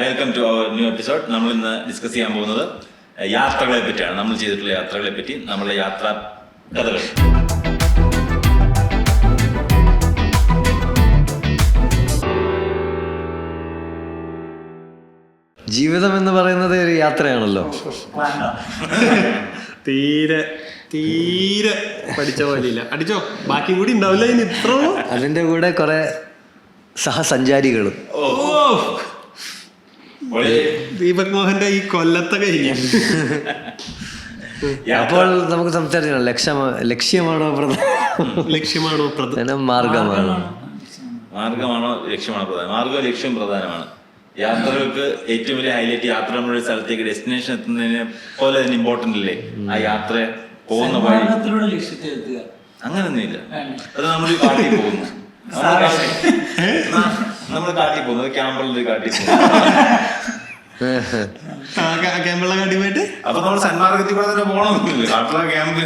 Welcome to our new episode. നമ്മൾ ഇന്ന് discuss ചെയ്യാൻ പോകുന്നത് യാത്രകളെ പറ്റിയാണ്. നമ്മൾ ചെയ്തിട്ടുള്ള യാത്രകളെ പറ്റി, നമ്മളുടെ യാത്രാ കഥകൾ. ജീവിതം എന്ന് പറയുന്നത് ഒരു യാത്രയാണല്ലോ. തീരെ പഠിച്ച പോലെയില്ല. അടിച്ചോ, ബാക്കി കൂടി ഉണ്ടാവില്ല. ഇനി ഇത്ര അതിന്റെ കൂടെ കുറെ സഹസഞ്ചാരികളും. ദീപക് മോഹന്റെ ഈ കൊല്ലത്തെ കഴിഞ്ഞു. അപ്പോൾ നമുക്ക് സംസാരിക്കണം. ലക്ഷ്യമാണോ പ്രധാനം, മാർഗമാണോ ലക്ഷ്യമാണോ പ്രധാനം? മാർഗവും ലക്ഷ്യവും പ്രധാനമാണ്. യാത്രകൾക്ക് ഏറ്റവും വലിയ ഹൈലൈറ്റ് യാത്ര നമ്മുടെ സ്ഥലത്തേക്ക് ഡെസ്റ്റിനേഷൻ എത്തുന്നതിനെ പോലെ തന്നെ ഇമ്പോർട്ടന്റ് അല്ലേ ആ യാത്ര പോകുന്ന വഴി. അങ്ങനൊന്നുമില്ല. അത് നമ്മൾ കാട്ടിൽ പോകുന്നു, നമ്മൾ കാട്ടിൽ പോകുന്നു, അത് ക്യാമ്പുള്ള കാട്ടിൽ പോകുന്നു. അപ്പൊ നമ്മൾ സന്മാർഗത്തിൽ കൂടെ തന്നെ പോകണമെന്നില്ല. കാട്ടുള്ള ക്യാമ്പിൽ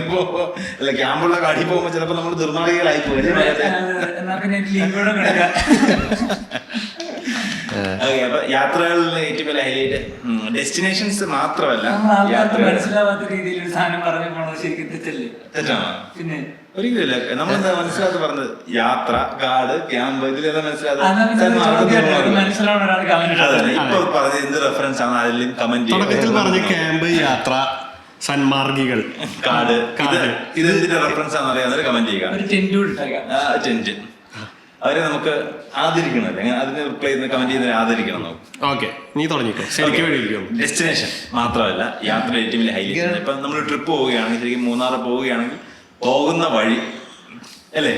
അല്ല, ക്യാമ്പുള്ള കാട്ടിൽ പോകുമ്പോ ചിലപ്പോ നമ്മൾ നിർണായകരായി പോകും. അപ്പൊ യാത്രകളിൽ ഏറ്റവും വലിയ ഹൈലൈറ്റ് ഡെസ്റ്റിനേഷൻസ് മാത്രമല്ല, തെറ്റാണ് ഒരിക്കലില്ല. നമ്മൾ മനസ്സിലാക്കി പറഞ്ഞത് യാത്ര, കാട്, ക്യാമ്പ്, ഇതിലേതാ മനസ്സിലായത്? ഇപ്പൊ പറഞ്ഞത് എന്ത് റെഫറൻസ് ആണ്? അതിലും കമന്റ് പറഞ്ഞ ക്യാമ്പ്, യാത്ര, സന്മാർഗികൾ, കാട്, ഇത് എന്തിന്റെ റെഫറൻസ് ആണെന്ന് അറിയാവുന്നവര് കമന്റ് ചെയ്യുക. ടെന്റ് അവരെ നമുക്ക് ആദരിക്കണം. അല്ലെങ്കിൽ അതിന് റിപ്ലൈ ചെയ്യുന്ന കമന്റ് ചെയ്യുന്നവരെ ആദരിക്കണം. നമുക്ക് നീ തുടങ്ങിക്കോ. ശരിക്കും ഡെസ്റ്റിനേഷൻ മാത്രമല്ല യാത്ര ഏറ്റവും വലിയ ഹൈലൈറ്റ്. ഇപ്പൊ നമ്മൾ ട്രിപ്പ് പോവുകയാണെങ്കിൽ, ശരിക്കും മൂന്നാർ പോവുകയാണെങ്കിൽ പോകുന്ന വഴി അല്ലേ,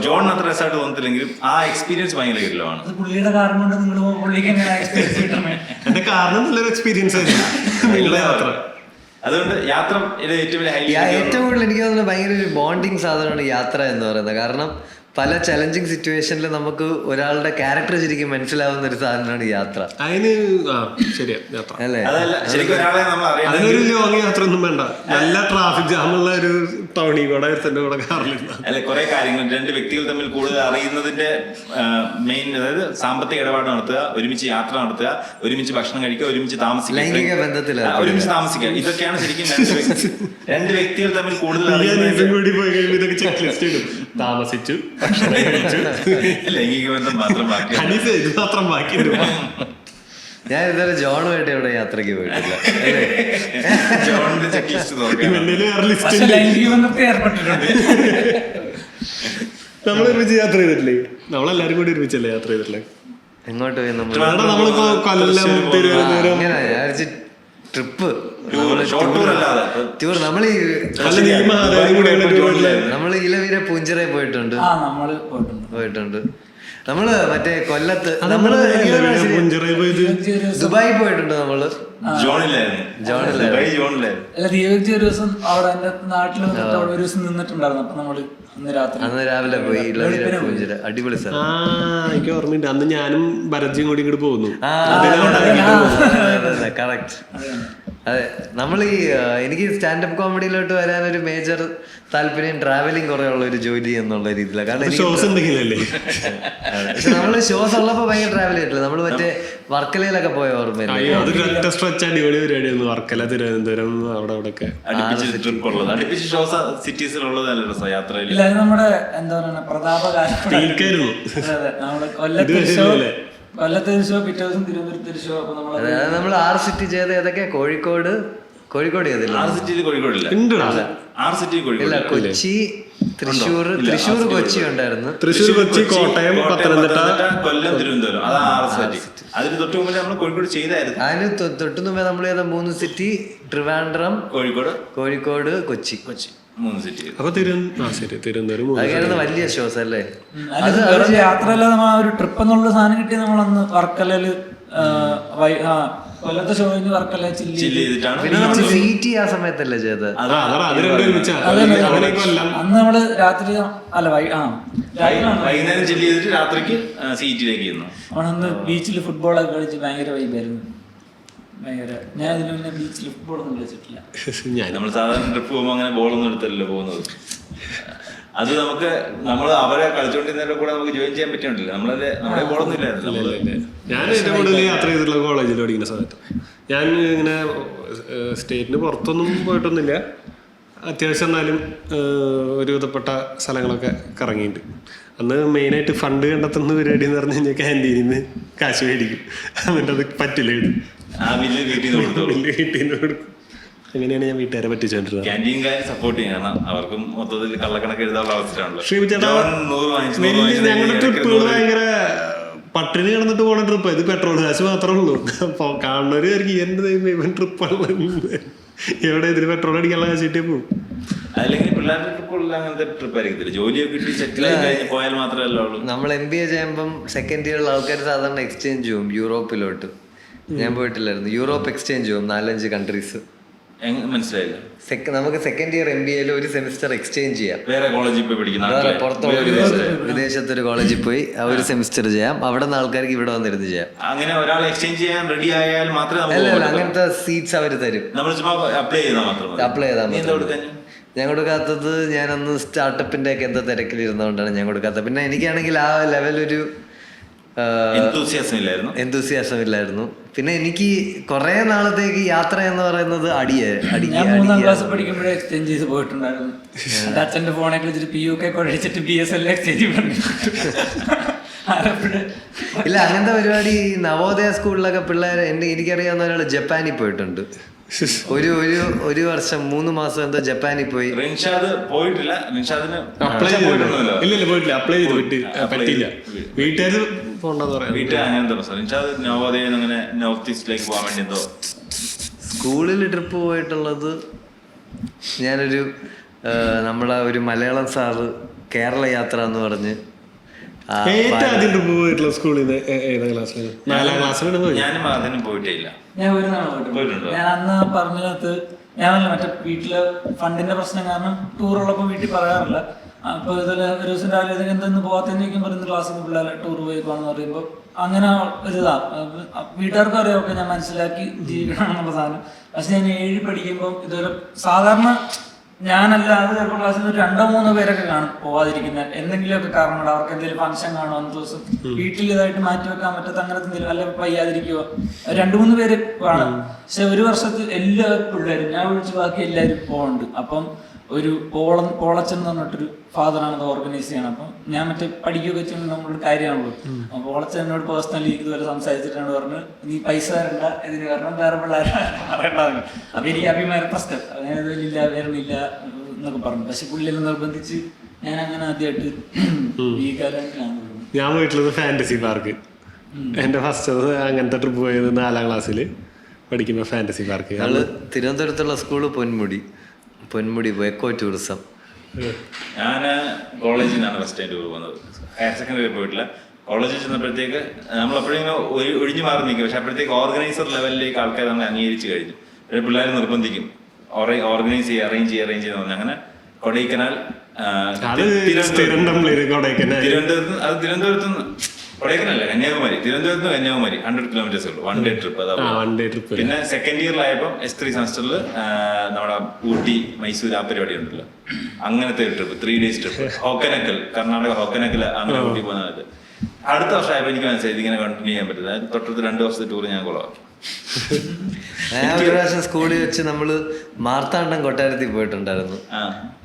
ജോൺ അത്ര രസമായിട്ട് തോന്നത്തില്ലെങ്കിലും ആ എക്സ്പീരിയൻസ് ഭയങ്കര കിടലമാണ്. എന്റെ കാരണം നല്ലൊരു എക്സ്പീരിയൻസ് യാത്ര. അതുകൊണ്ട് യാത്ര ഏറ്റവും കൂടുതൽ എനിക്ക് തോന്നുന്നത് ഭയങ്കര ഒരു ബോണ്ടിങ് സാധനമാണ് യാത്ര എന്ന് പറയുന്നത്. കാരണം പല ചലഞ്ചിങ് സിറ്റുവേഷനിൽ നമുക്ക് ഒരാളുടെ ക്യാരക്ടർ ശരിക്കും മനസ്സിലാവുന്ന ഒരു സാധനമാണ് യാത്ര. അതിന് ശരിയാ യാത്ര അല്ലേ? അതിനൊരു ലോങ് യാത്ര ഒന്നും വേണ്ട. നല്ല ട്രാഫിക് ജാമുള്ള ഒരു ടൗണിൽ കൂടെ കൂടെ കാറിലിരുന്ന അല്ലെ കുറെ കാര്യങ്ങൾ രണ്ട് വ്യക്തികൾ തമ്മിൽ കൂടുതൽ അറിയുന്നതിന്റെ മെയിൻ, അതായത് സാമ്പത്തിക ഇടപാട് നടത്തുക, ഒരുമിച്ച് യാത്ര നടത്തുക, ഒരുമിച്ച് ഭക്ഷണം കഴിക്കുക, ഒരുമിച്ച് താമസിക്കുക, ലൈംഗിക ബന്ധത്തിൽ ഒരുമിച്ച് താമസിക്കുക. ഇതൊക്കെയാണ് ശരിക്കും രണ്ട് വ്യക്തികൾ തമ്മിൽ കൂടുതൽ കൂടി പോയി കഴിയുമ്പോൾ ഇതൊക്കെ ചെക്ക് ലിസ്റ്റ് ഇടും. താമസിച്ചു, ലൈംഗിക ബന്ധം മാത്രം ബാക്കി, ഇത് മാത്രം ബാക്കി. ഞാൻ ഇതുവരെ ജോണുമായിട്ട് എവിടെ യാത്രക്ക് പോയിട്ടില്ല. ജോണിന്റെ ചെക്ക് ലിസ്റ്റ് നമ്മൾ ഒരുമിച്ച് യാത്ര ചെയ്തിട്ടില്ലേ? നമ്മളെല്ലാരും കൂടി ഒരുമിച്ചല്ലേ യാത്ര ചെയ്തിട്ടില്ലേ? എങ്ങോട്ട് പോയി? നമ്മളിപ്പോ കൊല്ലം, തിരുവനന്തപുരം, ട്രിപ്പ്, നമ്മള് ഇലവീര പൂഞ്ചിറ പോയിട്ടുണ്ട്. നമ്മള് മറ്റേ കൊല്ലത്ത് ദുബായി പോയിട്ടുണ്ട്. നമ്മള് ജോണിലായിരുന്നു. ഒരു ദിവസം അവിടെ എന്റെ നാട്ടിൽ ഒരു ദിവസം നിന്നിട്ടുണ്ടായിരുന്നു. അപ്പൊ നമ്മള് അന്ന് രാവിലെ പോയി ഇലവീര പൂഞ്ചിറ. അടിപൊളി സ്ഥലം. എനിക്ക് ഓർമ്മയുണ്ട്. അന്ന് ഞാനും ഭരത്ജിയും കൂടി ഇങ്ങോട്ട് പോകുന്നു. കറക്റ്റ്. അതെ, നമ്മൾ എനിക്ക് സ്റ്റാൻഡപ്പ് കോമഡിയിലോട്ട് വരാൻ ഒരു മേജർ താല്പര്യം ട്രാവലിംഗ് കുറെ ഉള്ള ഒരു ജോലി എന്നുള്ള രീതിയിലാണ്. കാരണം പക്ഷെ നമ്മള് ഷോസ് ഉള്ളപ്പോ ഭയങ്കര ട്രാവൽ ചെയ്തിട്ടില്ല. നമ്മള് മറ്റേ വർക്കലയിലൊക്കെ പോയ ഓർമ്മയില്ല. വർക്കല, തിരുവനന്തപുരം, അവിടെ അവിടെ നമ്മുടെ എന്താ പറയുക പ്രതാപകാലം കൊല്ലത്തെ ഷോ, പിറ്റേ ദിവസം തിരുവനന്തപുരത്തെ ഷോ. അപ്പൊ നമ്മൾ 6 സിറ്റി ചെയ്ത ഏതൊക്കെ? കോഴിക്കോട് ചെയ്തില്ല. 6 സിറ്റിയിൽ കോഴിക്കോടില്ല. 6 സിറ്റിയിൽ കോഴിക്കോട്, കൊച്ചി, തൃശ്ശൂർ, കൊച്ചി ഉണ്ടായിരുന്നു. തൃശ്ശൂർ, കൊച്ചി, കോട്ടയം, പത്തനംതിട്ട, കൊല്ലം, തിരുവനന്തപുരം. അത് 6 സിറ്റി. അതിന് തൊട്ട് മുമ്പേ നമ്മൾ കോഴിക്കോട് ചെയ്തായിരുന്നു. അതിന് തൊട്ടു മുമ്പേ നമ്മൾ ചെയ്ത 3 സിറ്റി ട്രിവാൻഡ്രം, കോഴിക്കോട്, കൊച്ചി 3 സിറ്റി. അപ്പൊ തിരുവനന്തപുരം അതൊക്കെയായിരുന്നു വലിയ ഷോസ് അല്ലേ? അത് യാത്രയല്ല, നമ്മൾ ഒരു ട്രിപ്പ് എന്നുള്ള സാധനം കിട്ടിയ നമ്മളന്ന് വർക്കലയില് കൊല്ലത്തെ ഷോ കഴിഞ്ഞ് വർക്കല ചില്ല് ചെയ്തിട്ടാണ്. സീറ്റി ആ സമയത്തല്ലേ ചെയ്തത്? അന്ന് നമ്മള് രാത്രി അല്ല വൈകുന്നേരം ചില്ല് ചെയ്തിട്ട് രാത്രിക്ക് സീറ്റിലേക്ക് ചെയ്യുന്നു. അന്ന് ബീച്ചിൽ ഫുട്ബോളൊക്കെ കളിച്ച് ഭയങ്കര വൈബായിരുന്നു. ഞാൻ ഇതിന് മുന്നേ ബീച്ചിൽ ഫുട്ബോൾ ഒന്നും കളിച്ചിട്ടില്ല. നമ്മൾ സാധാരണ ട്രിപ്പ് പോകുമ്പോൾ അങ്ങനെ ബോളൊന്നും എടുത്തല്ലോ പോകുന്നത്. അത് നമുക്ക് നമ്മൾ അവരെ കളിച്ചുകൊണ്ടിരുന്നതിന്റെ കൂടെ നമുക്ക് ജോയിൻ ചെയ്യാൻ പറ്റുന്നില്ല. നമ്മുടെ ബോളൊന്നും ഇല്ലായിരുന്നു. ഞാൻ ഏറ്റവും കൂടുതൽ യാത്ര ചെയ്തിട്ടുള്ള കോളേജിൽ പഠിക്കുന്ന സമയത്ത്. ഞാൻ ഇങ്ങനെ സ്റ്റേറ്റിന് പുറത്തൊന്നും പോയിട്ടൊന്നുമില്ല. അത്യാവശ്യം എന്നാലും ഒരുവിധപ്പെട്ട സ്ഥലങ്ങളൊക്കെ കറങ്ങിയിട്ടുണ്ട്. അന്ന് മെയിനായിട്ട് ഫണ്ട് കണ്ടെത്തുന്ന പരിപാടി എന്ന് പറഞ്ഞു കഴിഞ്ഞാൽ ക്യാൻറ്റീനിൽ നിന്ന് കാശ് മേടിക്കും. എന്നിട്ട് അത് പറ്റില്ല വീട്ടിൽ നിന്ന് കൊടുക്കും. അങ്ങനെയാണ് ഞാൻ വീട്ടുകാരെ പറ്റിച്ചോണ്ടിരുന്നത്. ക്യാൻറ്റീൻകാരെ സപ്പോർട്ട് ചെയ്യണം. അവർക്കും മൊത്തത്തിൽ കള്ളക്കണക്ക് എഴുതാനുള്ള അവസരമാണല്ലോ. ഞങ്ങളുടെ ട്രിപ്പുകൾ ഭയങ്കര പട്ടിണി കിടന്നിട്ട് പോണ ട്രിപ്പ്. ഇത് പെട്രോൾ കാശ് മാത്രമേ ഉള്ളൂ. അപ്പൊ കാണുന്നവര് എന്ത് ട്രിപ്പാണ്, എവിടെ ഇതിന് പെട്രോൾ അടിക്കാനുള്ള കാശിട്ടേ പോകും. അല്ലെങ്കിൽ പിള്ളേരുടെ ട്രിപ്പുകളിൽ അങ്ങനത്തെ ട്രിപ്പ് ആയിരിക്കത്തില്ല. ജോലിയൊക്കെ കിട്ടി സെറ്റിൽ ആയി കഴിഞ്ഞ് പോയാൽ മാത്രമല്ല ഉള്ളൂ. നമ്മൾ MBA ചെയ്യുമ്പം സെക്കൻഡ് ഇയറിൽ ആൾക്കാർ സാധാരണ എക്സ്ചേഞ്ച് ചെയ്യും യൂറോപ്പിലോട്ട്. ഞാൻ പോയിട്ടില്ലായിരുന്നു. യൂറോപ്പ് എക്സ്ചേഞ്ച് ചെയ്യും 4-5 കൺട്രീസ്. മനസ്സിലായില്ല. നമുക്ക് സെക്കൻഡ് ഇയർ MBA ഒരു സെമിസ്റ്റർ എക്സ്ചേഞ്ച് ചെയ്യാം. വേറെ കോളേജിൽ പോയി പഠിക്കുന്ന പുറത്തുള്ള വിദേശത്തൊരു കോളേജിൽ പോയി ഒരു സെമിസ്റ്റർ ചെയ്യാം. അവിടെ നിന്ന് ആൾക്കാർക്ക് ഇവിടെ വന്നിരുന്ന് ചെയ്യാം. അങ്ങനെ ഒരാൾ എക്സ്ചേഞ്ച് ചെയ്യാൻ റെഡി ആയാൽ മാത്രമേ അല്ല, അങ്ങനത്തെ സീറ്റ്സ് അവർ തരും. അപ്ലൈ ചെയ്താൽ മാത്രം. ഞാൻ കൊടുക്കാത്തത് ഞാനന്ന് സ്റ്റാർട്ടപ്പിന്റെ ഒക്കെ എന്താ തിരക്കിലിരുന്നതുകൊണ്ടാണ് ഞാൻ കൊടുക്കാത്തത്. പിന്നെ എനിക്കാണെങ്കിൽ ആ ലെവലൊരു എന്തൂസിയാസം ഇല്ലായിരുന്നു. പിന്നെ എനിക്ക് കുറെ നാളത്തേക്ക് യാത്ര എന്ന് പറയുന്നത് ഞാൻ 3ാം ക്ലാസ് പഠിക്കുമ്പോഴേ എക്സ്ചേഞ്ച് ചെയ്ത് പോയിട്ടുണ്ടായിരുന്നു. അച്ഛന്റെ ഫോണെ കളിച്ചിട്ട് PUK കൊഴിച്ചിട്ട് BSL എക്സ്ചേഞ്ച് ഇല്ല. അങ്ങനത്തെ പരിപാടി നവോദയ സ്കൂളിലൊക്കെ പിള്ളേർ എനിക്കറിയാവുന്ന ഒരാൾ ജപ്പാനിൽ പോയിട്ടുണ്ട്. ഒരു വർഷം 3 മാസം എന്തോ ജപ്പാനിൽ പോയി. റിൻഷാദ് പോയിട്ടില്ല. റിൻഷാദിന് പോയിട്ടില്ല. അപ്ലൈ ചെയ്തിട്ട് പറ്റില്ല. വീട്ടുകാർ അങ്ങനത്തെ പ്രശ്നം. റിൻഷാദ് നവോദയ അങ്ങനെ നോർത്ത് ഈസ്റ്റിലേക്ക് പോകാൻ വേണ്ടി എന്തോ സ്കൂളിൽ ട്രിപ്പ് പോയിട്ടുള്ളത്. ഞാനൊരു നമ്മളെ ഒരു മലയാളം സാറ് കേരള യാത്ര എന്ന് പറഞ്ഞ് ഞാനും അതിനും പോയിട്ടില്ല. ഞാൻ ഒരു നാൾ പോയിട്ടുണ്ട്. ഞാൻ അന്ന് പറഞ്ഞതിനകത്ത് ഞാനല്ല മറ്റേ വീട്ടില് ഫണ്ടിന്റെ പ്രശ്നം കാരണം ടൂറുള്ളപ്പോ വീട്ടിൽ പറയാറില്ല. അപ്പൊ ഇതുപോലെ ഒരു ദിവസം രാവിലെ എന്തെന്ന് പോകാത്തതിന് ചോദിക്കുമ്പോൾ ഇന്ന് ക്ലാസ്സിൽ നിന്ന് പിള്ളേരെ ടൂർ പോയിക്കോന്ന് പറയുമ്പോൾ അങ്ങനെ ഒരിതാ വീട്ടുകാർക്കും അറിയാമൊക്കെ ഞാൻ മനസ്സിലാക്കി ജീവിക്കണം എന്നുള്ള സാധനം. പക്ഷെ ഞാൻ 7 പഠിക്കുമ്പോൾ ഇതുപോലെ സാധാരണ ഞാനല്ലാതെ ചിലപ്പോൾ ക്ലാസ്സിൽ നിന്ന് 2-3 പേരൊക്കെ കാണും പോവാതിരിക്കുന്ന എന്തെങ്കിലുമൊക്കെ കാരണം അവർക്ക് എന്തെങ്കിലും ഫംഗ്ഷൻ കാണും അന്ന് ദിവസം വീട്ടിൽ ഇതായിട്ട് മാറ്റി വെക്കാൻ പറ്റാത്ത അങ്ങനത്തെ എന്തെങ്കിലും അല്ല വയ്യാതിരിക്കുക 2-3 പേര് കാണും. പക്ഷെ ഒരു വർഷത്തിൽ എല്ലാ പിള്ളേരും ഞാൻ വിളിച്ച് ബാക്കി എല്ലാവരും പോകുന്നുണ്ട്. അപ്പം ഒരു പോളച്ചൻ എന്ന് പറഞ്ഞിട്ടൊരു ഫാദറാണ് അത് ഓർഗനൈസ് ചെയ്യണം. അപ്പം ഞാൻ മറ്റേ പഠിക്കുകയൊക്കെ ചെയ്യുമ്പോൾ നമ്മളൊരു കാര്യമാണല്ലോ. അപ്പം പോളച്ചൻ എന്നോട് പേഴ്സണലി ഇതുവരെ സംസാരിച്ചിട്ടാണ് പറഞ്ഞ് നീ പൈസ തരണ്ട, ഇതിന് കാരണം വേറെ പിള്ളേരെ പറയണ്ടാകും. അപ്പം എനിക്ക് അഭിമാന പ്രശ്നം ഞാനിതില്ല വേറൊന്നില്ല എന്നൊക്കെ പറഞ്ഞു. പക്ഷെ പുള്ളിയിൽ നിർബന്ധിച്ച് ഞാൻ അങ്ങനെ ആദ്യമായിട്ട് ഈ കാലഘട്ടത്തിലാണ്. ഞാൻ പോയിട്ടുള്ളത് ഫാന്റസി പാർക്ക്. എന്റെ ഫസ്റ്റ് അങ്ങനത്തെ ട്രിപ്പ് പോയത് 4ാം ക്ലാസ്സിൽ പഠിക്കുമ്പോൾ ഫാന്റസി പാർക്ക്. തിരുവനന്തപുരത്തുള്ള സ്കൂള് പൊന്മുടി എക്കോ ടൂറിസം. ഞാൻ കോളേജിൽ നിന്നാണ് ഫസ്റ്റ് ടൈം ടൂർ പോകുന്നത്. ഹയർ സെക്കൻഡറി പോയിട്ടില്ല. കോളേജിൽ ചെന്നപ്പോഴത്തേക്ക് നമ്മളെപ്പോഴും ഒഴിഞ്ഞു മാറി നിൽക്കും. പക്ഷെ അപ്പോഴത്തേക്ക് ഓർഗനൈസർ ലെവലിലേക്ക് ആൾക്കാർ നമ്മൾ അംഗീകരിച്ച് കഴിഞ്ഞു. പിള്ളേർ നിർബന്ധിക്കും ഓർഗനൈസ് ചെയ്യുക, അറേഞ്ച് ചെയ്യുന്ന പറഞ്ഞു. അങ്ങനെ കൊടൈക്കനാൽ തിരുവനന്തപുരത്ത് നിന്ന് കൊടൈക്കനല്ല കന്യാകുമാരി, തിരുവനന്തപുരത്ത് നിന്ന് കന്യാകുമാരി 100 കിലോമീറ്റേഴ്സ് ഉള്ളൂ. 1 ഡേ ട്രിപ്പ്. പിന്നെ സെക്കൻഡ് ഇയറിലായപ്പോൾ S3 സെമസ്റ്ററിൽ നമ്മുടെ ഊട്ടി മൈസൂർ ആ പരിപാടി ഉണ്ടല്ലോ, അങ്ങനത്തെ ഒരു ട്രിപ്പ് 3 days ട്രിപ്പ്. ഹൊക്കനക്കൽ, കർണാടക ഹൊക്കനക്കൽ അങ്ങനെ ഊട്ടി പോകുന്നത്. അടുത്ത വർഷമായപ്പോൾ എനിക്ക് മനസ്സിലായി ഇതിങ്ങനെ കണ്ടിന്യൂ ചെയ്യാൻ പറ്റില്ല. തൊട്ടടുത്ത് 2 വർഷത്തെ ടൂർ ഞാൻ കൊള്ളാം. ഞാൻ ഒരു പ്രാവശ്യം സ്കൂളിൽ വെച്ച് നമ്മള് മാർത്താണ്ഡം കൊട്ടാരത്തിൽ പോയിട്ടുണ്ടായിരുന്നു.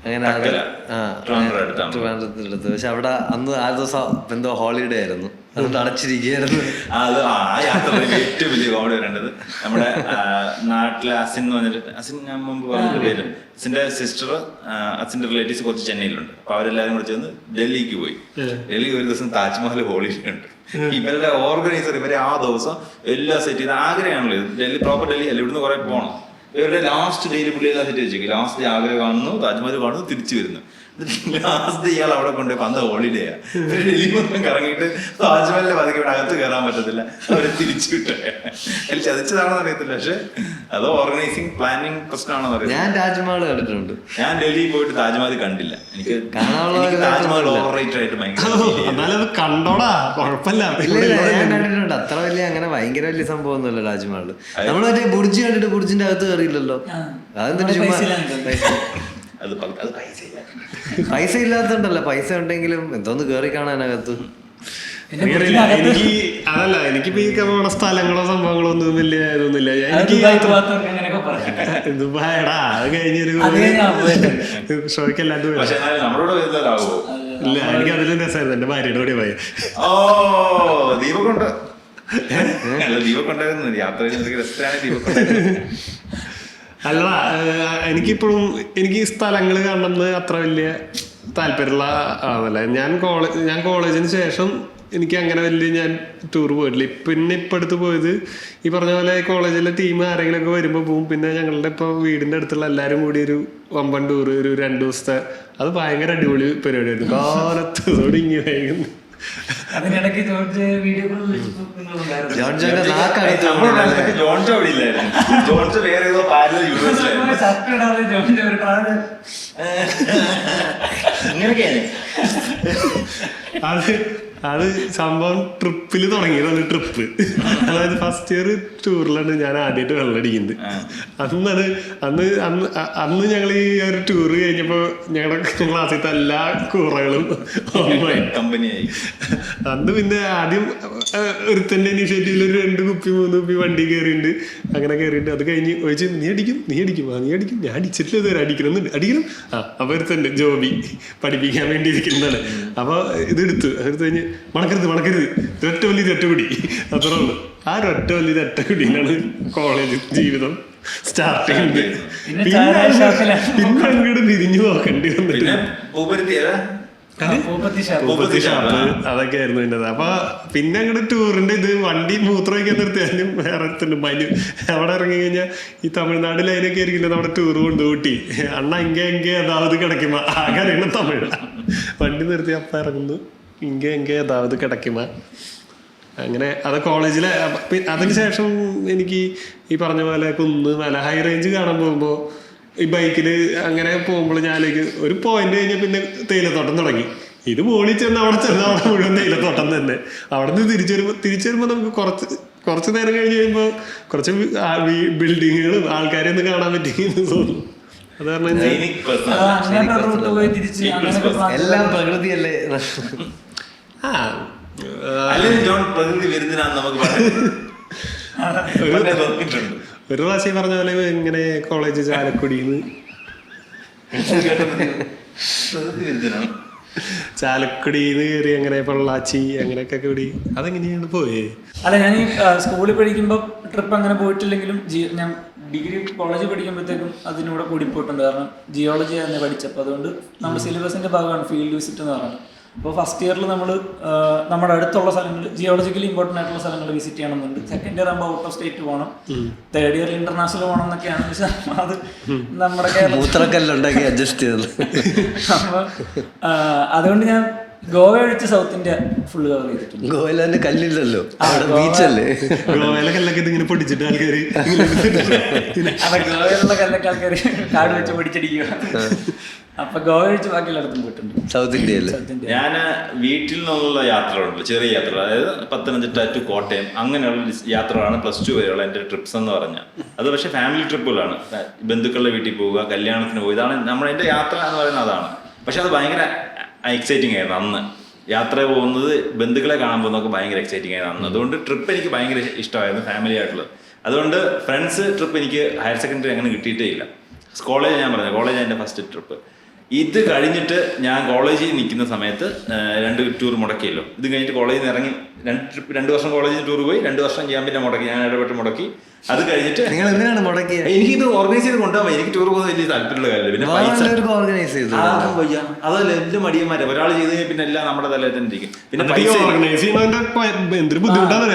അങ്ങനെ ട്രിവാൻഡ്രത്തിന്റെ അടുത്ത്. പക്ഷെ അവിടെ അന്ന് ആ ദിവസം എന്തോ ഹോളിഡേ ആയിരുന്നു, അതുകൊണ്ട് അടച്ചിരിക്കുകയായിരുന്നു. അത് ആ യാത്രയിൽ ഏറ്റവും വലിയ കോമഡി വരേണ്ടത് നമ്മുടെ നാട്ടിലെ അസിൻ എന്ന് പറഞ്ഞിട്ട്, അസിൻ ഞാൻ മുമ്പ് പറഞ്ഞ പേര്, അസിന്റെ സിസ്റ്റർ അസിന്റെ റിലേറ്റീവ്സ് കുറച്ച് ചെന്നൈയിലുണ്ട്. അപ്പൊ അവരെല്ലാരും കൂടെ ചേർന്ന് ഡൽഹിക്ക് പോയി. ഡൽഹിക്ക് ഒരു ദിവസം താജ്മഹൽ ഹോളിഡേ ഉണ്ട്. ഇവരുടെ ഓർഗനൈസർ ഇവരെ ആ ദിവസം എല്ലാം സെറ്റ് ചെയ്ത് ആഗ്രഹമാണല്ലോ, ഡൽഹി പ്രോപ്പർ ഡൽഹി അല്ല, ഇവിടുന്ന് കുറെ പോകണം. ഇവരുടെ ലാസ്റ്റ് ഡേയിൽ പുള്ളി എല്ലാം സെറ്റ് വെച്ചേക്കും. ലാസ്റ്റ് ഡേ ആഗ്രഹം കാണുന്നു, താജ്മഹൽ കാണുന്നു, തിരിച്ചു വരുന്നു. ലാസ്റ്റ് ഇയാൾ അവിടെ കൊണ്ടുപോയി അന്ന് ഹോളിഡേയാ. ഡൽഹി മൊത്തം കറങ്ങിയിട്ട് താജ്മഹലിന്റെ പതുക്കെ ഇവിടെ അകത്ത് കയറാൻ പറ്റത്തില്ല, അവരെ തിരിച്ചു വിട്ടേ. ചതിച്ചതാണെന്ന് അറിയത്തില്ല, പക്ഷെ അതോ ഓർഗനൈസിങ് പ്ലാനിങ് പ്രശ്നമാണെന്ന് അറിയാം. ഞാൻ താജ്മഹൽ കണ്ടിട്ടുണ്ട്. ഞാൻ ഡൽഹിയിൽ പോയിട്ട് താജ്മഹൽ കണ്ടില്ല. എനിക്ക് താജ്മഹൽ ഓവർ റേറ്റഡ് ആയിട്ട് ഭയങ്കര കണ്ടോടാ, കുഴപ്പമില്ല. ഞാൻ കണ്ടിട്ടുണ്ട്. അത്ര വലിയ അങ്ങനെ ഭയങ്കര വലിയ സംഭവം ഒന്നുമല്ല താജ്മഹൽ. നമ്മൾ മറ്റേ ബുർജ് കണ്ടിട്ട് ബുർജിന്റെ അകത്ത് കയറിയില്ലല്ലോ, അതെന്താ ചുമ്മാ അത് പൈസ പൈസ ഇല്ലാത്തതുണ്ടല്ലോ, പൈസ ഉണ്ടെങ്കിലും എന്തോന്ന് കേറി കാണാനകത്ത്. എനിക്കറിയില്ല, എനിക്ക് അതല്ല, എനിക്കിപ്പോ ഈ പോണ സ്ഥലങ്ങളോ സംഭവങ്ങളോ ഒന്നും വലിയ ഇതൊന്നുമില്ല. എനിക്ക് ദുബായടാ അത് കഴിഞ്ഞൊരു ഷോയ്ക്ക് അല്ലാണ്ട് പക്ഷെ എന്നാലും നമ്മളോട് വരുന്നവരാകുമോ? ഇല്ല, എനിക്ക് അതിലും രസമായിരുന്നു എന്റെ ഭാര്യയുടെ കൂടെ പോയ. ഓ ദീപക്കുണ്ട്, അല്ല ദീപക്കുണ്ടായിരുന്നു യാത്ര രസമാണ് ദീപക്കുണ്ടായിരുന്നു. അല്ല, എനിക്കിപ്പോഴും എനിക്ക് ഈ സ്ഥലങ്ങൾ കാണണമെന്ന് അത്ര വലിയ താല്പര്യമുള്ള ആളല്ല. ഞാൻ കോളേജിന് ശേഷം എനിക്ക് അങ്ങനെ വലിയ ഞാൻ ടൂർ പോയിട്ടില്ല. പിന്നെ ഇപ്പം അടുത്ത് പോയത് ഈ പറഞ്ഞ പോലെ കോളേജിലെ ടീം ആരെങ്കിലും ഒക്കെ വരുമ്പോൾ പോവും. പിന്നെ ഞങ്ങളുടെ ഇപ്പോൾ വീടിൻ്റെ അടുത്തുള്ള എല്ലാവരും കൂടി ഒരു വമ്പൻ ടൂർ, ഒരു 2 ദിവസത്തെ, അത് ഭയങ്കര അടിപൊളി പരിപാടിയായിരുന്നു. കാലത്തോടെ ഇങ്ങനെ വൈകുന്നു. അതിനിടയ്ക്ക് വീഡിയോ ജോൺജോന്റെ നാക്കകത്ത് ജോൺസ് അവിടെ ഇല്ലായിരുന്നു. ജോൺസ് വേറെ ഏതോ പാരലൽ യൂണിവേഴ്സിറ്റിയായിരുന്നു. ഇങ്ങനെയൊക്കെയാണ് അത് സംഭവം ട്രിപ്പിൽ തുടങ്ങിയതാണ്. ട്രിപ്പ് അതായത് ഫസ്റ്റ് ഇയർ ടൂറിലാണ് ഞാൻ ആദ്യമായിട്ട് വെള്ളമടിക്കുന്നത്. അന്ന് ഞങ്ങൾ ഈ ഒരു ടൂർ കഴിഞ്ഞപ്പോൾ ഞങ്ങളുടെ ക്ലാസ്സിലത്തെ എല്ലാ കൂറകളും കമ്പനിയായി. അന്ന് പിന്നെ ആദ്യം ഒരുത്തൻ്റെ ഇനിഷ്യേറ്റീവിൽ ഒരു 2 കുപ്പി 3 കുപ്പി വണ്ടി കയറിയിട്ടുണ്ട്. അങ്ങനെ കയറിയിട്ട് അത് കഴിഞ്ഞ് ചോദിച്ചു നീ അടിക്കും ഞാൻ അടിച്ചിട്ടില്ല, ഇതുവരെ അടിക്കണം. അപ്പൊ ഒരുത്തണ്ട് ജോബി പഠിപ്പിക്കാൻ വേണ്ടി ഇരിക്കുന്നതാണ്. അപ്പൊ ഇതെടുത്ത് കഴിഞ്ഞ് മണക്കരുത് ഒറ്റ വലിയ തെറ്റുകൂടി, അത്രേ ഉള്ളൂ. ആ ഒരൊറ്റ വലിയ തെറ്റുകൂടിയിലാണ് കോളേജ് ജീവിതം സ്റ്റാർട്ട് ചെയ്യുന്നത്. പിന്നെ അങ്ങോട്ട് തിരിഞ്ഞു നോക്കേണ്ടി വന്നിട്ട് പൂപ്പത്തി ഷാപ്പ് അതൊക്കെ ആയിരുന്നു എൻ്റെ. അപ്പൊ പിന്നെ അങ്ങോട്ട് ടൂറിന്റെ ഇത് വണ്ടി മൂത്രമൊക്കെ നിർത്തിയാലും വേറെ മനു അവിടെ ഇറങ്ങി കഴിഞ്ഞാൽ ഈ തമിഴ്നാട് ലൈനൊക്കെ ആയിരിക്കില്ല നമ്മുടെ ടൂർ കൊണ്ടുകൂട്ടി അണ്ണ എങ്കെ അതാവത് കിടക്കുമ്പോ ആകെ അറിയണം തമിഴ്. വണ്ടി നിർത്തി അപ്പം ഇറങ്ങുന്നു എങ്കെ അതാവത് കിടക്കുമ്പോ. അങ്ങനെ അത് കോളേജിലെ. അതിനുശേഷം എനിക്ക് ഈ പറഞ്ഞ പോലെ കുന്ന് മല ഹൈ റേഞ്ച് കാണാൻ പോകുമ്പോൾ ഈ ബൈക്കിൽ അങ്ങനെ പോകുമ്പോൾ ഞാനേക്ക് ഒരു പോയിന്റ് കഴിഞ്ഞാൽ പിന്നെ തേയിലത്തോട്ടം തുടങ്ങി. ഇത് മോളിൽ ചെന്ന് അവിടെ മുഴുവൻ തേയിലത്തോട്ടം തന്നെ. അവിടെ നിന്ന് തിരിച്ചു വരുമ്പോൾ നമുക്ക് കുറച്ച് നേരം കഴിഞ്ഞ് കഴിയുമ്പോൾ കുറച്ച് ബിൽഡിങ്ങുകളും ആൾക്കാരെ ഒന്ന് കാണാൻ പറ്റിയെന്ന് തോന്നുന്നു. അത് കാരണം എല്ലാം പ്രകൃതിയല്ലേ. പ്രകൃതി വരുന്നതിനാന്ന് നമുക്ക് ഒരു പ്രാവശ്യം പറഞ്ഞ പോലെ ഇങ്ങനെ കോളേജ് ചാലക്കുടിന്ന് കയറി അങ്ങനെ പൊള്ളാച്ചി അങ്ങനെയൊക്കെ കൂടി അതെങ്ങനെയാണ് പോയേ? അല്ല, ഞാൻ ഈ സ്കൂളിൽ പഠിക്കുമ്പോൾ ട്രിപ്പ് അങ്ങനെ പോയിട്ടില്ലെങ്കിലും ഞാൻ ഡിഗ്രി കോളേജിൽ പഠിക്കുമ്പോഴത്തേക്കും അതിനൂടെ കൂടി പോയിട്ടുണ്ട്. കാരണം ജിയോളജി തന്നെ പഠിച്ചപ്പോൾ അതുകൊണ്ട് നമ്മുടെ സിലബസിന്റെ ഭാഗമാണ് ഫീൽഡ് വിസിറ്റ് എന്ന് പറയുന്നത്. അപ്പോൾ ഫസ്റ്റ് ഇയറിൽ നമ്മൾ നമ്മുടെ അടുത്തുള്ള സ്ഥലങ്ങൾ ജിയോളജിക്കലി ഇമ്പോർട്ടൻ്റ് ആയിട്ടുള്ള സ്ഥലങ്ങൾ വിസിറ്റ് ചെയ്യണമെന്നുണ്ട്. സെക്കൻഡ് ഇയർ ആകുമ്പോൾ ഔട്ട് ഓഫ് സ്റ്റേറ്റ് പോകണം. തേർഡ് ഇയറിൽ ഇന്റർനാഷണൽ പോകണം എന്നൊക്കെയാണ്. പക്ഷെ അത് നമ്മുടെ മൂത്രക്കല്ലുണ്ടാക്കി അഡ്ജസ്റ്റ് ചെയ്തത്. അപ്പോൾ അതുകൊണ്ട് ഞാൻ ഗോവ ഒഴിച്ച് സൗത്ത് ഇന്ത്യ ഫുള്ള് കവർ ചെയ്തിട്ടുണ്ട്. ഗോവയിൽ തന്നെ കല്ലില്ലല്ലോ, ബീച്ചല്ലേ. ഗോവയിലെ കല്ലൊക്കെ ഇങ്ങനെ പൊടിച്ചിട്ട് ആൾക്കാർ ഗോവയിലുള്ള കല്ലൊക്കെ ആൾക്കാർ കാട് വെച്ച് പൊടിച്ചടിക്കുക. അപ്പൊ ഗോവ ഒഴിച്ച് ബാക്കിയെല്ലായിടത്തും പോയിട്ടുണ്ട് സൗത്ത് ഇന്ത്യയിൽ. ഞാൻ വീട്ടിൽ നിന്നുള്ള യാത്രകളുണ്ട്, ചെറിയ യാത്രകൾ. അതായത് പത്തനംതിട്ട ടു കോട്ടയം അങ്ങനെയുള്ള യാത്രകളാണ് +2 വരെയുള്ള എൻ്റെ ട്രിപ്സ് എന്ന് പറഞ്ഞാൽ. അത് പക്ഷേ ഫാമിലി ട്രിപ്പുകളാണ്. ബന്ധുക്കളുടെ വീട്ടിൽ പോവുക, കല്യാണത്തിന് പോവുക, ഇതാണ് എൻ്റെ യാത്ര എന്ന് പറയുന്നത്. അതാണ്. പക്ഷെ അത് ഭയങ്കര എക്സൈറ്റിംഗ് ആയിരുന്നു അന്ന്. യാത്ര പോകുന്നത്, ബന്ധുക്കളെ കാണാൻ പോകുന്നതൊക്കെ ഭയങ്കര എക്സൈറ്റിംഗ് ആയിരുന്നു അന്ന്. അതുകൊണ്ട് ട്രിപ്പ് എനിക്ക് ഭയങ്കര ഇഷ്ടമായിരുന്നു, ഫാമിലി ആയിട്ടുള്ളത്. അതുകൊണ്ട് ഫ്രണ്ട്സ് ട്രിപ്പ് എനിക്ക് ഹയർ സെക്കൻഡറി അങ്ങനെ കിട്ടിയിട്ടേ ഇല്ല. കോളേജ് ഞാൻ പറഞ്ഞു, കോളേജ് എൻ്റെ ഫസ്റ്റ് ട്രിപ്പ്. ഇത് കഴിഞ്ഞിട്ട് ഞാൻ കോളേജിൽ നിൽക്കുന്ന സമയത്ത് 2 ടൂർ മുടക്കിയല്ലോ. ഇത് കഴിഞ്ഞിട്ട് കോളേജിൽ നിന്ന് ഇറങ്ങി 2 വർഷം കോളേജിൽ ടൂർ പോയി, 2 വർഷം ഞാൻ പിന്നെ മുടക്കി, ഞാൻ ഇടപെട്ട് മുടക്കി. അത് കഴിഞ്ഞിട്ട് നിങ്ങൾ എന്തിനാണ് മുടക്കിയത്? എനിക്കിത് ഓർഗനൈസ് ചെയ്ത് കൊണ്ടുപോകാൻ, എനിക്ക് ടൂർ പോകുന്നത് വലിയ താല്പര്യമുള്ള കാര്യമില്ല. പിന്നെ പൈസ ഓർഗനൈസ് ചെയ്തു വയ്യ, അതല്ല എല്ലാം മടിയന്മാരെ. ഒരാൾ ചെയ്ത് കഴിഞ്ഞാൽ പിന്നെ എല്ലാം നമ്മുടെ തലയിൽ തന്നെ ഇരിക്കും. പിന്നെ ഓർഗനൈസ് ചെയ്യുന്നതിന്റെ ബുദ്ധിമുട്ടാണ്.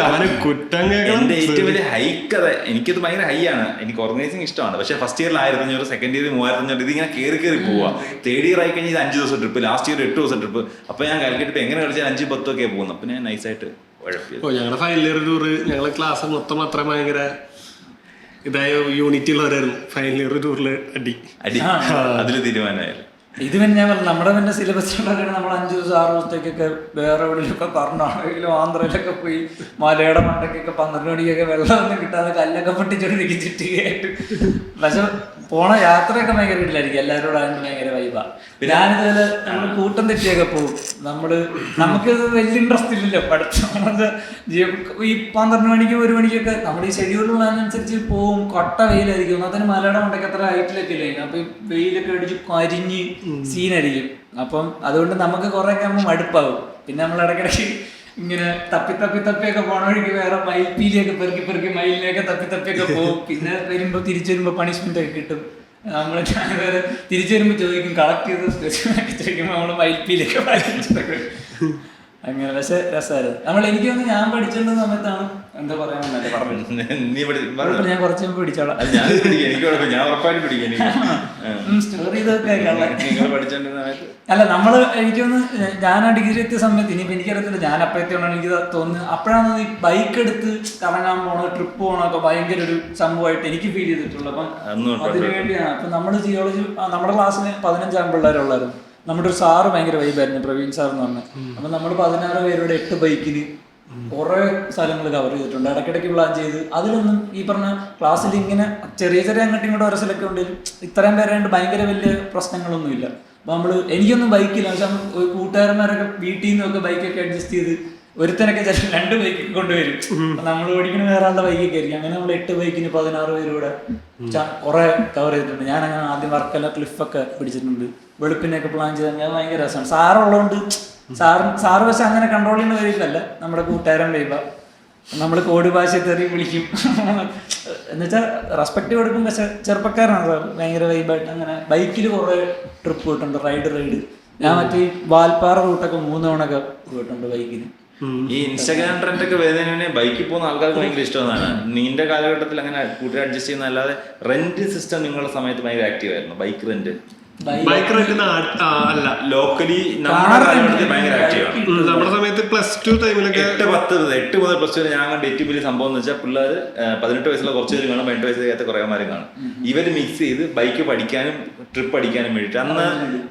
എന്റെ ഏറ്റവും വലിയ ഹൈക്ക് അതെ, എനിക്കത് ഭയങ്കര ഹൈ ആണ്. എനിക്ക് ഓർഗനൈസിങ് ഇഷ്ടമാണ്. പക്ഷേ ഫസ്റ്റ് ഇയറിൽ 1500, സെക്കൻഡ് ഇയറിൽ 3500, ഇതിങ്ങനെ കയറി പോവുക. തേർഡ് ഇയർ ആയി കഴിഞ്ഞാൽ 5 ദിവസം ട്രിപ്പ്, ലാസ്റ്റ് ഇയർ 8 ദിവസം ട്രിപ്പ്. അപ്പൊ ഞാൻ കാൽക്കുലേറ്റ് എങ്ങനെ കളിച്ചാൽ 5-10 ഒക്കെ പോകുന്നു. അപ്പൊ ഞാൻ നൈസായിട്ട് ഞങ്ങളുടെ ഫൈനൽ ഇയർ ടൂർ, ഞങ്ങളെ ക്ലാസ് മൊത്തം അത്ര ഭയങ്കര ഇതായ യൂണിറ്റി ഉള്ളവരായിരുന്നു. ഫൈനൽ ഇയർ ടൂറില് അടി അതില് തീരുമാനമായാലും. ഇത് പിന്നെ ഞാൻ പറഞ്ഞു, നമ്മുടെ പിന്നെ സിലബസിലൊക്കെ നമ്മൾ 5 ദിവസം 6 ദിവസത്തേക്കൊക്കെ വേറെ എവിടെയൊക്കെ കർണാടകയിലും ആന്ധ്രയിലൊക്കെ പോയി മലയുടെ മണ്ടക്കൊക്കെ 12 മണിക്കൊക്കെ വെള്ളമൊന്നും കിട്ടാതെ കല്ലൊക്കെ പൊട്ടിച്ചോണ്ടിരിക്കും ചുറ്റികയായിട്ട്. പക്ഷെ പോണ യാത്രയൊക്കെ ഭയങ്കര വീട്ടിലായിരിക്കും, എല്ലാവരോടും അതിന് ഭയങ്കര വൈബാ. ഞാനിതുപോലെ നമ്മൾ കൂട്ടം തെറ്റിയൊക്കെ പോകും. നമുക്ക് വലിയ ഇൻട്രസ്റ്റ് ഇല്ലല്ലോ പഠിത്തം. ഈ 12 മണിക്കും 1 മണിക്കൊക്കെ നമ്മുടെ ഈ ഷെഡ്യൂളുള്ളതനുസരിച്ച് പോവും. കൊട്ട വെയിലായിരിക്കും. അതിന് മലയുടെ കൊണ്ടൊക്കെ അത്ര ഹൈറ്റിലൊക്കെ ഇല്ല. അപ്പൊ ഈ വെയിലൊക്കെ അടിച്ച് കരിഞ്ഞ് സീനായിരിക്കും. അപ്പം അതുകൊണ്ട് നമുക്ക് കുറെ ഒക്കെ ആകുമ്പോൾ മടുപ്പാവും. പിന്നെ നമ്മൾ ഇടയ്ക്കിടയ്ക്ക് ഇങ്ങനെ തപ്പിയൊക്കെ പോണ വഴിക്ക് വേറെ മയിൽപ്പീലിയൊക്കെ പെറുക്കി മയിലിനെയൊക്കെ തപ്പിയൊക്കെ പോകും. പിന്നെ തിരിച്ചു വരുമ്പോ പണിഷ്മെന്റ് ഒക്കെ കിട്ടും. നമ്മള് വേറെ തിരിച്ചു വരുമ്പോ ചോദിക്കും, കളക്ട് ചെയ്ത് ചോദിക്കുമ്പോ നമ്മള് മയിൽപ്പീലിയൊക്കെ വായിച്ചിട്ടൊക്കെ അങ്ങനെ. പക്ഷെ രസമായിരുന്നു. എനിക്ക് തോന്നുന്നു ഞാൻ പഠിച്ചിരുന്ന സമയത്താണ് എന്താ പറയാ പറഞ്ഞു, ഞാൻ കുറച്ച് മുമ്പ് പിടിച്ചോളാം. സ്റ്റോറി ഇതൊക്കെ അല്ല നമ്മള് എനിക്ക് തോന്നുന്നു ഞാൻ ആ ഡിഗ്രി എത്തിയ സമയത്ത്, ഇനിയിപ്പോ എനിക്കറിയത്തില്ല ഞാൻ അപ്പോഴത്തേക്കാണ് എനിക്ക് തോന്നുന്നത്, അപ്പോഴാണ് ഈ ബൈക്ക് എടുത്ത് കറങ്ങാൻ പോണോ ട്രിപ്പ് പോകണോ ഒക്കെ ഭയങ്കര ഒരു സംഭവമായിട്ട് എനിക്ക് ഫീൽ ചെയ്തിട്ടുള്ളൂ. അപ്പം അതിനു വേണ്ടിയാണ്. അപ്പൊ നമ്മള് ജിയോളജി നമ്മുടെ ക്ലാസ്സിന് 15 പിള്ളേരുള്ളായിരുന്നു. നമ്മുടെ ഒരു സാറ് ഭയങ്കര വൈബായിരുന്നു, പ്രവീൺ സാർ എന്ന് പറഞ്ഞത്. അപ്പൊ നമ്മൾ 16 പേരുടെ 8 ബൈക്കിന് കുറെ സ്ഥലങ്ങൾ കവർ ചെയ്തിട്ടുണ്ട്. ഇടയ്ക്കിടയ്ക്ക് പ്ലാൻ ചെയ്ത് അതിലൊന്നും ഈ പറഞ്ഞ ക്ലാസ്സിൽ ഇങ്ങനെ ചെറിയ അങ്ങോട്ടും ഇങ്ങോട്ടും ഓരോ സ്ഥലമൊക്കെ ഉണ്ടെങ്കിലും ഇത്രയും പേരായിട്ട് ഭയങ്കര വലിയ പ്രശ്നങ്ങളൊന്നുമില്ല. അപ്പൊ എനിക്കൊന്നും ബൈക്കില്ല. പക്ഷെ കൂട്ടുകാരന്മാരൊക്കെ വീട്ടിൽ നിന്നൊക്കെ ബൈക്കൊക്കെ അഡ്ജസ്റ്റ് ചെയ്ത് ഒരുത്തനൊക്കെ ചില 2 ബൈക്കൊക്കെ കൊണ്ടുവരും. നമ്മൾ ഓടിക്കുന്ന വേറെ ആളുടെ ബൈക്കൊക്കെ ആയിരിക്കും. അങ്ങനെ നമ്മൾ 8 ബൈക്കിന് 16 പേരൂടെ കുറെ കവർ ചെയ്തിട്ടുണ്ട്. ഞാൻ അങ്ങനെ ആദ്യം വർക്കല ക്ലിഫൊക്കെ പിടിച്ചിട്ടുണ്ട്. വെളുപ്പിനെയൊക്കെ പ്ലാൻ ചെയ്ത് അങ്ങനെ ഭയങ്കര രസമാണ്. സാറുള്ളതുകൊണ്ട് സാറ് പക്ഷെ അങ്ങനെ കൺട്രോൾ ചെയ്യുന്ന കാര്യമില്ലല്ല, നമ്മുടെ കൂട്ടുകാരൻ വൈബ. നമ്മൾ കോഡ് ഭാഷ തെറി വിളിക്കും എന്നുവെച്ചാൽ റെസ്പെക്ട് കൊടുക്കും. പക്ഷെ ചെറുപ്പക്കാരാണ് സാർ, ഭയങ്കര വൈബായിട്ട് അങ്ങനെ ബൈക്കിൽ കുറെ ട്രിപ്പ് പോയിട്ടുണ്ട്. റൈഡ് ഞാൻ മറ്റേ വാൽപ്പാറ റൂട്ടൊക്കെ 3 തവണയൊക്കെ പോയിട്ടുണ്ട് ബൈക്കിന്. ഈ ഇൻസ്റ്റാഗ്രാം ട്രെൻഡ് ഒക്കെ വരുന്നതിന് ബൈക്കിൽ പോകുന്ന ആൾക്കാർക്ക് ഭയങ്കര ഇഷ്ടമാണ്. നീണ്ട കാലഘട്ടത്തിൽ അങ്ങനെ കൂട്ടി അഡ്ജസ്റ്റ് ചെയ്യുന്ന അല്ലാതെ റെന്റ് സിസ്റ്റം നിങ്ങളുടെ സമയത്ത് ഭയങ്കര ആക്റ്റീവ് ആയിരുന്നു. ബൈക്ക് റെന്റ് അല്ല, ലോക്കലി നമ്മുടെ കാലഘട്ടത്തിൽ ഭയങ്കര ആക്റ്റീവ് ആണ്. നമ്മുടെ സമയത്ത് +2 ടൈമിലൊക്കെ 8 മുതൽ +2 വരെ ഞാൻ കണ്ട ഏറ്റവും വലിയ സംഭവം എന്ന് വെച്ചാൽ പിള്ളേർ 18 വയസ്സുള്ള കുറച്ച് പേര് കാണും, 18 വയസ്സ് കഴിയാത്ത കുറേമാരും കാണും. ഇവര് മിക്സ് ചെയ്ത് ബൈക്ക് പഠിക്കാനും ട്രിപ്പ് അടിക്കാനും വേണ്ടിയിട്ട് അന്ന്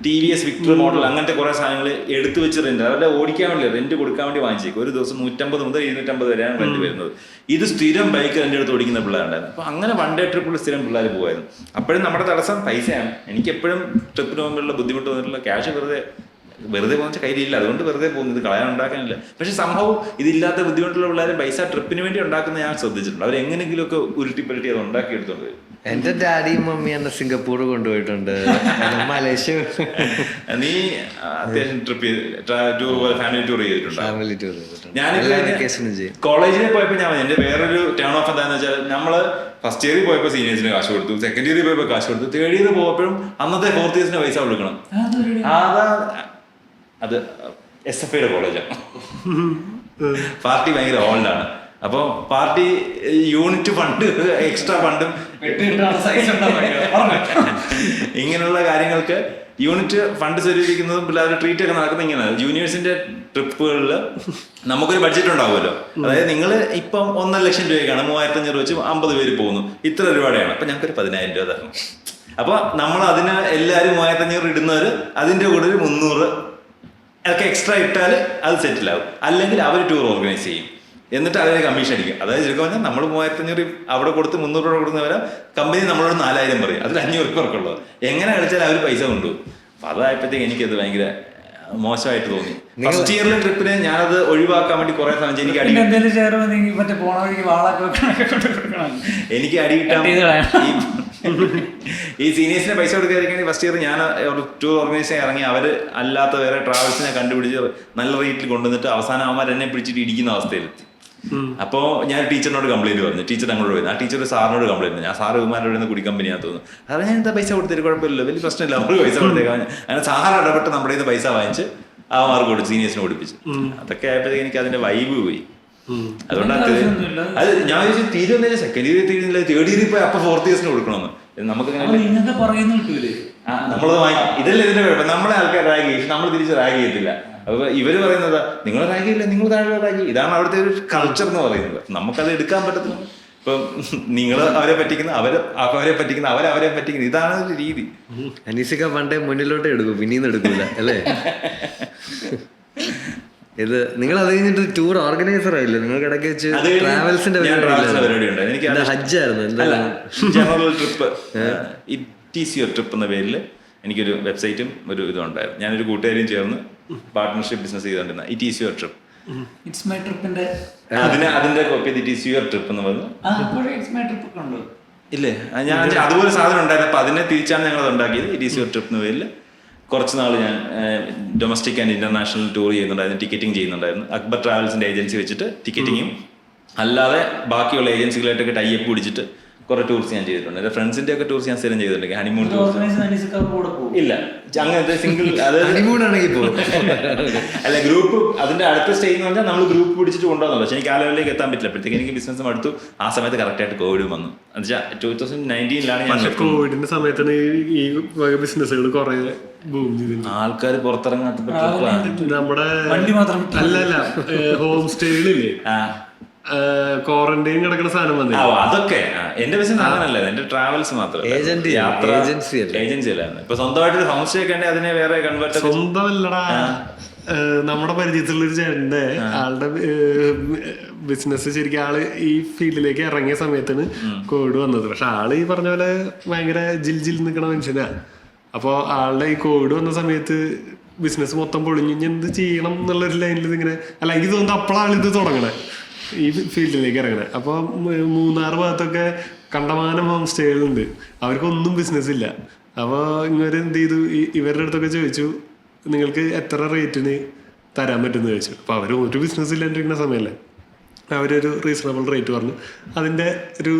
TVS വിക്ടർ മോഡൽ അങ്ങനത്തെ കുറെ സാധനങ്ങൾ എടുത്തു വെച്ച് റെന്റ്, അവരുടെ ഓടിക്കാൻ വേണ്ടി റെന്റ് കൊടുക്കാൻ വേണ്ടി വാങ്ങിച്ചേക്കും. ഒരു ദിവസം 150 മുതൽ 250 വരെയാണ് റെന്റ് വരുന്നത്. ഇത് സ്ഥിരം ബൈക്ക് റെന്റ് എടുത്ത് ഓടിക്കുന്ന പിള്ളേരുണ്ടായിരുന്നു. അപ്പൊ അങ്ങനെ 1 ഡേ ട്രിപ്പിൽ സ്ഥിരം പിള്ളേർ പോകുമായിരുന്നു. അപ്പോഴും നമ്മുടെ തടസ്സം പൈസയാണ്. എനിക്ക് എപ്പോഴും ട്രിപ്പിന് പോകുമ്പോഴുള്ള ബുദ്ധിമുട്ട് വന്നിട്ടുള്ള ക്യാഷ് വെറുതെ പോകുന്ന കയ്യിലില്ല, അതുകൊണ്ട് വെറുതെ പോകുന്നത്, കളയാൻ ഉണ്ടാക്കാനില്ല. പക്ഷെ സംഭവം ഇതില്ലാത്ത ബുദ്ധിമുട്ടുള്ള പിള്ളേർ പൈസ ട്രിപ്പിന് വേണ്ടി ഉണ്ടാക്കുന്ന ഞാൻ ശ്രദ്ധിച്ചിട്ടുണ്ട്. അവർ എങ്ങനെയെങ്കിലുമൊക്കെ ഉരുട്ടി അത് ഉണ്ടാക്കി എടുത്തോണ്ട് വരും. എന്റെ ഡാഡിയും മമ്മി എന്നെ സിംഗപ്പൂർ കൊണ്ടുപോയിട്ടുണ്ട്, മലേഷ്യ. നീ അത്യാവശ്യം ടൂർ പോലെ ഫാമിലി ടൂർ ചെയ്തിട്ടുണ്ട്? ഫാമിലി ടൂർ ചെയ്തിട്ടുണ്ട്. ഞാൻ കോളേജിൽ പോയപ്പോൾ എന്റെ വേറൊരു ടേൺ ഓഫ് എന്താണെന്ന് വെച്ചാൽ, നമ്മള് ഫസ്റ്റ് ഇയറിൽ പോയപ്പോൾ സീനിയേഴ്സിന് കാശ് കൊടുത്തു, സെക്കൻഡ് ഇയറിൽ പോയപ്പോൾ കാശ് കൊടുത്തു, തേർഡ് ഇയറിൽ പോയപ്പോഴും അന്നത്തെ 4th ഇയേഴ്സിന് പൈസ കൊടുക്കണം. അത് SFIയുടെ കോളേജാണ്. പാർട്ടി ഭയങ്കര ഓൾഡാണ്. അപ്പോൾ പാർട്ടി യൂണിറ്റ് ഫണ്ട്, എക്സ്ട്രാ ഫണ്ടും ഇങ്ങനെയുള്ള കാര്യങ്ങൾക്ക് യൂണിറ്റ് ഫണ്ട് സ്വരൂപിക്കുന്നതും പിള്ളേരുടെ ട്രീറ്റ് ഒക്കെ നടക്കുന്നത് ഇങ്ങനെയാണ്. ജൂനിയേഴ്സിന്റെ ട്രിപ്പുകളിൽ നമുക്കൊരു ബഡ്ജറ്റ് ഉണ്ടാവുമല്ലോ. അതായത് നിങ്ങൾ ഇപ്പം 1.5 ലക്ഷം രൂപയ്ക്കാണ് 3500 വെച്ച് 50 പേര് പോകുന്നു, ഇത്ര രൂപയുടെയാണ്. അപ്പൊ ഞങ്ങൾക്ക് ഒരു 10,000 രൂപ തരണം. അപ്പൊ നമ്മൾ അതിന് എല്ലാവരും 3500 ഇടുന്നവർ അതിന്റെ കൂടെ ഒരു 300 ഒക്കെ എക്സ്ട്രാ ഇട്ടാൽ അത് സെറ്റിലാവും. അല്ലെങ്കിൽ അവർ ടൂർ ഓർഗനൈസ് ചെയ്യും, എന്നിട്ട് അതിന് കമ്മീഷൻ അടിക്കും. അതായത് ചുരുക്കം പറഞ്ഞാൽ നമ്മൾ 3500 അവിടെ കൊടുത്ത് 300 രൂപ കൊടുക്കുന്നവരെ കമ്പനി നമ്മളോട് 4000 പറയും, അതിൽ 500 പേർക്കുള്ളത്. എങ്ങനെ കളിച്ചാൽ അവർ പൈസ കൊണ്ടുപോകും. അപ്പൊ അതായപ്പോഴത്തേക്ക് എനിക്കത് ഭയങ്കര മോശമായിട്ട് തോന്നി. ഫസ്റ്റ് ഇയറിലെ ട്രിപ്പിന് ഞാനത് ഒഴിവാക്കാൻ വേണ്ടി കുറെ സമയം എനിക്ക് അടി കിട്ടാൻ ഈ സീനിയേഴ്സിനെ പൈസ കൊടുക്കാതിരിക്കുകയാണെങ്കിൽ ഫസ്റ്റ് ഇയർ ഞാൻ ഒരു ടൂർ ഓർഗനൈസ് ഇറങ്ങി അവർ അല്ലാത്ത വേറെ ട്രാവൽസിനെ കണ്ടുപിടിച്ച് നല്ല റേറ്റിൽ കൊണ്ടുവന്നിട്ട് അവസാനം അവന്മാർ എന്നെ പിടിച്ചിട്ട് ഇടിക്കുന്ന അവസ്ഥയിലെത്തി. അപ്പോൾ ഞാൻ ടീച്ചറിനോട് കംപ്ലൈന്റ് പറഞ്ഞു. ടീച്ചർ അങ്ങോട്ട് പോയി. ആ ടീച്ചർ സാറിനോട് കംപ്ലൈന്റ്. ഞാൻ സാറ് ഇവന്മാരുടെ കുടി കമ്പനിയാന്ന് തോന്നുന്നു. അത് ഞാൻ എന്താ പൈസ കൊടുത്തിട്ട് കുഴപ്പമില്ലല്ലോ, വലിയ പ്രശ്നമില്ല, അവർക്ക് പൈസ കൊടുത്തേക്കാം. അങ്ങനെ സാറ് ഇടപെട്ട് നമ്മുടെ ഇത് പൈസ വാങ്ങിച്ച് ആ മാർക്ക് കൊടുത്ത് സീനിയേഴ്സിനെ ഓടിപ്പിച്ചു. അതൊക്കെ ആയപ്പോഴത്തേക്ക് എനിക്ക് അതിന്റെ വൈബ് പോയി. അതുകൊണ്ടാണ് അത് ഞാൻ ചോദിച്ചു തീരുന്നില്ല, സെക്കൻഡ് ഇയർ തീരുന്നില്ല, തേർഡ് ഇയറിൽ പോയി അപ്പൊ 4th ഇയേഴ്സിന് കൊടുക്കണമെന്ന്. നമുക്ക് നമ്മളത് വാങ്ങി. ഇതല്ലേ ഇതിന്റെ കുഴപ്പം, നമ്മളെ ആൾക്കാർ റാഗ് ചെയ്യും, നമ്മൾ തിരിച്ച് റാഗ് ചെയ്യത്തില്ല. അപ്പൊ ഇവര് പറയുന്നത് നിങ്ങൾ റാഗ് ചെയ്യില്ല, നിങ്ങൾ താഴെ റാഗ്. ഇതാണ് അവിടുത്തെ ഒരു കൾച്ചർ എന്ന് പറയുന്നത്. നമുക്കത് എടുക്കാൻ പറ്റത്തില്ല. ഇപ്പം നിങ്ങൾ അവരെ പറ്റിക്കുന്ന, അവരെ പറ്റിക്കുന്ന, അവരെ പറ്റിക്കുന്ന, ഇതാണ് ഒരു രീതി. അനീസിക്ക പണ്ടേ മുന്നിലോട്ട് എടുക്കും, പിന്നീന്ന് എടുക്കൂല അല്ലേ? ഇത് നിങ്ങൾ അത് കഴിഞ്ഞിട്ട് ടൂർ ഓർഗനൈസർ ആയില്ലേ? നിങ്ങൾക്ക് ഇടയ്ക്ക് വെച്ച് അത് കഴിഞ്ഞ് ട്രാവൽസിന്റെ ഞാൻ പരിപാടി ട്രാവൽസിന്റെ പരിപാടി ഉണ്ടായിരുന്നു. എനിക്ക് എന്താ ഹജ്ജായിരുന്നു എന്താ? ജനറൽ ട്രിപ്പ് ഇറ്റ് ട്രിപ്പ് എന്ന പേരിൽ എനിക്കൊരു വെബ്സൈറ്റും ഒരു ഇതും ഉണ്ടായിരുന്നു. ഞാനൊരു കൂട്ടുകാരിയും ചേർന്ന് പാർട്ട്ണർഷിപ്പ് ബിസിനസ് ചെയ്തുകൊണ്ടിരുന്ന it is your trip. It's my ട്രിപ്പിന്റെ അതിന്റെ copy it is your trip എന്ന് പറഞ്ഞു. ഇറ്റ്സ് മൈ ട്രിപ്പ് ഒക്കെ ഉണ്ടോ? ഇല്ലേ, ഞാൻ അതുപോലെ സാധനം ഉണ്ടായിരുന്നു. അപ്പൊ അതിനെ തിരിച്ചാണ് ഞങ്ങൾ അത് ഉണ്ടാക്കിയത്. ഇറ്റ് ഈസ് യുവർ ട്രിപ്പ് എന്ന പേരിൽ കുറച്ച് നാൾ ഞാൻ ഡൊമസ്റ്റിക് ആൻഡ് ഇന്റർനാഷണൽ ടൂർ ചെയ്യുന്നുണ്ടായിരുന്നു, ടിക്കറ്റിംഗ് ചെയ്യുന്നുണ്ടായിരുന്നു. അക്ബർ ട്രാവൽസിന്റെ ഏജൻസി വെച്ചിട്ട് ടിക്കറ്റിങ്ങും അല്ലാതെ ബാക്കിയുള്ള ഏജൻസികളായിട്ടൊക്കെ ടൈപ്പ് പിടിച്ചിട്ട് കുറെ ടൂർസ് ഞാൻ ചെയ്തിട്ടുണ്ട്. എൻ്റെ ഫ്രണ്ട്സിന്റെ ഒക്കെ ടൂർസ് ഞാൻ സ്ഥിരം ചെയ്തിട്ടുണ്ട്. ഹണിമൂൺ ഇല്ല, അങ്ങനത്തെ സിംഗിൾ ഹണിമൂണാണെങ്കിൽ പോകും. അല്ല, ഗ്രൂപ്പ് അതിന്റെ അടുത്ത സ്റ്റേജ് എന്ന് പറഞ്ഞാൽ നമ്മൾ ഗ്രൂപ്പ് പിടിച്ചിട്ട് കൊണ്ടുവന്നല്ലോ. പക്ഷെ എനിക്ക് ആ ലെവലിലേക്ക് എത്താൻ പറ്റില്ല. അപ്പോഴത്തേക്ക് എനിക്ക് ബിസിനസ്സും അടുത്തു. ആ സമയത്ത് കറക്റ്റായിട്ട് കോവിഡ് വന്നു. എന്നുവെച്ചാൽ 2019 ഞാൻ. കോവിഡിന്റെ സമയത്താണ് ഈ വക ബിസിനസ്സുകൾ കുറെ ബൂം ചെയ്തിട്ടുണ്ട്. ആൾക്കാർ പുറത്തിറങ്ങാത്ത നമ്മുടെ വണ്ടി മാത്രം അല്ലല്ല ഹോം സ്റ്റേകളില്ലേ, ക്വാറന്റൈൻ കിടക്കുന്ന സാധനം വന്നില്ല. അതൊക്കെ എന്റെ ബിസിനസ് അങ്ങനല്ല, എന്റെ ട്രാവൽസ് മാത്രം ഏജൻസി അല്ലായിരുന്നു. ഇപ്പൊ സ്വന്തമായിട്ട് ഹോം സ്റ്റേ ഒക്കെ ഉണ്ടെങ്കിൽ അതിനെ വേറെ കൺവേർട്ട്. സ്വന്തമല്ലടാ, നമ്മുടെ പരിചയത്തിലുള്ളൊരു ചേട്ടന്റെ ആളുടെ ബിസിനസ് ശരിക്കും ആള് ഈ ഫീൽഡിലേക്ക് ഇറങ്ങിയ സമയത്താണ് കോവിഡ് വന്നത്. പക്ഷെ ആള് ഈ പറഞ്ഞ പോലെ ഭയങ്കര ജിൽ നിൽക്കണ മനുഷ്യനാ. അപ്പോൾ ആളുടെ ഈ കോവിഡ് വന്ന സമയത്ത് ബിസിനസ് മൊത്തം പൊളിഞ്ഞു. എന്ത് ചെയ്യണം എന്നുള്ളൊരു ലൈനിൽ ഇങ്ങനെ, അല്ല എനിക്ക് തോന്നുന്നു അപ്പോഴാണ് ഇത് തുടങ്ങണേ, ഈ ഫീൽഡിലേക്ക് ഇറങ്ങണേ. അപ്പോൾ മൂന്നാർ ഭാഗത്തൊക്കെ കണ്ടമാനം ഹോം സ്റ്റേകളുണ്ട്, അവർക്കൊന്നും ബിസിനസ് ഇല്ല. അപ്പോൾ ഇവർ എന്ത് ചെയ്തു, ഇവരുടെ അടുത്തൊക്കെ ചോദിച്ചു നിങ്ങൾക്ക് എത്ര റേറ്റിന് തരാൻ പറ്റുമെന്ന് ചോദിച്ചു. അപ്പോൾ അവർ ഒരു ബിസിനസ് ഇല്ലാണ്ടിരിക്കുന്ന സമയമല്ലേ, അവരൊരു റീസണബിൾ റേറ്റ് പറഞ്ഞു. അതിൻ്റെ ഒരു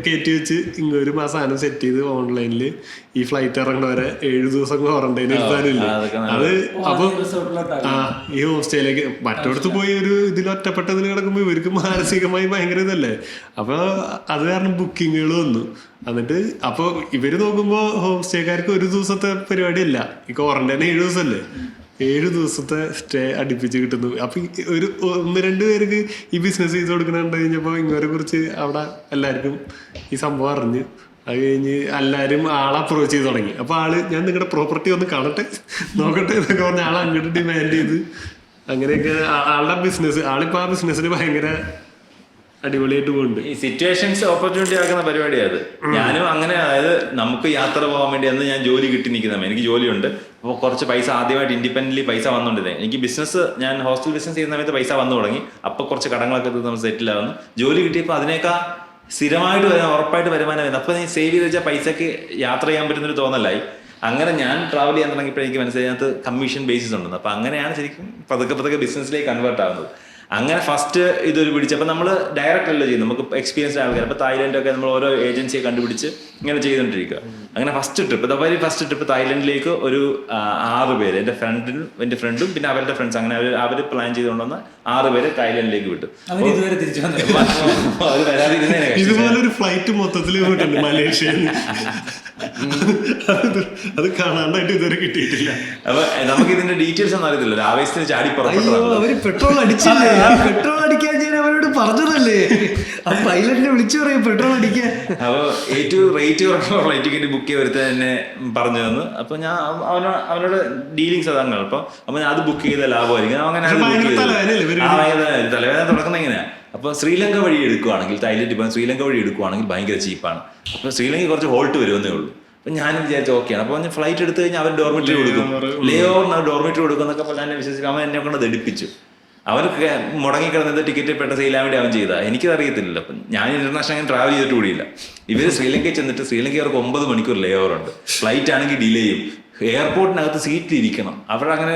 കയറ്റി വെച്ച് ഇങ്ങൊരു സാധനം സെറ്റ് ചെയ്ത് ഓൺലൈനിൽ ഈ ഫ്ലൈറ്റ് ഇറങ്ങണവരെ 7 ദിവസം ക്വാറന്റൈൻ എടുത്താനില്ല. അത് അപ്പോൾ ഈ ഹോം സ്റ്റേയിലേക്ക് മറ്റോടത്ത് പോയി ഒരു ഇതിൽ ഒറ്റപ്പെട്ടതിൽ കിടക്കുമ്പോൾ ഇവർക്ക് മാനസികമായി ഭയങ്കര ഇതല്ലേ. അപ്പോൾ അത് കാരണം ബുക്കിങ്ങുകൾ വന്നു. എന്നിട്ട് അപ്പോൾ ഇവർ നോക്കുമ്പോൾ ഹോം സ്റ്റേക്കാർക്ക് ഒരു ദിവസത്തെ പരിപാടിയല്ല, ഈ ക്വാറന്റൈൻ 7 ദിവസമല്ലേ, 7 ദിവസത്തെ സ്റ്റേ അടുപ്പിച്ച് കിട്ടുന്നു. അപ്പൊ ഒരു 1-2 പേർക്ക് ഈ ബിസിനസ് ചെയ്ത് കൊടുക്കണുണ്ട് കഴിഞ്ഞപ്പോൾ ഇവരെ കുറിച്ച് അവിടെ എല്ലാവർക്കും ഈ സംഭവം അറിഞ്ഞ്, അത് കഴിഞ്ഞ് എല്ലാവരും ആളെ അപ്രോച്ച് ചെയ്ത് തുടങ്ങി. അപ്പൊ ആള് ഞാൻ നിങ്ങളുടെ പ്രോപ്പർട്ടി ഒന്ന് കാണട്ടെ നോക്കട്ടെ എന്നൊക്കെ പറഞ്ഞ ആളെ അങ്ങോട്ട് ഡിമാൻഡ് ചെയ്ത് അങ്ങനെയൊക്കെ ആളുടെ ബിസിനസ്, ആളിപ്പോ ആ ബിസിനസ്സിന് ഭയങ്കര അടിപൊളിയായിട്ട് പോകുന്നുണ്ട്. ഈ സിറ്റുവേഷൻസ് ഓപ്പർച്യൂണിറ്റി ആക്കുന്ന പരിപാടിയാണ് അത്. ഞാനും അങ്ങനെ, അതായത് നമുക്ക് യാത്ര പോകാൻ വേണ്ടി അന്ന് ഞാൻ ജോലി കിട്ടി നിൽക്കുന്ന, എനിക്ക് ജോലിയുണ്ട്. അപ്പോൾ കുറച്ച് പൈസ ആദ്യമായിട്ട് ഇൻഡിപെൻഡൻ്റ്ലി പൈസ വന്നുകൊണ്ടിരുന്നത്. എനിക്ക് ബിസിനസ്, ഞാൻ ഹോസ്റ്റൽ ബിസിനസ് ചെയ്യുന്ന സമയത്ത് പൈസ വന്നു തുടങ്ങി. അപ്പോൾ കുറച്ച് കടങ്ങളൊക്കെ നമ്മൾ സെറ്റിൽ ആവുന്നു. ജോലി കിട്ടിയപ്പോൾ അതിനേക്കാൾ സ്ഥിരമായിട്ട് ഉറപ്പായിട്ട് വരുമാനം വരുന്നത്. അപ്പോൾ ഞാൻ സേവ് ചെയ്ത് വെച്ചാൽ പൈസക്ക് യാത്ര ചെയ്യാൻ പറ്റുന്നൊരു തോന്നലായി. അങ്ങനെ ഞാൻ ട്രാവൽ ചെയ്യാൻ തുടങ്ങിയപ്പോൾ എനിക്ക് മനസ്സിലായി അതിനകത്ത് കമ്മീഷൻ ബേസിസ് ഉണ്ടെന്ന്. അപ്പോൾ അങ്ങനെയാണ് ശരിക്കും പതുക്കെ ബിസിനസ്സിലേക്ക് കൺവേർട്ട് ആവുന്നത്. അങ്ങനെ ഫസ്റ്റ് ഇതൊരു പിടിച്ചപ്പോൾ നമ്മൾ ഡയറക്റ്റ് അല്ല ചെയ്യുന്നത്, നമുക്ക് എക്സ്പീരിയൻസ്ഡ് ആൾക്കാർ. അപ്പോൾ തായ്ലൻഡൊക്കെ നമ്മൾ ഓരോ ഏജൻസിയെ കണ്ടുപിടിച്ച് ഇങ്ങനെ ചെയ്തുകൊണ്ടിരിക്കുക. അങ്ങനെ ഫസ്റ്റ് ട്രിപ്പ് തായ്ലൻഡിലേക്ക് ഒരു 6 പേര്, എൻ്റെ ഫ്രണ്ടും പിന്നെ അവരുടെ ഫ്രണ്ട്സ്, അങ്ങനെ അവർ പ്ലാൻ ചെയ്തുകൊണ്ടുവന്ന 6 പേര് തായ്ലൻഡിലേക്ക് വിട്ടു. ഇതുവരെ തിരിച്ചു അവർ വരാതിരുന്നേ. ഇതുപോലൊരു ഫ്ലൈറ്റ് മൊത്തത്തിൽ പോയിട്ടുണ്ട് മലേഷ്യയിൽ, അത് കാണാണ്ടായിട്ട് ഇതുവരെ കിട്ടിയിട്ടില്ല. അപ്പൊ നമുക്ക് ഇതിന്റെ ഡീറ്റെയിൽസ് ഒന്നും അറിയത്തില്ല, ആവേശത്തിന് ചാടി അവര് പെട്രോൾ അടിച്ചില്ലേ? പെട്രോൾ അടിക്കാൻ ഞാൻ അവരോട് പറഞ്ഞതല്ലേ, ആ പൈലറ്റിനെ വിളിച്ചു പറയും പെട്രോൾ അടിക്കാൻ. അപ്പൊ ഏറ്റവും റേറ്റ് കുറഞ്ഞ ഫ്ലൈറ്റ് ടിക്കറ്റ് ബുക്ക് ചെയ്ത് വരുത്താൻ എന്നെ പറഞ്ഞു തന്നു. അപ്പൊ ഞാൻ അവനോട് ഡീലിങ്സ് അതാണ് എളുപ്പം. അപ്പൊ ഞാൻ അത് ബുക്ക് ചെയ്ത ലാഭമായിരിക്കും. അങ്ങനെ തലവേദന തുടക്കുന്ന എങ്ങനെയാ. അപ്പൊ ശ്രീലങ്ക വഴി എടുക്കുവാണെങ്കിൽ, തായ്ലൻഡ് ഇപ്പം ശ്രീലങ്ക വഴി എടുക്കുവാണെങ്കിൽ ഭയങ്കര ചീപ്പാണ്. അപ്പൊ ശ്രീലങ്ക കുറച്ച് ഹോൾട്ട് വരുമെന്നേ ഉള്ളൂ. അപ്പൊ ഞാനും വിചാരിച്ചു ഓക്കെയാണ്. അപ്പൊ ഞാൻ ഫ്ലൈറ്റ് എടുത്തു കഴിഞ്ഞാൽ അവർ ഡോർമെറ്ററി കൊടുക്കും, ലേ ഓവറിന് ഡോർമെറ്ററി കൊടുക്കും എന്നൊക്കെ ഞാൻ വിശ്വസിക്കും. അവൻ എന്നെ കൊണ്ട് ധരിപ്പിച്ചു. അവർക്ക് മുടങ്ങിക്കിടന്നത് ടിക്കറ്റ് പെട്ടെന്ന് സെയിലാൻ വേണ്ടി അവൻ ചെയ്താൽ എനിക്കത് അറിയത്തില്ലല്ലോ. അപ്പം ഞാൻ ഇന്റർനാഷണൽ അങ്ങനെ ട്രാവൽ ചെയ്തിട്ട് കൂടിയില്ല. ഇവർ ശ്രീലങ്കയിൽ ചെന്നിട്ട് ശ്രീലങ്കയിൽ അവർക്ക് 9 മണിക്കൂർ ലേ ഓവർ ഉണ്ട്. ഫ്ലൈറ്റ് ആണെങ്കിൽ ഡിലേ ചെയ്യും. എയർപോർട്ടിനകത്ത് സീറ്റിൽ ഇരിക്കണം. അവരങ്ങനെ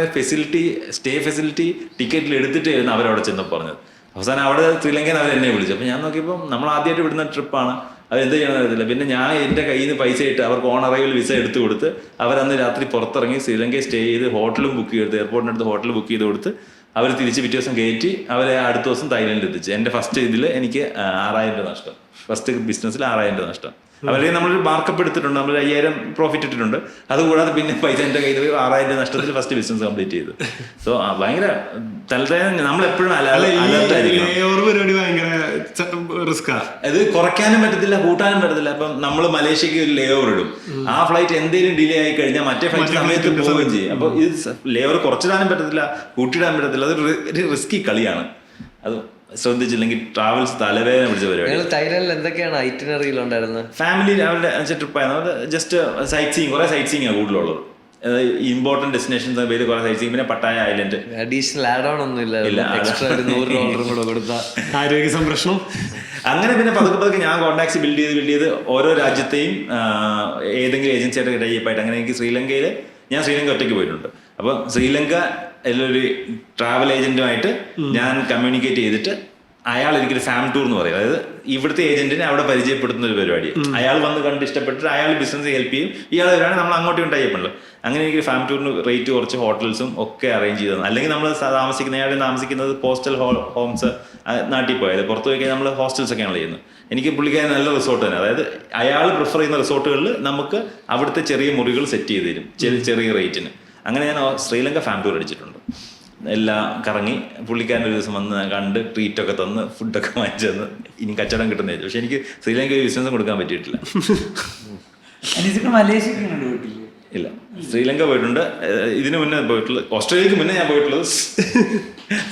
സ്റ്റേ ഫെസിലിറ്റി ടിക്കറ്റിൽ എടുത്തിട്ടായിരുന്നു അവരവിടെ ചെന്ന് പറഞ്ഞത്. അവസാനം അവിടെ ശ്രീലങ്കയിൽ അവർ എന്നെ വിളിച്ചു. അപ്പം ഞാൻ നോക്കിയപ്പോൾ നമ്മൾ ആദ്യമായിട്ട് വിടുന്ന ട്രിപ്പാണ്, അത് എന്ത് ചെയ്യണമെന്ന് അറിയത്തില്ല. പിന്നെ ഞാൻ എൻ്റെ കയ്യിൽ നിന്ന് പൈസ ഇട്ട് അവർക്ക് ഓൺ അറൈവൽ വിസ എടുത്ത് കൊടുത്ത് അവരന്ന് രാത്രി പുറത്തിറങ്ങി ശ്രീലങ്കയിൽ സ്റ്റേ ചെയ്ത് ഹോട്ടലും ബുക്ക് ചെയ്ത്, എയർപോർട്ടിനടുത്ത് ഹോട്ടൽ ബുക്ക് ചെയ്ത് കൊടുത്ത് അവർ തിരിച്ച് പിറ്റേ ദിവസം കയറ്റി അവരെ അടുത്ത ദിവസം തായ്ലൻഡിൽ എത്തിച്ചു. എൻ്റെ ഫസ്റ്റ് ഇതിൽ എനിക്ക് 6000 രൂപ നഷ്ടം, ഫസ്റ്റ് ബിസിനസ്സിൽ 6000 രൂപ നഷ്ടം. അവരെ നമ്മളൊരു മാർക്കപ്പ് എടുത്തിട്ടുണ്ട്, നമ്മൾ 5000 പ്രോഫിറ്റ് ഇട്ടിട്ടുണ്ട്. അതുകൂടാതെ പിന്നെ പൈസ എൻ്റെ കയ്യിൽ 6000 രൂപ നഷ്ടത്തിൽ ഫസ്റ്റ് ബിസിനസ് കംപ്ലീറ്റ് ചെയ്തു. സോ ഭയങ്കര തലവേദന. നമ്മളെപ്പോഴും പരിപാടി ഭയങ്കര റിസ്കാ. അത് കുറയ്ക്കാനും പറ്റത്തില്ല, കൂട്ടാനും പറ്റത്തില്ല. അപ്പം നമ്മൾ മലേഷ്യക്ക് ഒരു ലേ ഓവർ ഇടും, ആ ഫ്ലൈറ്റ് എന്തെങ്കിലും ഡിലേ ആയി കഴിഞ്ഞാൽ മറ്റേ ഫ്ലൈറ്റ് സമയത്ത് പോവുകയും ചെയ്യും. അപ്പോൾ ഇത് ലേ ഓവർ കുറച്ചിടാനും പറ്റത്തില്ല, കൂട്ടിയിടാൻ പറ്റത്തില്ല. അതൊരു റിസ്കി കളിയാണ്. അത് ശ്രദ്ധിച്ചില്ലെങ്കിൽ ട്രാവൽസ് തലവേദന പിടിച്ച പരിപാടി. തായ്ലാൻഡിൽ എന്തൊക്കെയാണ് ഐറ്റിനറിയിൽ ഉണ്ടായിരുന്നത്? ഫാമിലി രാവിലെ ട്രിപ്പായിരുന്നു. അത് ജസ്റ്റ് സൈറ്റ് സീയിങ്, കുറെ സൈറ്റ് സീയിങ് ആണ് കൂടുതലുള്ളത്. ഇമ്പോർട്ടന്റ് ഡെസ്റ്റിനേഷൻസ് പേര് കുറെ സൈറ്റ് സീയിങ്. പിന്നെ Pattaya island. Additional add on ഒന്നും ഇല്ല, എക്സ്ട്രാ $100 കൂടെ കൊടുത്ത ആരോഗ്യ സംരക്ഷണം. അങ്ങനെ പിന്നെ പതുക്കെ ഞാൻ കോൺടാക്ട്സ് ബിൽഡ് ചെയ്ത് ഓരോ രാജ്യത്തെയും ഏതെങ്കിലും ഏജൻസിയായിട്ട് ടൈപ്പായിട്ട്. അങ്ങനെ എനിക്ക് ഞാൻ ശ്രീലങ്ക ഒറ്റയ്ക്ക് പോയിട്ടുണ്ട്. അപ്പോൾ ശ്രീലങ്ക ഒരു ട്രാവൽ ഏജന്റുമായിട്ട് ഞാൻ കമ്മ്യൂണിക്കേറ്റ് ചെയ്തിട്ട് അയാൾ എനിക്കൊരു ഫാം ടൂർ എന്ന് പറയും. അതായത് ഇവിടുത്തെ ഏജന്റിനെ അവിടെ പരിചയപ്പെടുത്തുന്ന ഒരു പരിപാടി. അയാൾ വന്ന് കണ്ട് ഇഷ്ടപ്പെട്ടിട്ട് അയാൾ ബിസിനസ് ഹെൽപ്പ് ചെയ്യും, ഇയാൾ വരാണെങ്കിൽ നമ്മൾ അങ്ങോട്ടും ടൈപ്പുണ്ടല്ലോ. അങ്ങനെ എനിക്ക് ഫാം ടൂറിന് റേറ്റ് കുറച്ച് ഹോട്ടൽസും ഒക്കെ അറേഞ്ച് ചെയ്തു. അല്ലെങ്കിൽ നമ്മൾ താമസിക്കുന്നത് പോസ്റ്റൽ ഹോംസ് നാട്ടിൽ പോയത്. പുറത്ത് പോയി കഴിഞ്ഞാൽ നമ്മൾ ഹോസ്റ്റൽസ് ഒക്കെയാണ് ചെയ്യുന്നത്. എനിക്ക് പുള്ളിക്കാരൻ നല്ല റിസോർട്ട് തന്നെ, അതായത് അയാൾ പ്രിഫർ ചെയ്യുന്ന റിസോർട്ടുകളിൽ നമുക്ക് അവിടുത്തെ ചെറിയ മുറികൾ സെറ്റ് ചെയ്ത് തരും ചെറിയ റേറ്റിന്. അങ്ങനെ ഞാൻ ശ്രീലങ്ക ഫാം ടൂർ അടിച്ചിട്ടുണ്ട്. എല്ലാം കറങ്ങി പുള്ളിക്കാരൻ ഒരു ദിവസം വന്ന് കണ്ട് ട്രീറ്റൊക്കെ തന്ന് ഫുഡൊക്കെ വാങ്ങിച്ചു തന്ന് ഇനി കച്ചവടം കിട്ടുന്നതായിരുന്നു. പക്ഷെ എനിക്ക് ശ്രീലങ്ക ഒരു ബിസിനസ്സും കൊടുക്കാൻ പറ്റിയിട്ടില്ല. ഇല്ല, ശ്രീലങ്ക പോയിട്ടുണ്ട്. ഇതിനു മുന്നേ പോയിട്ടുള്ളത്, ഓസ്ട്രേലിയക്ക് മുന്നേ ഞാൻ പോയിട്ടുള്ളത്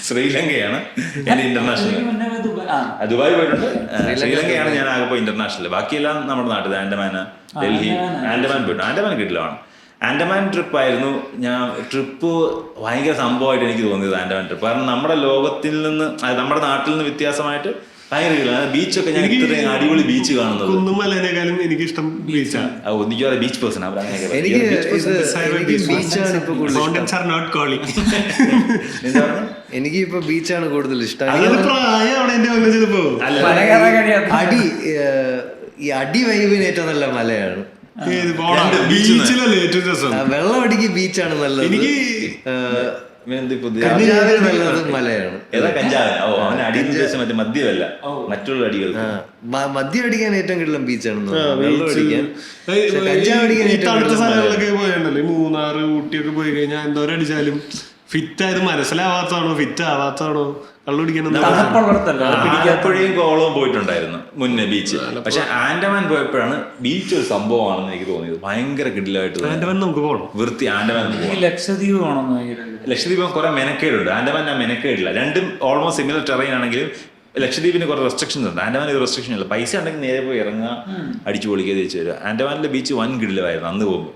ശ്രീലങ്കയാണ് എൻ്റെ ഇന്റർനാഷണൽ. ദുബായ് പോയിട്ടുണ്ട്. ശ്രീലങ്കയാണ് ഞാൻ ആകെ പോയി ഇന്റർനാഷണൽ. ബാക്കിയെല്ലാം നമ്മുടെ നാട്ടിൽ ആൻഡമാൻ, ഡൽഹി. ആൻഡമാൻ പോയിട്ടുണ്ട്. ആൻഡമാൻ കിട്ടില്ലാണ്. ആൻഡമാൻ ട്രിപ്പായിരുന്നു. ട്രിപ്പ് ഭയങ്കര സംഭവമായിട്ട് എനിക്ക് തോന്നിയത് ആൻഡമാൻ ട്രിപ്പ്. കാരണം നമ്മുടെ ലോകത്തിൽ നിന്ന്, നമ്മുടെ നാട്ടിൽ നിന്ന് വ്യത്യാസമായിട്ട് ഭയങ്കര ബീച്ചൊക്കെ ഞാൻ ഇത്രയും അടിപൊളി ബീച്ച് കാണുന്നത്. കുന്നുമലേനേക്കാളും എനിക്കിഷ്ടം ബീച്ചാണ്. ഒന്നിക്കാതെ ബീച്ച് പേഴ്സൺ എനിക്ക് ഇപ്പൊ ബീച്ചാണ് കൂടുതൽ ഇഷ്ടം. ഈ അടി വൈബിന് ഏറ്റവും നല്ല മലയാണ്. വെള്ളം അടിക്ക് ബീച്ചാണ് നല്ലത്. എനിക്ക് മലയാണ്. മദ്യമല്ല, മറ്റുള്ള അടികൾ. മദ്യം അടിക്കാൻ ഏറ്റവും കൂടുതൽ ബീച്ചാണ്. വെള്ളം അടിക്കാൻ, കഞ്ചാവ് അടിക്കാൻ തണുത്ത സ്ഥലങ്ങളിലൊക്കെ പോയണ്ടല്ലേ, മൂന്നാറ് ഊട്ടിയൊക്കെ പോയി കഴിഞ്ഞാൽ എന്തോരം അടിച്ചാലും ഫിറ്റായത് മനസ്സിലാവാത്തതാണോ ഫിറ്റ് ആവാത്തതാണോ എപ്പോഴും കോളവും പോയിട്ടുണ്ടായിരുന്നു മുന്നേ ബീച്ച്. പക്ഷെ ആൻഡമാൻ പോയപ്പോഴാണ് ബീച്ച് ഒരു സംഭവമാണെന്ന് എനിക്ക് തോന്നിയത്. ഭയങ്കര കിടിലായിട്ട് ആൻഡമാൻ നമുക്ക് പോകണം. വൃത്തി. ആൻഡമാൻ ലക്ഷദ്വീപ് ലക്ഷദ്വീപ് കുറെ മെനക്കേടുണ്ട്. ആൻഡമാൻ ഞാൻ മെനക്കേടില്ല. രണ്ടും ഓൾമോസ്റ്റ് സിമിലർ ടെറൈൻ ആണെങ്കിലും ലക്ഷദ്വീപിന് കുറെ റെസ്ട്രിക്ഷൻസ് ഉണ്ട്. ആൻഡമാൻ ഒരു റെസ്ട്രിക്ഷൻ ഇല്ല. പൈസ ഉണ്ടെങ്കിൽ നേരെ പോയി ഇറങ്ങുക, അടിച്ചു പൊളിക്കുക, തിരിച്ചു വരിക. ആൻഡമാനിലെ ബീച്ച് വൻ കിടിലായിരുന്നു അന്ന് പോകുമ്പോൾ.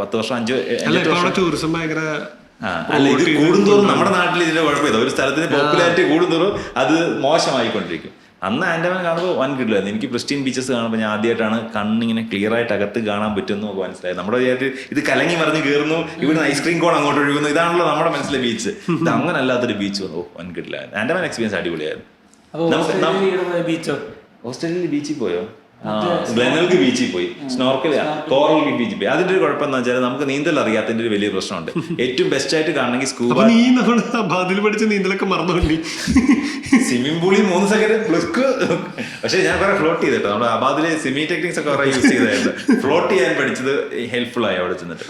10 വർഷം 5 ടൂറിസം ഭയങ്കര. അല്ല, ഇത് കൂടുന്തോറും നമ്മുടെ നാട്ടിൽ ഇതിന്റെ കുഴപ്പമില്ല. ഒരു സ്ഥലത്തിന് പോപ്പുലാരിറ്റി കൂടുന്തോറും അത് മോശമായിക്കൊണ്ടിരിക്കും. അന്ന് ആൻഡമാൻ കാണുമ്പോൾ വൻ കിടിലായിരുന്നു. എനിക്ക് പ്രിസ്റ്റീൻ ബീച്ചസ് കാണുമ്പോൾ ഞാൻ ആദ്യമായിട്ടാണ് കണ്ണിങ്ങനെ ക്ലിയർ ആയിട്ട് അകത്ത് കാണാൻ പറ്റുമെന്ന് നമുക്ക് മനസ്സിലായത്. നമ്മുടെ വിചാരിച്ച് ഇത് കലങ്ങി മറിഞ്ഞ് കയറുന്നു, ഇവിടുന്ന് ഐസ്ക്രീം കോൺ അങ്ങോട്ട് ഒഴുകുന്നു, ഇതാണല്ലോ നമ്മുടെ മനസ്സിലെ ബീച്ച്. ഇത് അങ്ങനെ അല്ലാത്തൊരു ബീച്ച് വന്നു. വൻ കിടിലായിരുന്നു. ആൻഡമാൻ എക്സ്പീരിയൻസ് അടിപൊളിയായിരുന്നു. ഓസ്ട്രേലിയയിൽ ബീച്ചിൽ പോയോ? ഗ്ലെനൽക്ക് ബീച്ചിൽ പോയി, സ്നോർക്കൽ, കോറൽ ബീച്ചിൽ പോയി. അതിന്റെ ഒരു കുഴപ്പം എന്ന് വെച്ചാൽ നമുക്ക് നീന്തൽ അറിയാത്തതിന്റെ ഒരു വലിയ പ്രശ്നമുണ്ട്. ഏറ്റവും ബെസ്റ്റ് ആയിട്ട് കാണണമെങ്കിൽ സ്കൂബ. നീന്തലൊക്കെ മറന്നുകൊണ്ട് സ്വിമ്മിംഗ് പൂളിൽ 3 സെക്കൻഡ് പ്ലസ്ക്ക്. പക്ഷെ ഞാൻ കുറെ ഫ്ലോട്ട് ചെയ്തിട്ടോ. നമ്മുടെ അബാദിലെ സ്വിമ്മിംഗ് ടെക്നിക്സ് ഒക്കെ കുറെ യൂസ് ചെയ്തായിരുന്നു. ഫ്ലോട്ട് ചെയ്യാൻ പഠിച്ചത് ഹെൽപ്ഫുൾ ആയി അവിടെ ചെന്നിട്ട്.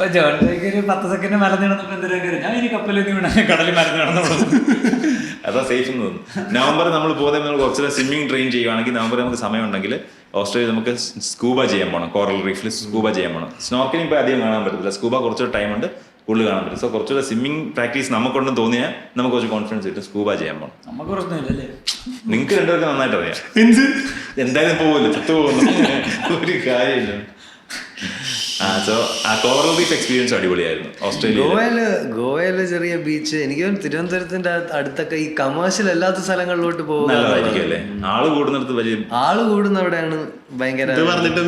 10 സെക്കൻഡ് മറന്നു നടന്നപ്പോ ഞാൻ ഈ കപ്പലിൽ കടലിൽ മറന്നു നടന്നു. അതാ സേഫ് എന്ന് തോന്നുന്നു. നവംബർ നമ്മൾ പോകുന്നത് നമ്മൾ കുറച്ചുകൂടെ സ്വിമ്മിംഗ് ട്രെയിൻ ചെയ്യുവാണെങ്കിൽ നവംബർ നമുക്ക് സമയമുണ്ടെങ്കിൽ ഓസ്ട്രേലിയ നമുക്ക് സ്കൂബ ചെയ്യാൻ പോകണം. കോറൽ റീഫിൽ സ്കൂബ ചെയ്യാൻ പോകണം. സ്നോർക്കലിംഗ് ഇപ്പോൾ അധികം കാണാൻ പറ്റത്തില്ല. സ്കൂബ കുറച്ചുകൂടെ ടൈം ഉണ്ട്, കൂടുതൽ കാണാൻ പറ്റും. സോ കുറച്ചുകൂടെ സ്വിമ്മിംഗ് പ്രാക്ടീസ് നമുക്കൊണ്ടെന്ന് തോന്നിയാൽ നമുക്ക് കുറച്ച് കോൺഫിഡൻസ് കിട്ടും. സ്കൂബ ചെയ്യാൻ പോകണം. നിങ്ങൾക്ക് രണ്ടുപേർക്ക് നന്നായിട്ട് അറിയാം. എന്തായാലും പോകില്ല, ചത്തു പോകുന്നു, ഒരു കാര്യമില്ല. കോറൽ റീഫ് എക്സ്പീരിയൻസ് അടിപൊളിയായിരുന്നു. ഗോവയില് ചെറിയ ബീച്ച്. എനിക്ക് തിരുവനന്തപുരത്തിന്റെ അടുത്തൊക്കെ ഈ കമേഴ്ഷ്യൽ അല്ലാത്ത സ്ഥലങ്ങളിലോട്ട് പോകുന്നതായിരിക്കും അല്ലേ. ആള് കൂടുന്നവിടെയാണ് ഭയങ്കര.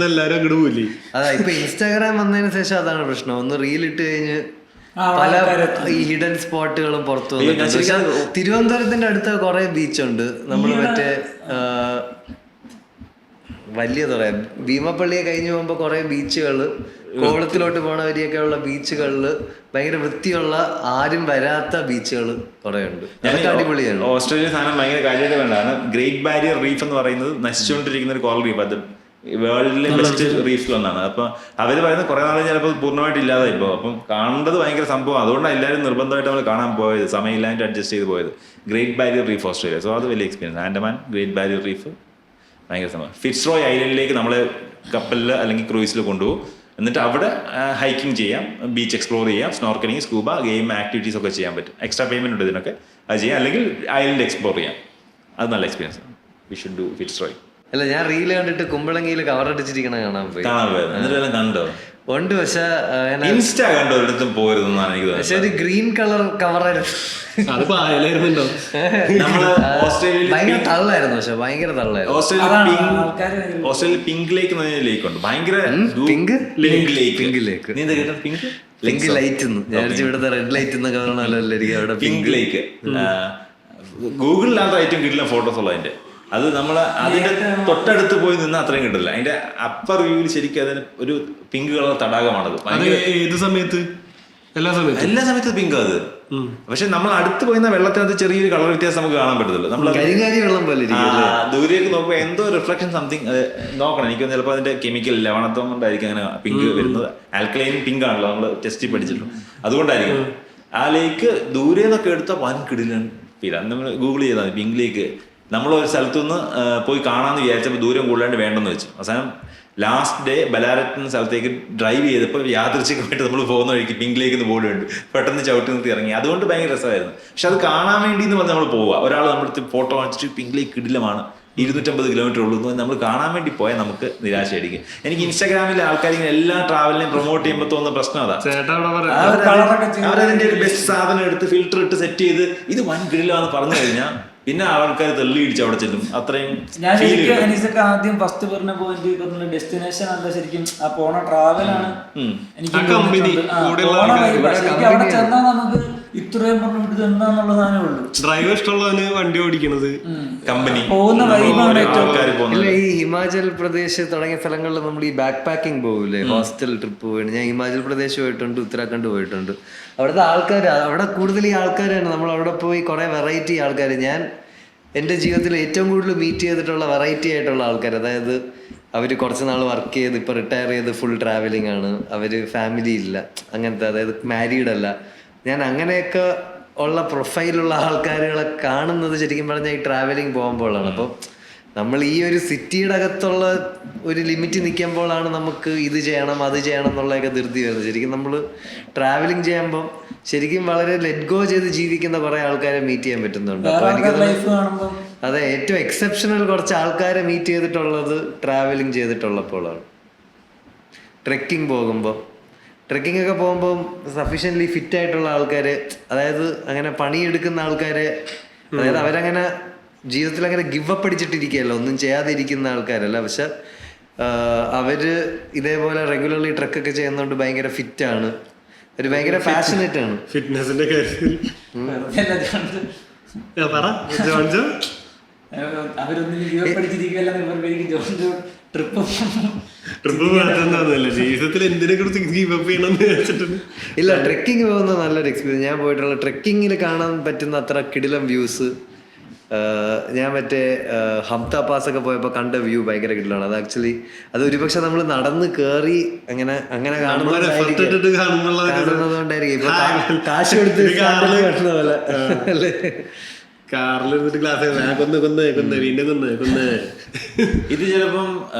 എല്ലാരും അങ്ങോട്ട് പോയില്ലേ? അതാ ഇപ്പൊ ഇൻസ്റ്റാഗ്രാം വന്നതിന് ശേഷം അതാണ് പ്രശ്നം. ഒന്ന് റീൽ ഇട്ട് കഴിഞ്ഞ് പല ഈ ഹിഡൻ സ്പോട്ടുകളും പുറത്തു വന്നിട്ടുണ്ട്. തിരുവനന്തപുരത്തിന്റെ അടുത്ത് കുറെ ബീച്ചുണ്ട്. നമ്മള് മറ്റേ വലിയ പറയാം, ഭീമപ്പള്ളിയെ കഴിഞ്ഞ് പോകുമ്പോ കുറെ ബീച്ചുകള്, കോവളത്തിലോട്ട് പോണ വരിയൊക്കെ ഉള്ള ബീച്ചുകളില് ഭയങ്കര വൃത്തിയുള്ള ആരും വരാത്ത ബീച്ചുകൾ കുറെ ഉണ്ട്. അതൊക്കെ അടിപൊളിയാണ്. ഓസ്ട്രേലിയ സാധനം ഭയങ്കര കാര്യമായിട്ട് വേണ്ടതാണ്. ഗ്രേറ്റ് ബാരിയർ റീഫ് എന്ന് പറയുന്നത് നശിച്ചുകൊണ്ടിരിക്കുന്ന ഒരു കോറൽ റീഫ്. അത് വേൾഡിലെ ബെസ്റ്റ് റീഫിലൊന്നാണ്. അപ്പൊ അവര് പറയുന്നത് കുറെ നാൾ ചിലപ്പോൾ പൂർണ്ണമായിട്ട് ഇല്ലാതായി പോകും. അപ്പം കാണേണ്ടത് ഭയങ്കര സംഭവം. അതുകൊണ്ടാണ് എല്ലാവരും നിർബന്ധമായിട്ട് നമ്മൾ കാണാൻ പോയത്, സമയമില്ലാണ്ട് അഡ്ജസ്റ്റ് ചെയ്ത് പോയത്. Great barrier reef Australia. So അത് വലിയ experience. Andaman, great barrier reef, ഭയങ്കര സംഭവം. ഫിറ്റ്സ്റോയ് ഐലൻഡിലേക്ക് നമ്മളെ കപ്പലിൽ അല്ലെങ്കിൽ ക്രൂയിസിൽ കൊണ്ടുപോകും. എന്നിട്ട് അവിടെ ഹൈക്കിംഗ് ചെയ്യാം, ബീച്ച് എക്സ്പ്ലോർ ചെയ്യാം, സ്നോർക്കലിംഗ്, സ്കൂബ, ഗെയിം ആക്ടിവിറ്റീസ് ഒക്കെ ചെയ്യാൻ പറ്റും. എക്സ്ട്രാ പേയ്മെന്റ് ഉണ്ട് ഇതിനൊക്കെ. അത് ചെയ്യാം. അല്ലെങ്കിൽ ഐലൻഡ് എക്സ്പ്ലോർ ചെയ്യാം. അത് നല്ല എക്സ്പീരിയൻസ് ആണ്. We should do FitzRoy. അല്ല, ഞാൻ റീല് കണ്ടിട്ട് കുമ്പളങ്ങിയിൽ കവർ അടിച്ചിരിക്കണ കാണാൻ പോയി. കാണാൻ പോയത് എന്നിട്ട് എല്ലാം കണ്ടോ? ഉണ്ട്, പക്ഷെ ഇൻസ്റ്റ കണ്ടോ ഒരിടത്തും പോയിരുന്നാണ് എനിക്ക് പക്ഷെ ഒരു ഗ്രീൻ കളർ കവറായിരുന്നു. അത് പായലായിരുന്നുണ്ടോ? നമ്മള് ഓസ്ട്രേലിയയിൽ ഭയങ്കര തള്ളായിരുന്നു, പക്ഷെ ഭയങ്കര തള്ളായിരുന്നു. ഓസ്ട്രേലിയ പിങ്ക് ലേക്ക് എന്ന് പറഞ്ഞ ലേക്ക് ഉണ്ട്. ഭയങ്കര പിങ്ക് ലേക്ക്. ലേക്ക് നീ എന്താ കേട്ടോ? പിങ്ക് ലൈറ്റ് ഞാൻ ഇവിടുത്തെ റെഡ് ലൈറ്റ് എന്നൊക്കെ പറഞ്ഞല്ലോ അവിടെ പിങ്ക് ലേക്ക്. ഗൂഗിളിലാണ് ഏറ്റവും കിട്ടില്ല ഫോട്ടോസ് ഉള്ളത് അതിന്റെ. അത് നമ്മൾ അതിന്റെ തൊട്ടടുത്ത് പോയി നിന്നാൽ അത്രയും കിട്ടില്ല. അതിന്റെ അപ്പർ വ്യൂവിൽ ശരിക്കും അതിന് ഒരു പിങ്ക് കളർ തടാകമാണത്. ഏത് സമയത്ത്? എല്ലാ സമയത്തും പിങ്ക് അത്. പക്ഷെ നമ്മൾ അടുത്ത് പോയിരുന്ന വെള്ളത്തിനകത്ത് ചെറിയൊരു കളർ വ്യത്യാസം നമുക്ക് കാണാൻ പറ്റത്തില്ല. നമ്മൾ കരിങ്കാരി വെള്ളം പോലെ ദൂരേക്ക് നോക്കുമ്പോൾ എന്തോ റിഫ്ലക്ഷൻ സംതിങ് നോക്കണം. എനിക്ക് ചിലപ്പോൾ അതിന്റെ കെമിക്കൽ ലവണത്വം കൊണ്ടായിരിക്കും അങ്ങനെ പിങ്ക് വരുന്നത്. ആൽക്കലൈൻ പിങ്ക് ആണല്ലോ, നമ്മൾ ടെസ്റ്റ് പഠിച്ചല്ലോ, അതുകൊണ്ടായിരിക്കും. ആ ലേക്ക് ദൂരെ നിന്നൊക്കെ എടുത്താൽ വൻ കിടിലാണ് ഫീൽ. നമ്മൾ ഗൂഗിൾ ചെയ്താൽ പിങ്ക് ലേക്ക്. നമ്മളൊരു സ്ഥലത്തുനിന്ന് പോയി കാണാമെന്ന് വിചാരിച്ചപ്പോൾ ദൂരം കൂടുതലായിട്ട് വേണ്ടെന്ന് വെച്ചു. അവസാനം ലാസ്റ്റ് ഡേ ബലാരത്ത് എന്ന സ്ഥലത്തേക്ക് ഡ്രൈവ് ചെയ്തപ്പോൾ യാദൃച്ഛികമായിട്ട് നമ്മൾ പോകുന്ന വഴിക്ക് പിങ്ക് ലേക്ക് എന്ന് ബോർഡ് ഉണ്ട്. പെട്ടെന്ന് ചവിട്ടി നിർത്തി ഇറങ്ങി. അതുകൊണ്ട് ഭയങ്കര രസമായിരുന്നു. പക്ഷെ അത് കാണാൻ വേണ്ടി എന്ന് പറഞ്ഞ് നമ്മൾ പോവുക. ഒരാൾ നമ്മുടെ ഫോട്ടോ കാണിച്ചിട്ട് പിങ്ക് ലേക്ക് കിടിലമാണ്, 250 കിലോമീറ്റർ ഉള്ളൂ എന്ന് നമ്മൾ കാണാൻ വേണ്ടി പോയാൽ നമുക്ക് നിരാശയായിരിക്കും. എനിക്ക് ഇൻസ്റ്റാഗ്രാമിലെ ആൾക്കാർ ഇങ്ങനെ എല്ലാ ട്രാവലിനെയും പ്രൊമോട്ട് ചെയ്യുമ്പോൾ തോന്നുന്ന പ്രശ്നം അതാ. അവരതിന്റെ ഒരു ബെസ്റ്റ് സാധനം എടുത്ത് ഫിൽറ്റർ ഇട്ട് സെറ്റ് ചെയ്ത് ഇത് വൻ കിടിലാന്ന് പറഞ്ഞു കഴിഞ്ഞാൽ പിന്നെ ആൾക്കാർ തെള്ളി ഇടിച്ച് അവിടെ ചെല്ലും. അത്രയും ഞാൻ ശരിക്കും അനീസൊക്കെ ആദ്യം ഫസ്റ്റ് പറഞ്ഞ പോയിന്റ് പറഞ്ഞ ഡെസ്റ്റിനേഷൻ അല്ല, ശരിക്കും ആ പോണ ട്രാവലാണ് എനിക്ക് അവിടെ ചെന്നാൽ നമുക്ക് ഇത്രയും പറഞ്ഞിട്ട് ഇത് എന്താന്നുള്ള സാധനമേ ഉള്ളൂ. ഡ്രൈവർ ഇഷ്ടമുള്ളവന് വണ്ടി ഓടിക്കണത് കമ്പനി പോകുന്ന വൈബാണ് ഏറ്റവും. ഈ ഹിമാചൽ പ്രദേശ് തുടങ്ങിയ സ്ഥലങ്ങളിൽ നമ്മൾ ഈ ബാക്ക് പാക്കിംഗ് പോകില്ലേ, ഹോസ്റ്റൽ ട്രിപ്പ് പോയിട്ട്. ഞാൻ ഹിമാചൽ പ്രദേശ് പോയിട്ടുണ്ട്, ഉത്തരാഖണ്ഡ് പോയിട്ടുണ്ട്. അവിടുത്തെ ആൾക്കാർ, അവിടെ കൂടുതൽ ഈ ആൾക്കാരാണ്. നമ്മൾ അവിടെ പോയി കുറെ വെറൈറ്റി ആൾക്കാർ, ഞാൻ എൻ്റെ ജീവിതത്തിൽ ഏറ്റവും കൂടുതൽ മീറ്റ് ചെയ്തിട്ടുള്ള വെറൈറ്റി ആയിട്ടുള്ള ആൾക്കാർ. അതായത് അവർ കുറച്ച് നാൾ വർക്ക് ചെയ്ത് ഇപ്പോൾ റിട്ടയർ ചെയ്ത് ഫുൾ ട്രാവലിംഗ് ആണ്. അവർ ഫാമിലി ഇല്ല, അങ്ങനത്തെ, അതായത് മാരീഡ് അല്ല. ഞാൻ അങ്ങനെയൊക്കെ ഉള്ള പ്രൊഫൈലുള്ള ആൾക്കാരുകളെ കാണുന്നത് ശരിക്കും പറഞ്ഞാൽ ഈ ട്രാവലിംഗ് പോകുമ്പോഴാണ്. അപ്പോൾ നമ്മൾ ഈ ഒരു സിറ്റിയുടെ അകത്തുള്ള ഒരു ലിമിറ്റ് നിൽക്കുമ്പോഴാണ് നമുക്ക് ഇത് ചെയ്യണം അത് ചെയ്യണം എന്നുള്ളതൊക്കെ ധൃതി വരുന്നത്. ശരിക്കും നമ്മൾ ട്രാവലിംഗ് ചെയ്യുമ്പോൾ ശരിക്കും വളരെ ലെറ്റ് ഗോ ചെയ്ത് ജീവിക്കുന്ന കുറേ ആൾക്കാരെ മീറ്റ് ചെയ്യാൻ പറ്റുന്നുണ്ട്. അപ്പോൾ എനിക്ക് അതെ, ഏറ്റവും എക്സെപ്ഷണൽ കുറച്ച് ആൾക്കാരെ മീറ്റ് ചെയ്തിട്ടുള്ളത് ട്രാവലിംഗ് ചെയ്തിട്ടുള്ളപ്പോഴാണ്. ട്രെക്കിംഗ് പോകുമ്പോൾ, ട്രെക്കിംഗ് ഒക്കെ പോകുമ്പോൾ സഫീഷ്യൻ്റ്ലി ഫിറ്റ് ആയിട്ടുള്ള ആൾക്കാരെ, അതായത് അങ്ങനെ പണിയെടുക്കുന്ന ആൾക്കാരെ, അതായത് അവരങ്ങനെ ജീവിതത്തിൽ അങ്ങനെ ഗിവ് അപ്പ് അടിച്ചിട്ടിരിക്കുകയല്ല, ഒന്നും ചെയ്യാതെ ഇരിക്കുന്ന ആൾക്കാരല്ല. പക്ഷെ അവര് ഇതേപോലെ റെഗുലർലി ട്രെക്കൊക്കെ ചെയ്യുന്നതുകൊണ്ട് ഭയങ്കര ഫിറ്റാണ്, ഒരു ഭയങ്കര പാഷനേറ്റ് ആണ്. ഫിറ്റ്നസിന്റെ കാര്യത്തിൽ ജീവിതത്തിൽ എന്തിനെ കുറിച്ച് ഗീവ് അപ്പ് ചെയ്യണമെന്ന് വിചാരിച്ചിട്ടുണ്ട്. ഇല്ല, ട്രെക്കിംഗ് പോകുന്ന നല്ലൊരു എക്സ്പീരിയൻസ്. ഞാൻ പോയിട്ടുള്ള ട്രെക്കിങ്ങിൽ കാണാൻ പറ്റുന്ന അത്ര കിടിലം വ്യൂസ് ഞാൻ മറ്റേ ഹംത പാസ് ഒക്കെ പോയപ്പോൾ കണ്ട വ്യൂ ഭയങ്കര കിടിലാണ്. അത് ആക്ച്വലി അത് ഒരുപക്ഷെ നമ്മൾ നടന്ന് കയറി അങ്ങനെ കാണുന്നതുകൊണ്ടായിരിക്കും ഇപ്പൊ കാശ് കൊടുത്ത് കാണുന്ന പോലെ അല്ലേ. കാറിലിരുന്നിട്ട് ക്ലാസ് കൊന്ന് വീണ്ടും കൊന്ന്. ഇത് ചിലപ്പം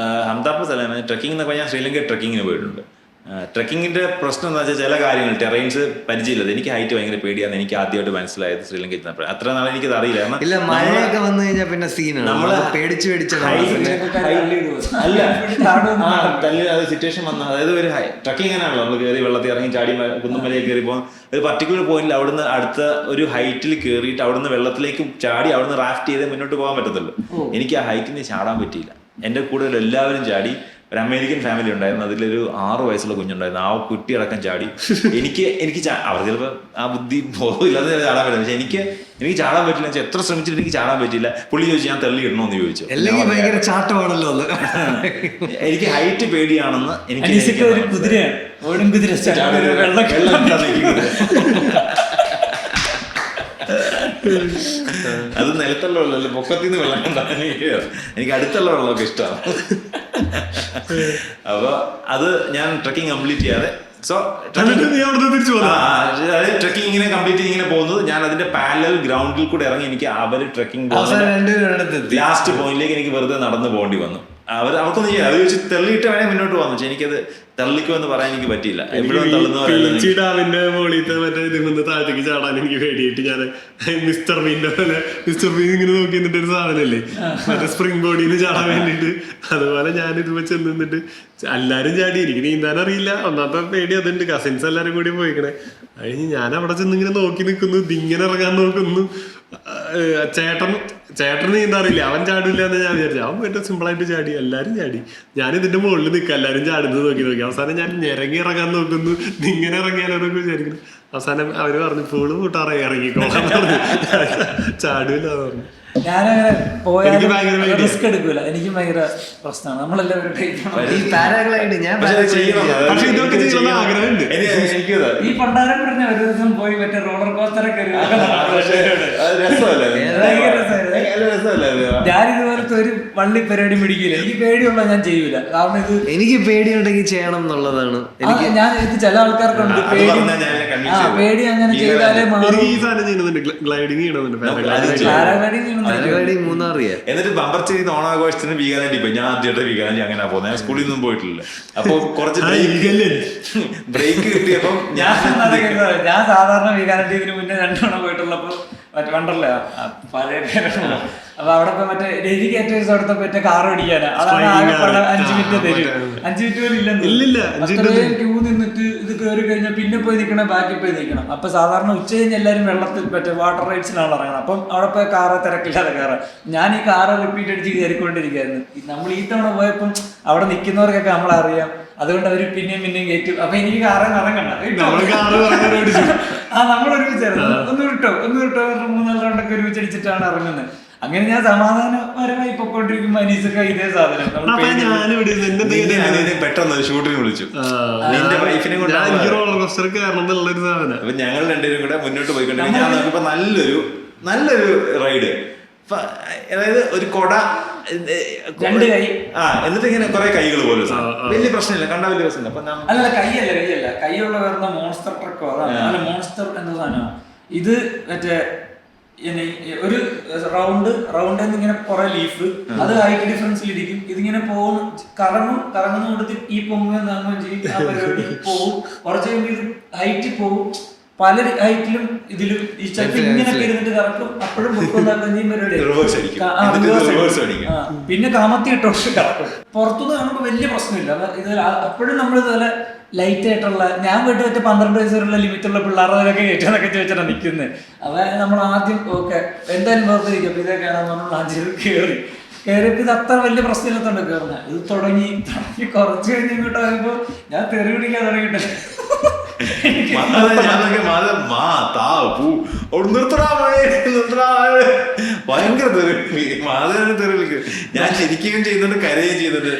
ഹംതാപ്പാസ് അല്ല, ട്രെക്കിംഗ് എന്നൊക്കെ ഞാൻ ശ്രീലങ്ക ട്രെക്കിങ്ങിന് പോയിട്ടുണ്ട്. ട്രെക്കിങ്ങിന്റെ പ്രശ്നം എന്താ വെച്ചാൽ ചില കാര്യങ്ങൾ ടെറൈൻസ് പരിചയമില്ലത്. എനിക്ക് ഹൈറ്റ് ഭയങ്കര പേടിയാണ്. എനിക്ക് ആദ്യമായിട്ട് മനസ്സിലായത് ശ്രീലങ്കയിൽ ചെന്നപ്പോൾ. അത്ര നാളെ എനിക്കത് അറിയില്ല. കാരണം മഴയൊക്കെ വന്നു കഴിഞ്ഞാൽ പിന്നെ സീനാണ്, നമ്മള് പേടിച്ച് അത് സിറ്റുവേഷൻ വന്ന, അതായത് ഒരു ട്രക്കിംഗ് അങ്ങനെയാണല്ലോ, നമ്മൾ കയറി വെള്ളത്തിൽ ഇറങ്ങി ചാടി കുന്നുമലയിൽ കയറി പോകാൻ ഒരു പർട്ടിക്കുലർ പോയിന്റിൽ അവിടുന്ന് അടുത്ത ഒരു ഹൈറ്റിൽ കയറിയിട്ട് അവിടുന്ന് വെള്ളത്തിലേക്ക് ചാടി അവിടുന്ന് റാഫ്റ്റ് ചെയ്ത് മുന്നോട്ട് പോകാൻ പറ്റത്തുള്ളൂ. എനിക്ക് ആ ഹൈറ്റിന് ചാടാൻ പറ്റിയില്ല. എൻ്റെ കൂടെ എല്ലാവരും ചാടി. ഒരു അമേരിക്കൻ ഫാമിലി ഉണ്ടായിരുന്നു, അതിലൊരു 6 വയസ്സുള്ള കുഞ്ഞുണ്ടായിരുന്നു. ആ കുട്ടി അടക്കം ചാടി. എനിക്ക് അവർ ചിലപ്പോൾ ആ ബുദ്ധി ബോധമില്ലാതെ ചാടാൻ പറ്റില്ല. പക്ഷെ എനിക്ക് ചാടാൻ പറ്റില്ല. എത്ര ശ്രമിച്ചിട്ട് എനിക്ക് ചാടാൻ പറ്റില്ല. പുള്ളി ചോദിച്ചു ഞാൻ തള്ളി ഇടണോന്ന് ചോദിച്ചു. ചാട്ടമാണല്ലോ. എനിക്ക് ഹൈറ്റ് പേടിയാണെന്ന് എനിക്ക് അത് നിലത്തുള്ള വെള്ളമല്ല, പൊക്കത്തിന്ന് വെള്ളം കണ്ടാൽ എനിക്ക് അടുത്തുള്ള വെള്ളമൊക്കെ ഇഷ്ടമാണ്. അപ്പൊ അത് ഞാൻ ട്രെക്കിംഗ് കംപ്ലീറ്റ് ചെയ്യാതെ സോ എന്നിട്ട് നീ അവിടുന്ന് തിരിച്ചു പോകുന്നു. ട്രക്കിംഗ് ഇങ്ങനെ കംപ്ലീറ്റ് ഇങ്ങനെ പോകുന്നത്, ഞാൻ അതിന്റെ പാരലൽ ഗ്രൗണ്ടിൽ കൂടെ ഇറങ്ങി എനിക്ക് അവർ ട്രക്കിംഗ് അവസാനം രണ്ടുപേരുടെ ലാസ്റ്റ് പോയിന്റിലേക്ക് എനിക്ക് വെറുതെ നടന്നു പോകേണ്ടി വന്നു. അവർക്കൊന്നും ചെയ്യാം, അത് വെച്ച് തെള്ളിയിട്ട് വേണേ മുന്നോട്ട് പോകാൻ വെച്ചാൽ എനിക്കത് തള്ളിക്കുമെന്ന് പറയാൻ എനിക്ക് പറ്റിയില്ല. എപ്പോഴും പീച്ചി ഡാമിന്റെ മുകളിലത്തെ മറ്റേ ഇതിൽ നിന്ന് താഴത്തേക്ക് ചാടാൻ എനിക്ക് പേടിയിട്ട് ഞാൻ മിസ്റ്റർ ബീന്റെ പോലെ മിസ്റ്റർ ബീൻ ഇങ്ങനെ നോക്കി നിന്നിട്ട് ഒരു സാധനല്ലേ മറ്റേ സ്പ്രിംഗ് ബോർഡിൽ നിന്ന് ചാടാൻ വേണ്ടിട്ട്, അതുപോലെ ഞാൻ ഇത് വെച്ച് നിന്നിട്ട് എല്ലാരും ചാടി. എനിക്ക് നീന്താൻ അറിയില്ല, ഒന്നാമത്തെ പേടി അതുണ്ട്. കസിൻസ് എല്ലാരും കൂടി പോയിക്കണേ. കഴിഞ്ഞ് ഞാൻ അവിടെ ചെന്ന് ഇങ്ങനെ നോക്കി നിൽക്കുന്നു, ഇതിങ്ങനെ ഇറങ്ങാൻ നോക്കുന്നു. ചേട്ടന് നീന്താൻ അറിയില്ല, അവൻ ചാടില്ല എന്ന് ഞാൻ വിചാരിച്ചു. അവൻ ഏറ്റവും സിമ്പിളായിട്ട് ചാടി, എല്ലാരും ചാടി. ഞാൻ ഇതിന്റെ മുകളിൽ നിൽക്കുക, എല്ലാരും ചാടുന്നത് നോക്കി നോക്കി. അവസാനം ഞാൻ ഞെരങ്ങി ഇറങ്ങാൻ നോക്കുന്നു, ഇങ്ങനെ ഇറങ്ങിയാലോന്നൊക്കെ വിചാരിക്കുന്നു. അവസാനം അവര് പറഞ്ഞു പൂള് കൂട്ടാറായി ഇറങ്ങിക്കോളാം പറഞ്ഞു. ചാടൂല പറഞ്ഞു. ഞാനങ്ങനെ പോയാൽ എനിക്ക് ഭയങ്കര പേടിയാ. റിസ്ക് എടുക്കൂല, എനിക്കും ഭയങ്കര പ്രശ്നമാണ്. നമ്മളെല്ലാവരും ഈ പാരാഗ്ലൈഡ് ഞാൻ പക്ഷെ ഇതൊക്കെ ചെയ്യണമെന്ന് ആഗ്രഹമുണ്ട്. ഈ പണ്ടാരം പറഞ്ഞ ഒരു ദിവസം പോയി മറ്റേ റോളർ കോസ്റ്ററൊക്കെ ഞാനിതുപോലത്തെ ഒരു വള്ളി പരിപാടി പിടിക്കില്ല. എനിക്ക് പേടിയുള്ള ഞാൻ ചെയ്യൂല. കാരണം ഇത് എനിക്ക് പേടിയുണ്ടെങ്കിൽ ചെയ്യണം എന്നുള്ളതാണ്. ഞാൻ ഇത് ചില ആൾക്കാർക്കുണ്ട് പേടി. പേടി അങ്ങനെ ചെയ്താലേ മാറും. എനിക്ക് ഈ സാധനം ചെയ്യുന്നുണ്ട്, ഗ്ലൈഡിങ് ചെയ്യണമെന്നുണ്ട്. പാരാഗ്ലൈഡിങ് പാരാഗ്ലൈഡിങ് മൂന്നാറിയാ. എന്നിട്ട് ബമ്പർ ചെയ്ത് ഓണാഘോഷത്തിന് വീഗാലാൻഡിൽ പോയി. ഞാൻ ആദ്യമായിട്ട് വീഗാലാൻഡിൽ അങ്ങനെ പോകുന്നത്, ഞാൻ സ്കൂളിൽ നിന്നും പോയിട്ടില്ല. അപ്പൊ കുറച്ച് ബ്രേക്ക് കിട്ടിയപ്പോ ഞാൻ സാധാരണ വീഗാലാൻഡിന് മുന്നേ 2 തവണ പോയിട്ടുള്ളപ്പോ മറ്റേ വണ്ടർലേ പഴയ അപ്പൊ അവിടെ പോയി മറ്റേ ഡെഡിക്കേറ്റേഴ്സ് അവിടുത്തെ മറ്റേ കാർ ഓടിക്കാനാ. അതാണ് ആകെ 5 മിനിറ്റ് തരും. 5 മിനിറ്റ് പോലും ഇല്ലില്ല. അത്രയും ക്യൂ നിന്നിട്ട് ഇത് കയറി കഴിഞ്ഞാൽ പിന്നെ പോയി നിൽക്കണം, ബാക്കിൽ പോയി നിൽക്കണം. അപ്പൊ സാധാരണ ഉച്ച കഴിഞ്ഞ് എല്ലാവരും വെള്ളത്തിൽ മറ്റേ വാട്ടർ റൈഡ്സിലാണ് ഇറങ്ങണം. അപ്പം അവിടെ പോയി കാറ് തിരക്കില്ലാതെ കയറാം. ഞാൻ ഈ കാറ് റിപ്പീറ്റ് അടിച്ച് കയറിക്കൊണ്ടിരിക്കുകയായിരുന്നു. നമ്മൾ ഈ തവണ പോയപ്പം അവിടെ നിൽക്കുന്നവർക്കൊക്കെ നമ്മളറിയാം, അതുകൊണ്ട് അവര് പിന്നെയും കയറ്റും. അപ്പൊ എനിക്ക് കാറിൽ ഇറങ്ങണ്ട, നമ്മൾ ഒരുമിച്ചായിരുന്നു. ഒന്ന് വിട്ടോ 3-4 റൗണ്ടൊക്കെ ഒരുമിച്ചടിച്ചിട്ടാണ് ഇറങ്ങുന്നത്. അങ്ങനെ ഞാൻ സമാധാനപരമായി പൊക്കോണ്ടിരിക്കുമ്പോ അനീസൊക്കെ ഇതേ സാധനം പെട്ടെന്ന് ഷൂട്ടിന് വിളിച്ചു. നിന്റെ വൈഫിനെ കൊണ്ട് അപ്പൊ ഞങ്ങൾ രണ്ടുപേരും കൂടെ മുന്നോട്ട് പോയിക്കൊണ്ടിരിക്കും. ഞാൻ നോക്കിയപ്പോ നല്ലൊരു റൈഡ്. അതായത് ഒരു കൊട, 2 കൈ, എന്നിട്ട് ഇങ്ങനെ കുറെ കൈകൾ പോലെ വലിയ പ്രശ്നമില്ല, കണ്ട വലിയ പ്രശ്നമില്ല. അപ്പൊ അല്ല കൈയല്ല കൈയുള്ള വരുന്ന മോൺസ്റ്റർ ട്രക്കോ അതാണ് മോൺസ്റ്റർ എന്ന സാധനമാണ് ഇത്. മറ്റേ ഒരു റൗണ്ട് ഇങ്ങനെ കുറെ ലീഫ്, അത് ഹൈറ്റ് ഡിഫറൻസിൽ ഇരിക്കും. ഇതിങ്ങനെ പോകും, കറങ്ങുന്ന കൊടുത്ത് ഈ പൊങ്ങുകയും താങ്ങുകയും ചെയ്യും. ആ പരിപാടി പോകും. കുറച്ച് കഴിയുമ്പോൾ ഇത് ഹൈറ്റ് പോകും. പല ഹൈറ്റിലും ഇതിലും ഈ ചിലപ്പോൾ ഇങ്ങനെയൊക്കെ ഇരുന്നിട്ട് കറക്കും. അപ്പോഴും പിന്നെ കാമത്തി ഇട്ടോട്ട് കറക്കും. പുറത്തുനിന്ന് കാണുമ്പോൾ വലിയ പ്രശ്നമില്ല. ഇത് അപ്പോഴും നമ്മൾ ഇതുപോലെ ലൈറ്റ് ആയിട്ടുള്ള, ഞാൻ വീട്ടിൽ വെച്ച 12 വയസ്സുള്ള ലിമിറ്റുള്ള പിള്ളേരുടെ കയറ്റാന്നൊക്കെ ചോദിച്ചാണ് നിൽക്കുന്നത്. അവ നമ്മൾ ആദ്യം ഓക്കെ എന്തായാലും പുറത്തിരിക്കും. അപ്പൊ ഇതൊക്കെയാണെന്ന് പറഞ്ഞാൽ ആദ്യം കയറിയപ്പോ ഇത് അത്ര വലിയ പ്രശ്നമില്ലാത്തോണ്ട് കയറുന്നത്. ഇത് തുടങ്ങി കുറച്ച് കഴിഞ്ഞ് ഇങ്ങോട്ട് വരുമ്പോ ഞാൻ തെറി പിടിക്കാൻ തുടങ്ങിയിട്ടില്ല. ഭയങ്കര തെറിവിളിക്കും. ഞാൻ ശരിക്കും ചെയ്യുന്നുണ്ട്, കരയും ചെയ്യുന്നുണ്ട്.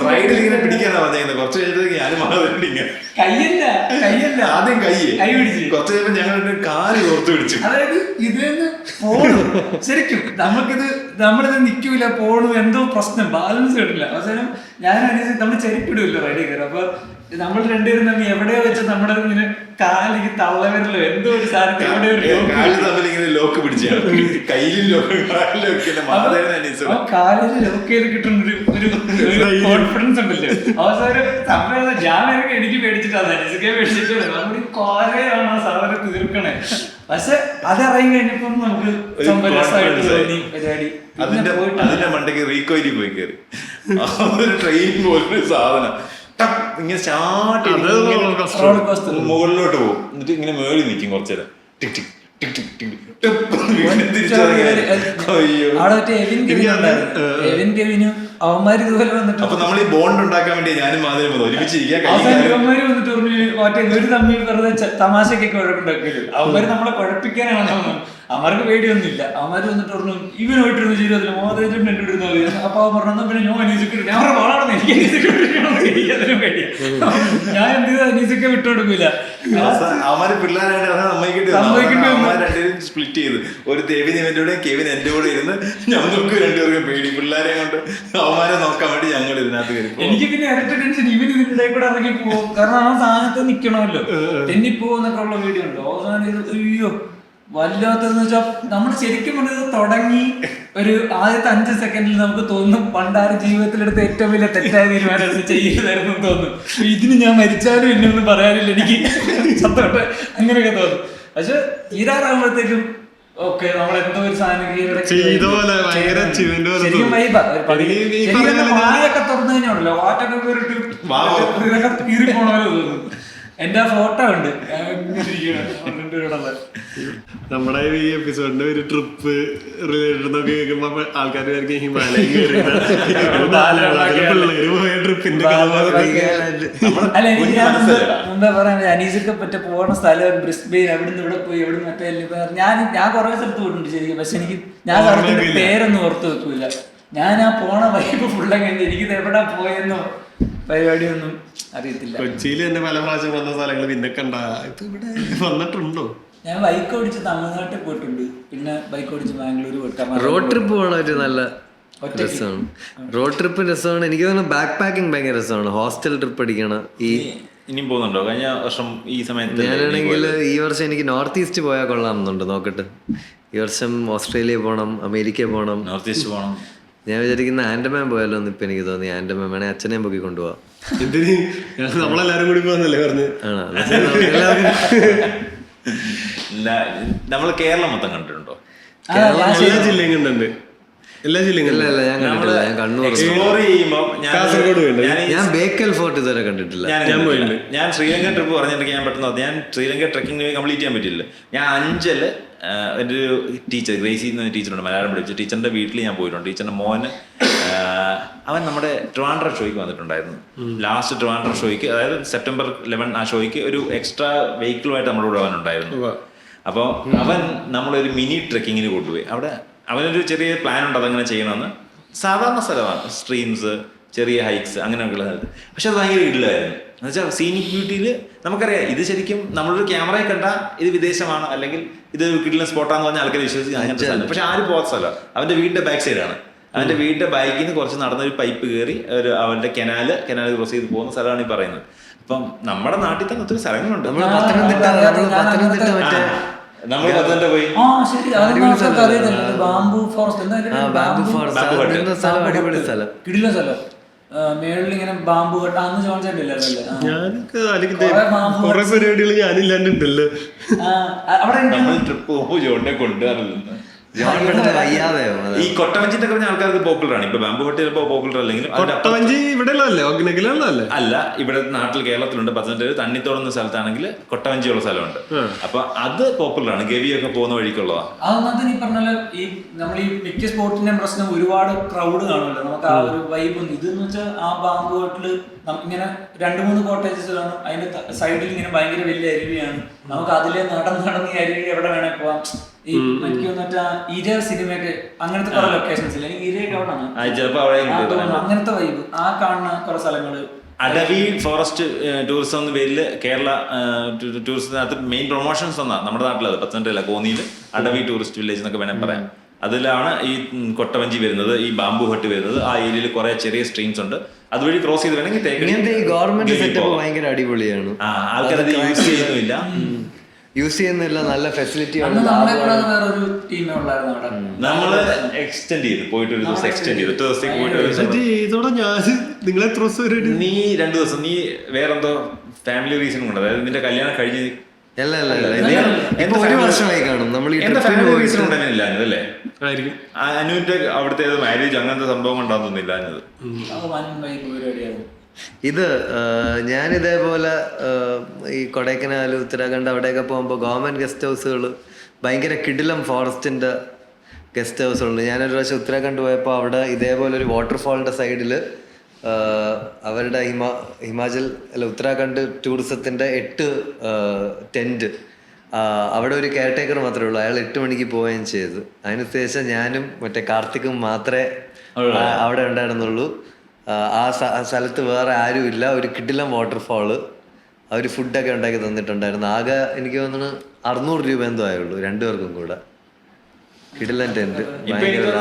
റൈഡിൽ ഇങ്ങനെ പിടിക്കാനാ പറഞ്ഞത്. കുറച്ച് കഴിഞ്ഞിട്ട് ഞാനും മാധവൻ കയ്യല്ല ആദ്യം കൈ പിടിച്ചു. കുറച്ച് കഴിയുമ്പോ ഞങ്ങൾ കാല് കോർത്ത് പിടിച്ചു. അതായത് ഇതിന്ന് പോണു ശരിക്കും നമ്മളിത് നിൽക്കൂല, പോണു, എന്തോ പ്രശ്നം, ബാലൻസ് കിട്ടില്ല. അവസാനം ഞാൻ നമ്മൾ ചെരുപ്പിടില്ല റൈഡിൽ കയറി. അപ്പൊ നമ്മൾ രണ്ടുപേരും തമ്മിൽ എവിടെയോ വെച്ച് നമ്മുടെ ഇങ്ങനെ കാലിക്ക് തള്ളവരല്ലോ എന്തോ ഒരു സാധനത്തിൽ ലോക്ക് പിടിച്ച കയ്യിലും കാലിൽ ലോക്ക് ചെയ്ത് കിട്ടുന്ന ഒരു കോൺഫിഡൻസ് ഉണ്ടല്ലോ. അവസാനം സംഭവം ഞാൻ എനിക്ക് പേടിച്ചിട്ടാണ്, അനീസൊക്കെ പേടിച്ചിട്ടുള്ളത്. നമ്മൾ കോരയാണ് ആ സാധനം തീർക്കണേ. പക്ഷെ അതറിയാൻ കഴിഞ്ഞപ്പോ നമുക്ക് തോന്നി പരിപാടി. അതിന്റെ മണ്ടയ്ക്ക് റീകോയിലി പോയി കയറി. ട്രെയിൻ പോലൊരു സാധനം ഇങ്ങനെ സ്റ്റാർട്ട് മുകളിലോട്ട് പോകും. എന്നിട്ട് ഇങ്ങനെ മേളിൽ നിൽക്കും കുറച്ചേരം. ടിക് ടിക് ടിക് ടിക് ടിക് അവന്മാര് ഇതുപോലെ വന്നിട്ട് അപ്പൊ നമ്മൾ ഈ ബോണ്ട് ഉണ്ടാക്കാൻ വേണ്ടി ഞാനും മാധവനും ഒരുമിച്ചിരിക്കാൻ അവന്മാര് വന്നിട്ട് മറ്റേ ഒരു തമ്മിൽ വെറുതെ തമാശക്കൊക്കെ കുഴപ്പമുണ്ടാക്കില്ല. അവന്മാര് നമ്മളെ കുഴപ്പിക്കാനാണ് അവന്മാർക്ക് പേടിയൊന്നുമില്ല. അവന്മാര് വന്നിട്ട് പറഞ്ഞു ഇവനായിട്ടിരുന്ന ജീവിതത്തിൽ മോഹൻചേട്ടൻ കണ്ടുപിടുന്ന മതി. അപ്പൊ അവൻ പറഞ്ഞു പിന്നെ ഞാൻ അനീസൊക്കെ ഞാൻ പറഞ്ഞു എനിക്ക് അനീസൊക്കെ പേടിയാ. ഞാൻ എന്ത് ചെയ്താൽ അനീസൊക്കെ വിട്ടുകൊടുക്കില്ല. അവന്മാര് പിള്ളേരായിട്ട് സ്പ്ലിറ്റ് ചെയ്ത് ഒരു കെവിൻ ഇവന്റെ കെവിൻ എന്റെ കൂടെ ഇരുന്ന് ഞങ്ങൾക്ക് രണ്ടുപേർക്കും പേടി. പിള്ളേരെ കൊണ്ട് അവന്മാരെ നോക്കാൻ വേണ്ടി ഞങ്ങൾ ഇതിനകത്ത് കയറി. എനിക്ക് പിന്നെ ഇരട്ട ടെൻഷൻ ഇവന് ഇതിന്റെ കൂടെ ഇറങ്ങി പോകും. കാരണം ആ സ്ഥാനത്ത് നിക്കണമല്ലോ, തെന്നിപ്പോന്നൊക്കെ ഉള്ള വീഡിയോ ഉണ്ട്. അവസാനം അയ്യോ വല്ലാത്തതെന്ന് വെച്ചാൽ നമ്മൾ ശരിക്കും പറഞ്ഞത് തുടങ്ങി ഒരു ആദ്യത്തെ 5 സെക്കൻഡിൽ നമുക്ക് തോന്നും പണ്ടാറ് ജീവിതത്തിലെടുത്ത് ഏറ്റവും വലിയ തെറ്റായ തീരുമാനം ചെയ്യരുതായിരുന്നു തോന്നും. ഇതിന് ഞാൻ മരിച്ചാലും എന്നൊന്നും പറയാനില്ല, എനിക്ക് സത്തോട്ടെ അങ്ങനെയൊക്കെ തോന്നും. പക്ഷെ തീരാറാകുമ്പോഴത്തേക്കും ഓക്കെ നമ്മളെന്തോ ഒരു സാധനം ശരിക്കും വായൊക്കെ തുറന്നു കഴിഞ്ഞാണല്ലോ വാറ്റൊക്കെ കയറിട്ട് കീറി പോണല്ലോ തോന്നുന്നു. എന്റെ ആ ഫോട്ടോ ഉണ്ട് നമ്മുടെ ഈ എപ്പിസോഡിന്റെ ഒരു ട്രിപ്പ് റിലേറ്റഡ് എന്നൊക്കെ കേൾക്കുമ്പോ ആൾക്കാർ വിചാരിക്കും ഹിമാലയം പിള്ളേര് പോയ ട്രിപ്പിന്റെ അല്ല എനിക്ക് ഞാൻ മുമ്പേ പറയാൻ അനീസൊക്കെ പറ്റ പോണ സ്ഥലം ബ്രിസ്ബെയിൻ, അവിടുന്ന് ഇവിടെ പോയി എവിടെ മറ്റേ ഞാൻ കുറെ സ്ഥലത്ത് പോയിട്ടുണ്ട് ശരിക്കും. പക്ഷെ എനിക്ക് ഞാൻ സ്ഥലത്തിന്റെ പേരൊന്നും ഓർത്ത് വെക്കൂല. ഞാൻ ആ പോണ വൈബ് ഫുള്ളെ കഴിഞ്ഞ് എനിക്കിത് എവിടെ പോയെന്നോ പരിപാടിയൊന്നും അറിയത്തില്ല. കൊച്ചിയിൽ തന്നെ പല പ്രാവശ്യം വന്ന സ്ഥലങ്ങൾ പിന്നെ കണ്ട ഇവിടെ വന്നിട്ടുണ്ടോ? ഞാൻ ബൈക്ക് ഓടിച്ച് തമിഴ്നാട്ടിൽ പോയിട്ടുണ്ട്, പിന്നെ ബൈക്ക് ഓടിച്ച് ബാംഗ്ലൂർ പോയിട്ട്. റോഡ് ട്രിപ്പ് പോകണ ഒരു നല്ല രസമാണ്. റോഡ് ട്രിപ്പ് രസമാണ്. എനിക്ക് തോന്നുന്നു ബാക്ക് പാക്കിംഗ് ഭയങ്കര രസമാണ്. ഹോസ്റ്റൽ ട്രിപ്പ് അടിക്കണം. ഇനിയും പോകുന്നുണ്ടോ? കഴിഞ്ഞ വർഷം ഈ സമയത്ത് ഞാനാണെങ്കിൽ ഈ വർഷം എനിക്ക് നോർത്ത് ഈസ്റ്റ് പോയാൽ കൊള്ളാമെന്നുണ്ട്. നോക്കട്ടെ, ഈ വർഷം ഓസ്ട്രേലിയ പോകണം, അമേരിക്ക പോകണം, നോർത്ത് ഈസ്റ്റ് പോകണം. ഞാൻ വിചാരിക്കുന്ന ആൻഡമാൻ പോയാലോ എന്ന് ഇപ്പൊ എനിക്ക് തോന്നി. ആൻഡമാൻ വേണേ അച്ഛനെയും പൊക്കി കൊണ്ടുപോവാം. നമ്മളെല്ലാരും കൂടി പോകാന്നല്ലേ പറഞ്ഞു. ആണോ? നമ്മൾ കേരളം മൊത്തം കണ്ടിട്ടുണ്ടോ? എല്ലാ ജില്ലയും കണ്ടുണ്ട്. എല്ലാ ജില്ലയും ഇല്ല ഞാൻ കണ്ടിട്ടില്ല. ഞാൻ കണ്ണൂർ എക്സ്പ്ലോർ ചെയ്യുമ്പോൾ കാസർഗോഡ് ഞാൻ ബേക്കൽ ഫോർട്ട് ഇതുവരെ കണ്ടിട്ടില്ല. ഞാൻ ശ്രീലങ്ക ട്രിപ്പ് പറഞ്ഞിട്ടുണ്ടെങ്കിൽ ഞാൻ പെട്ടെന്ന് ഞാൻ ശ്രീലങ്ക ട്രക്കിംഗ് കംപ്ലീറ്റ് ചെയ്യാൻ പറ്റില്ല. ഞാൻ അഞ്ചല് ഒരു ടീച്ചർ ഗ്രേസി എന്ന ടീച്ചറുണ്ട്, മലയാളം പഠിച്ചു. ടീച്ചറിന്റെ വീട്ടിൽ ഞാൻ പോയിട്ടുണ്ട്. ടീച്ചറിന്റെ മോന് അവൻ നമ്മുടെ ട്രിവാൻഡ്രം ഷോയ്ക്ക് വന്നിട്ടുണ്ടായിരുന്നു. ലാസ്റ്റ് ട്രിവാൻഡ്രം ഷോയ്ക്ക്, അതായത് സെപ്റ്റംബർ 11 ആ ഷോയ്ക്ക് ഒരു എക്സ്ട്രാ വെഹിക്കിളുമായിട്ട് നമ്മുടെ കൂടെ അവനുണ്ടായിരുന്നു. അപ്പോൾ അവൻ നമ്മളൊരു മിനി ട്രെക്കിങ്ങിന് കൊണ്ടുപോയി. അവിടെ അവനൊരു ചെറിയ പ്ലാൻ ഉണ്ട് അതങ്ങനെ ചെയ്യണമെന്ന്. സാധാരണ സ്ഥലമാണ്, സ്ട്രീംസ്, ചെറിയ ഹൈക്സ് അങ്ങനെയൊക്കെയുള്ള സ്ഥലത്ത്. പക്ഷെ അത് ഭയങ്കര ഇല്ലായിരുന്നു. എന്ന് വെച്ചാൽ സീനിക് ബ്യൂട്ടിയിൽ നമുക്കറിയാം ഇത് ശരിക്കും നമ്മളൊരു ക്യാമറയിൽ കണ്ടാൽ ഇത് വിദേശമാണ് അല്ലെങ്കിൽ ഇത് കിട്ടുന്ന സ്പോട്ടാന്ന് പറഞ്ഞാൽ ആൾക്കാർ വിശ്വസിച്ച് അങ്ങനത്തെ സ്ഥലം. പക്ഷെ ആരും പോകാത്ത സ്ഥലം അവൻ്റെ വീടിൻ്റെ ബാക്ക് സൈഡാണ്. അവൻ്റെ വീടിൻ്റെ ബാക്കിൽ നിന്ന് കുറച്ച് നടന്നൊരു പൈപ്പ് കയറി ഒരു അവൻ്റെ കനാല് ക്രോസ് ചെയ്ത് പോകുന്ന സ്ഥലമാണ് ഈ പറയുന്നത്. അപ്പം നമ്മുടെ നാട്ടിൽ തന്നെ ഒത്തിരി സ്ഥലങ്ങളുണ്ട്. നമ്മൾ പത്തനംതിട്ട മറ്റേ നമ്മൾ പത്തനംതിട്ട പോയി. ബാംബു ഫോറസ്റ്റ് അടിപൊളി സ്ഥലം, കിടില സ്ഥലം. മേളിൽ ഇങ്ങനെ ബാംബു കട്ട അന്ന് ചോദിച്ചിട്ടില്ലല്ലേ? കുറെ പരിപാടികൾ ഞാനില്ലാണ്ടുണ്ടല്ലോ. അവിടെ ട്രിപ്പ് പോകുമ്പോൾ ജോണിനെ കൊണ്ടുവരില്ല. ഈ കൊട്ടവഞ്ചിന്റെ പറഞ്ഞ ആൾക്കാർക്ക് പോപ്പുലർ ആണ്. ഇപ്പൊ ബാംബു ഹട്ട് ചിലപ്പോൾ പോപ്പുലർ അല്ലെങ്കിൽ കൊട്ടവഞ്ചി ഇവിടെ അല്ല, ഇവിടെ നാട്ടിൽ കേരളത്തിലുണ്ട്. പത്തനംതിട്ട തണ്ണിത്തോടുന്ന സ്ഥലത്താണെങ്കിൽ കൊട്ടവഞ്ചിയുള്ള സ്ഥലമുണ്ട്. അപ്പൊ അത് പോപ്പുലർ ആണ്. ഗവിയൊക്കെ പോകുന്ന വഴിക്കുള്ളതാണ്. അതൊന്നും ഈ പറഞ്ഞ ഈ നമ്മൾ ഈ മിക്ക സ്പോർട്ടിന്റെ പ്രശ്നം ഒരുപാട് ക്രൗഡ് കാണുമല്ലോ. നമുക്ക് ആ ഒരു വൈബ് ഉണ്ട്. ഇതെന്ന് വെച്ചാൽ ആ ബാംബു ഹട്ടില് ഇങ്ങനെ 2-3 കോട്ടേജസ് കാണും. അതിന്റെ സൈഡിൽ ഇങ്ങനെ ഭയങ്കര വലിയ അരുവിയാണ്. നമുക്ക് അതിലെ നടന്ന് ഈ അരുവി എവിടെ വേണേ പോവാം. ഈ എനിക്ക് വന്നിട്ട് ഇര സിനിമയൊക്കെ അങ്ങനത്തെ കുറെ ലൊക്കേഷൻസ് ഇല്ല. ഇരയൊക്കെ അവിടെ അങ്ങനത്തെ വൈബ് ആ കാണുന്ന കുറെ സ്ഥലങ്ങള്. അടവി ഫോറസ്റ്റ് ടൂറിസം എന്ന പേരിൽ കേരള ടൂറിസത്തിനകത്ത് മെയിൻ പ്രൊമോഷൻസ് ഒന്നാ നമ്മുടെ നാട്ടിലത്. പത്തനംതിട്ട കോന്നിയിൽ അടവി ടൂറിസ്റ്റ് വില്ലേജ് എന്നൊക്കെ വേണേൽ പറയാം. അതിലാണ് ഈ കൊട്ടവഞ്ചി വരുന്നത്, ഈ ബാംബു ഹട്ട് വരുന്നത്. ആ ഏരിയയിൽ കുറെ ചെറിയ സ്ട്രീംസ് ഉണ്ട്. അതുവഴി ക്രോസ് ചെയ്ത് വേണമെങ്കിൽ ഗവൺമെന്റ് സെറ്റപ്പ് ഭയങ്കര അടിപൊളിയാണ്. ആൾക്കാരത് യൂസ് ചെയ്യുന്നില്ല. യൂസ് ചെയ്യുന്നില്ല. നല്ല ഫെസിലിറ്റി നമ്മള് എക്സ്റ്റെൻഡ് ചെയ്തു പോയിട്ട് ഒരു ദിവസം എക്സ്റ്റെൻഡ് ചെയ്തു 2 ദിവസത്തേക്ക് പോയിട്ട് നിങ്ങളെ നീ 2 ദിവസം നീ വേറെന്തോ ഫാമിലി റീസൺ കൊണ്ട്, അതായത് നിന്റെ കല്യാണം കഴിഞ്ഞ് ഒരു വർഷമായി കാണും. നമ്മൾ അല്ലേ അനുവിന്റെ അവിടുത്തെ മാരേജ് അങ്ങനത്തെ സംഭവം കൊണ്ടാകുന്നില്ല. ഇത് ഞാനിതേപോലെ ഈ കൊടൈക്കനാൽ, ഉത്തരാഖണ്ഡ് അവിടെയൊക്കെ പോകുമ്പോൾ ഗവൺമെൻറ് ഗസ്റ്റ് ഹൗസുകൾ ഭയങ്കര കിടിലം ഫോറസ്റ്റിൻ്റെ ഗസ്റ്റ് ഹൗസുകളുണ്ട്. ഞാനൊരു പ്രാവശ്യം ഉത്തരാഖണ്ഡ് പോയപ്പോൾ അവിടെ ഇതേപോലെ ഒരു വാട്ടർഫാളിൻ്റെ സൈഡിൽ അവരുടെ ഉത്തരാഖണ്ഡ് ടൂറിസത്തിൻ്റെ 8 ടെൻറ്റ് അവിടെ ഒരു കെയർ ടേക്കർ മാത്രമേ ഉള്ളൂ. അയാൾ 8 മണിക്ക് പോവുകയും ചെയ്തു. അതിനുശേഷം ഞാനും മറ്റേ കാർത്തിക്കും മാത്രമേ അവിടെ ഉണ്ടായിരുന്നുള്ളൂ. ആ സ്ഥലത്ത് വേറെ ആരും ഇല്ല. ഒരു കിടിലം വാട്ടർഫാള്, അവർ ഫുഡൊക്കെ ഉണ്ടാക്കി തന്നിട്ടുണ്ടായിരുന്നു. ആകെ എനിക്ക് തോന്നുന്നു 600 രൂപ എന്തോ ആയുള്ളൂ 2 പേർക്കും കൂടെ. കിടിലൻ ടെന്റ്.